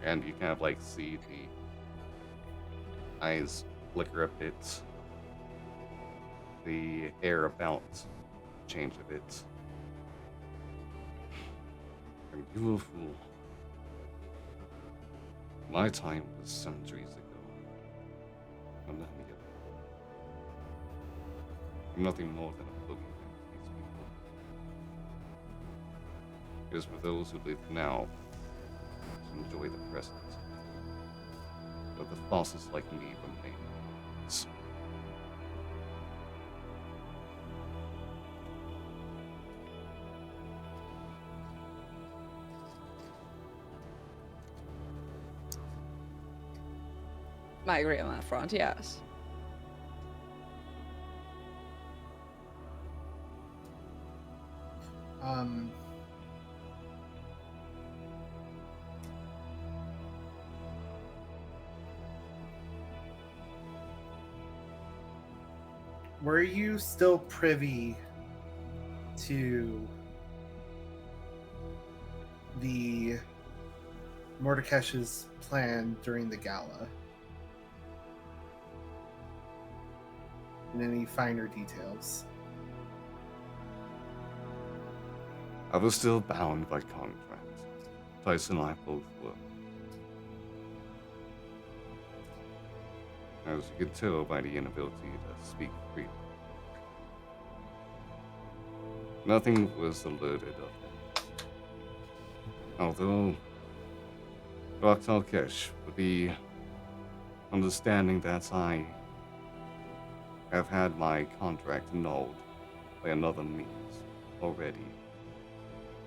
And you kind of like see the eyes flicker a bit, the air about change a bit. And you a fool. My time was centuries ago. And let me get it. I'm nothing more than a boogeyman to these people. It is for those who live now to enjoy the present. But the fossils like me remain. I agree on that front, yes. Were you still privy to the Mordekash's plan during the gala? And any finer details? I was still bound by contract. Tyson and I both were. As you could tell by the inability to speak freely. Nothing was alerted of him. Although Rakshas would be understanding that I have had my contract annulled by another means. already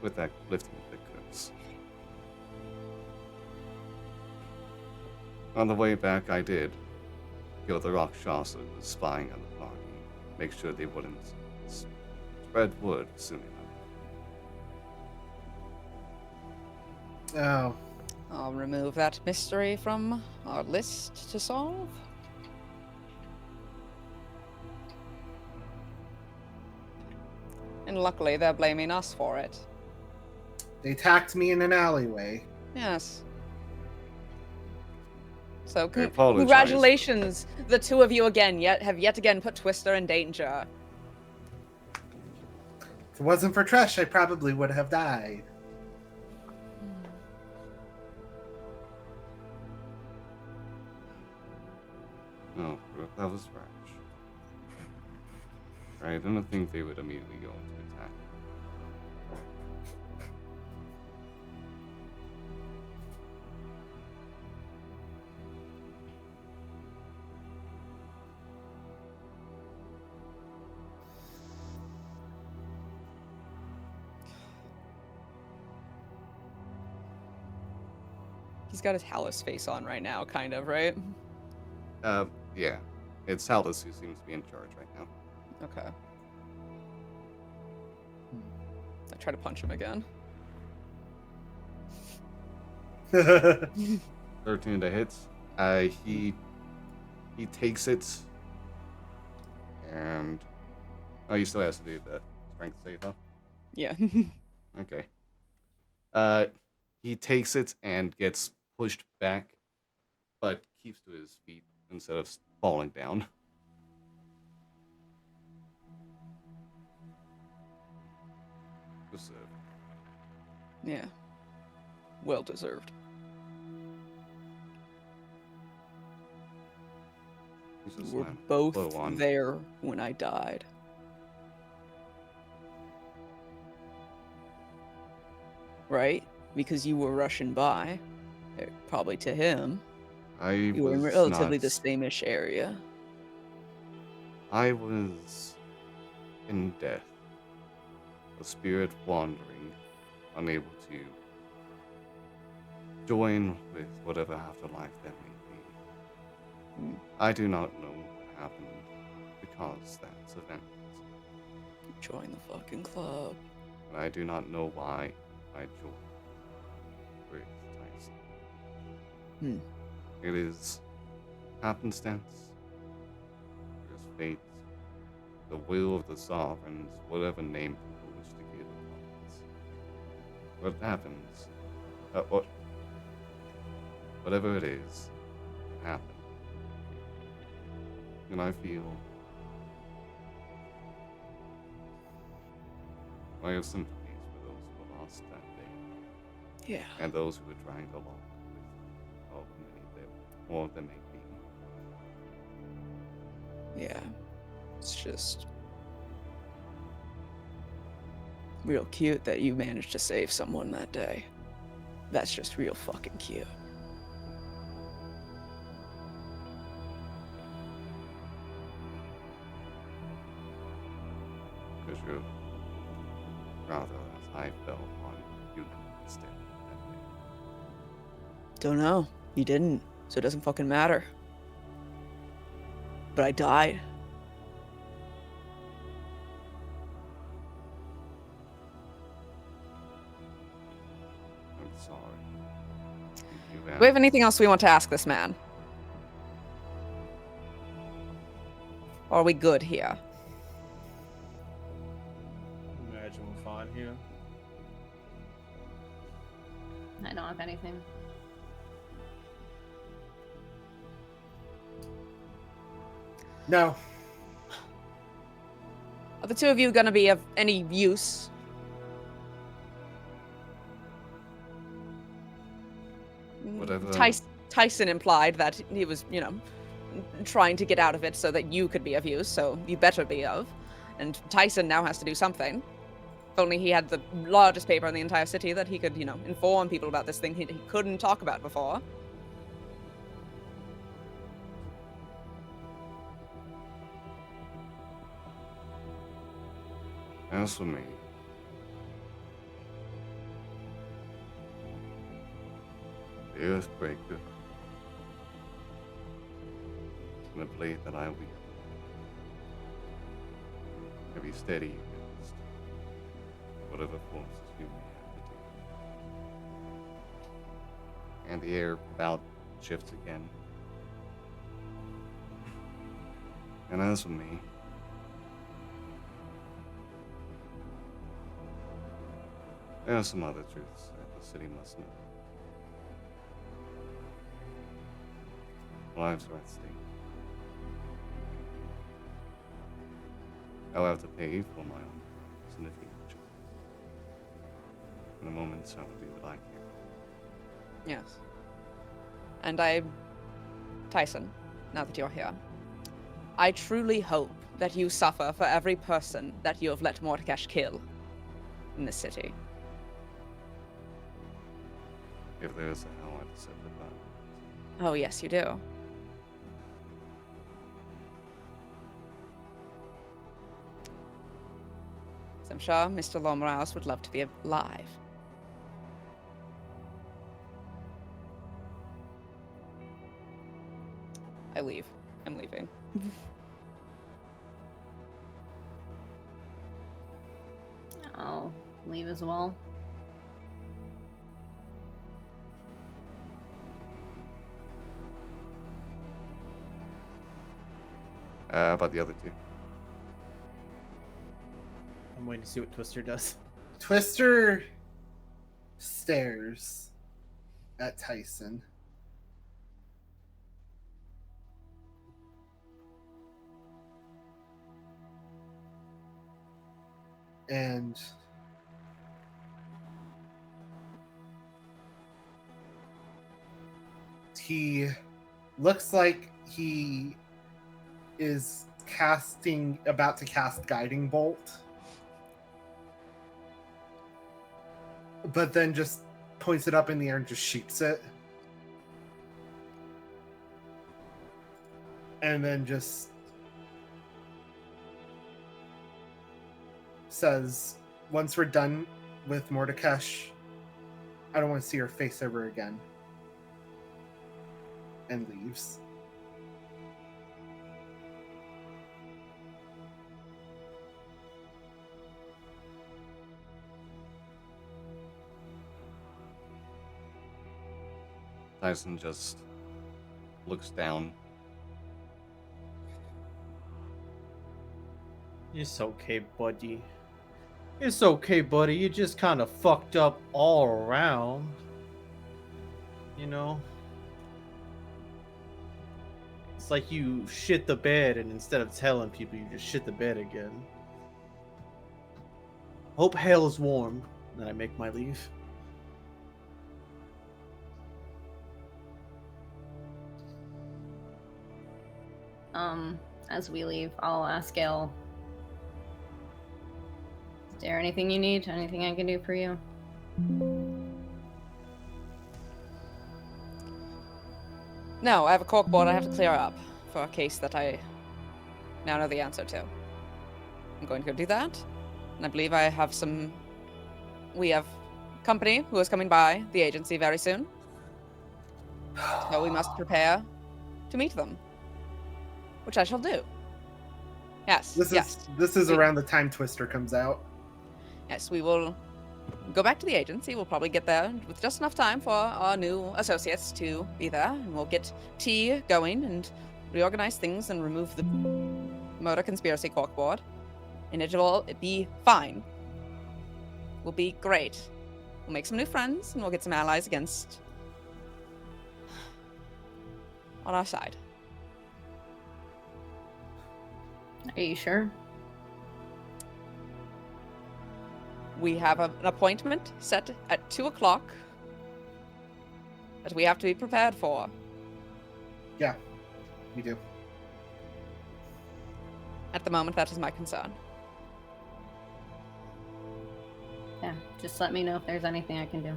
with that lifting of the curse. On the way back, I did kill the Rakshasa who was spying on the party. Make sure they wouldn't spread word soon enough. Oh, I'll remove that mystery from our list to solve. And luckily, they're blaming us for it. they attacked me in an alleyway. Yes. So, I apologize. congratulations, the two of you have yet again put Twister in danger. If it wasn't for Tresh, I probably would have died. No, that was rash. I didn't think they would immediately go into attack. He's got his Hallis face on right now, kind of, right? Yeah. It's Hallis who seems to be in charge right now. Okay. I try to punch him again. 13 to hit. He takes it, and he still has to do the strength save, huh? Yeah. Okay. He takes it and gets pushed back, but keeps to his feet instead of falling down. Deserved. Yeah. Well deserved. He's just We're not both low on. there when I died. Right? Because you were rushing by. Probably to him. I You were in was relatively not. the same-ish area. I was in death, a spirit wandering, unable to join with whatever afterlife that may be. I do not know what happened because that's event, Join the fucking club. and I do not know why I joined with Tyson. It is happenstance, it is fate, the will of the sovereigns, whatever name people wish to give upon it. What happens, whatever it is, happened. And I feel I have sympathies for those who were lost that day, Yeah. and those who were trying to along with all the many there, more than may be. Yeah. It's just real cute that you managed to save someone that day. That's just real fucking cute. Because you're rather as I fell on you instead that day. Don't know. You didn't, so it doesn't fucking matter. But I died. I'm sorry. Do we have anything else we want to ask this man? Or are we good here? Imagine we're fine here. I don't have anything. No. Are the two of you gonna be of any use? Whatever. Tyson implied that he was, trying to get out of it so that you could be of use, so you better be of. And Tyson now has to do something. If only he had the largest paper in the entire city that he could, inform people about this thing he couldn't talk about before. As for me, Earthbreaker. And a blade that I wield. Can be steady against whatever forces you may have to deal. And the air about shifts again. And as for me, there are some other truths that the city must know. Lives are at stake. I'll have to pay for my own crimes in the future. In a moment, I will do what I can. Yes. And Tyson, now that you're here, I truly hope that you suffer for every person that you have let Mordekash kill in this city. If there is a hell, I deserve it back. Oh, yes, you do. I'm sure Mr. Lomrouse would love to be alive. I leave. I'm leaving. I'll leave as well. How about the other two? I'm waiting to see what Twister does. Twister stares at Tyson. And he looks like he is about to cast Guiding Bolt. But then just points it up in the air and just shoots it. And then just says, once we're done with Mordekash, I don't want to see her face ever again. And leaves. Tyson just looks down. It's okay, buddy. It's okay, buddy. You just kind of fucked up all around. You know? It's like you shit the bed, and instead of telling people, you just shit the bed again. Hope hell is warm. Then I make my leave. As we leave, I'll ask Gale. Is there anything you need? Anything I can do for you? No, I have a corkboard I have to clear up for a case that I now know the answer to. I'm going to go do that. And I believe we have company who is coming by the agency very soon. So we must prepare to meet them. Which I shall do. Yes, This is around the time Twister comes out. Yes, we will go back to the agency. We'll probably get there with just enough time for our new associates to be there. And we'll get tea going and reorganize things and remove the murder conspiracy corkboard. And it'll be fine. We'll be great. We'll make some new friends and we'll get some allies on our side. Are you sure? We have an appointment set at 2 o'clock that we have to be prepared for. Yeah, we do. At the moment, that is my concern. Yeah, just let me know if there's anything I can do.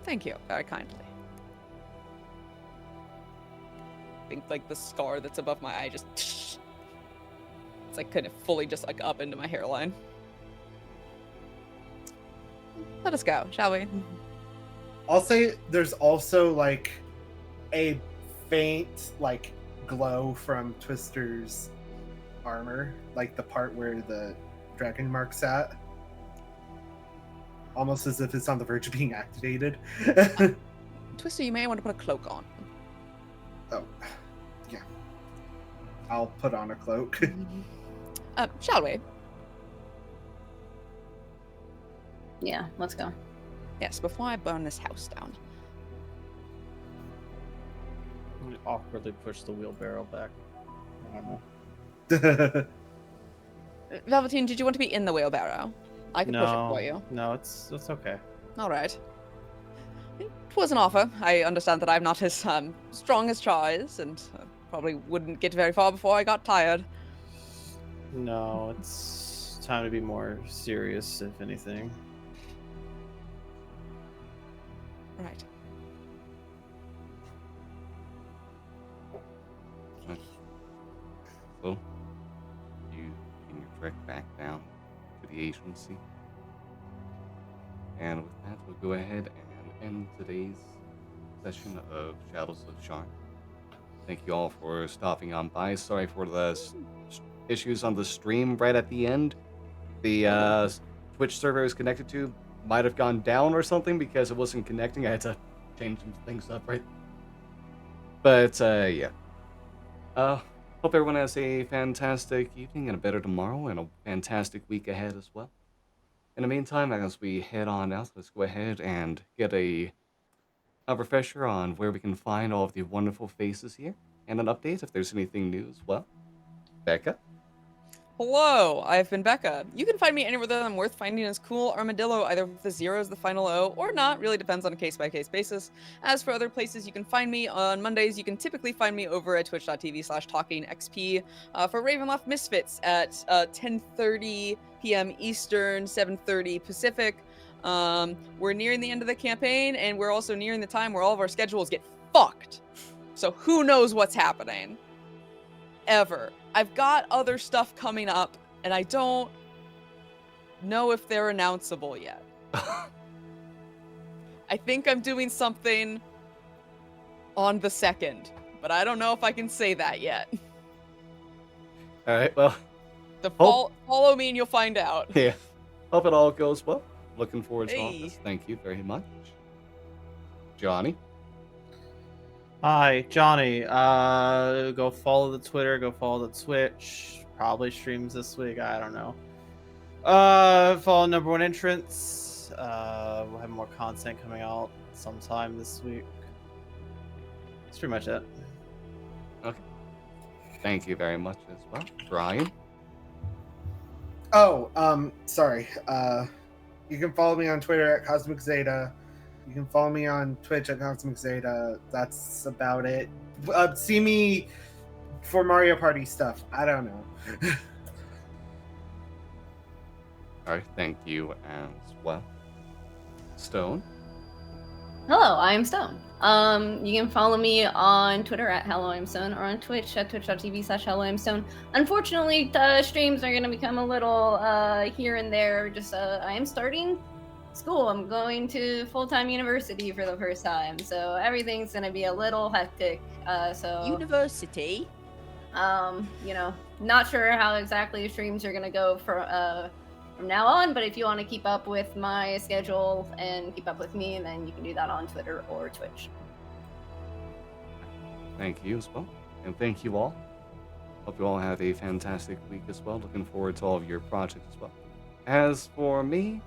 Thank you, very kindly. I think like the scar that's above my eye just it's like kind of fully just like up into my hairline. let us go, shall we? I'll say there's also like a faint like glow from Twister's armor, like the part where the dragon mark's at. Almost as if it's on the verge of being activated. Twister, you may want to put a cloak on. Oh, yeah. I'll put on a cloak. Shall we? Yeah, let's go. Yes, before I burn this house down. We awkwardly push the wheelbarrow back. I don't know. Velveteen, did you want to be in the wheelbarrow? I can push it for you. No, it's okay. All right. It was an offer. I understand that I'm not as strong as Char is, and probably wouldn't get very far before I got tired. No, it's time to be more serious, if anything. Right. So, you begin your trek back down to the agency. And with that, we'll go ahead and end today's session of Shadows of Sharn. Thank you all for stopping on by. Sorry for the issues on the stream right at the end. The Twitch server I was connected to might have gone down or something because it wasn't connecting. I had to change some things up, right? But, yeah. Hope everyone has a fantastic evening and a better tomorrow and a fantastic week ahead as well. In the meantime, as we head on out, let's go ahead and get a refresher on where we can find all of the wonderful faces here, and an update if there's anything new as well. Becca? Hello, I've been Becca. You can find me anywhere that I'm worth finding as Cool Armadillo, either with the zero as the final O, or not, really depends on a case-by-case basis. As for other places you can find me, on Mondays you can typically find me over at twitch.tv/talkingxp for Ravenloft Misfits at 10:30 p.m. Eastern, 7:30 Pacific. We're nearing the end of the campaign, and we're also nearing the time where all of our schedules get fucked. So who knows what's happening? Ever. I've got other stuff coming up, and I don't know if they're announceable yet. I think I'm doing something on the 2nd, but I don't know if I can say that yet. Alright, well, Follow me and you'll find out. yeah. Hope it all goes well. Looking forward to all Hey. this. Thank you very much. Johnny? Hi, Johnny. Go follow the Twitter, go follow the Twitch. Probably streams this week, I don't know. Follow Number One Entrance. We'll have more content coming out sometime this week. That's pretty much it. Okay. Thank you very much as well. Brian? Oh, sorry. You can follow me on Twitter at Cosmic Zeta. You can follow me on Twitch at Cosmic Zeta. That's about it. See me for Mario Party stuff. I don't know. Alright, thank you as well. Stone? Hello, I am Stone. You can follow me on Twitter at HelloI'mStone or on Twitch at twitch.tv/HelloI'mStone. Unfortunately, the streams are going to become a little here and there. Just I am starting school. I'm going to full-time university for the first time, so everything's going to be a little hectic. University? You know, not sure how exactly streams are going to go from now on, but if you want to keep up with my schedule and keep up with me, then you can do that on Twitter or Twitch. Thank you as well. And thank you all. Hope you all have a fantastic week as well. Looking forward to all of your projects as well. As for me,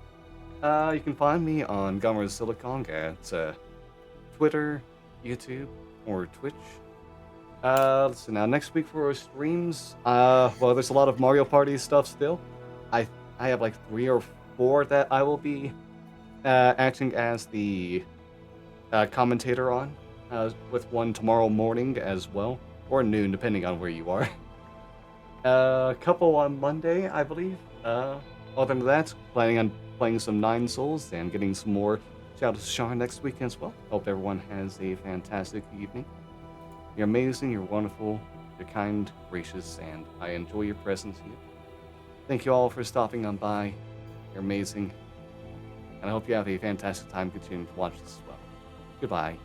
you can find me on Gummer Silicon at Twitter, YouTube, or Twitch. So now next week for our streams, well, there's a lot of Mario Party stuff still. I have like 3 or 4 that I will be acting as the commentator on, with one tomorrow morning as well, or noon, depending on where you are. A couple on Monday, I believe. Other than that, planning on playing some Nine Souls and getting some more Shadows of Sharn next week as well. Hope everyone has a fantastic evening. You're amazing, you're wonderful, you're kind, gracious, and I enjoy your presence here. Thank you all for stopping on by. You're amazing. and I hope you have a fantastic time continuing to watch this as well. Goodbye.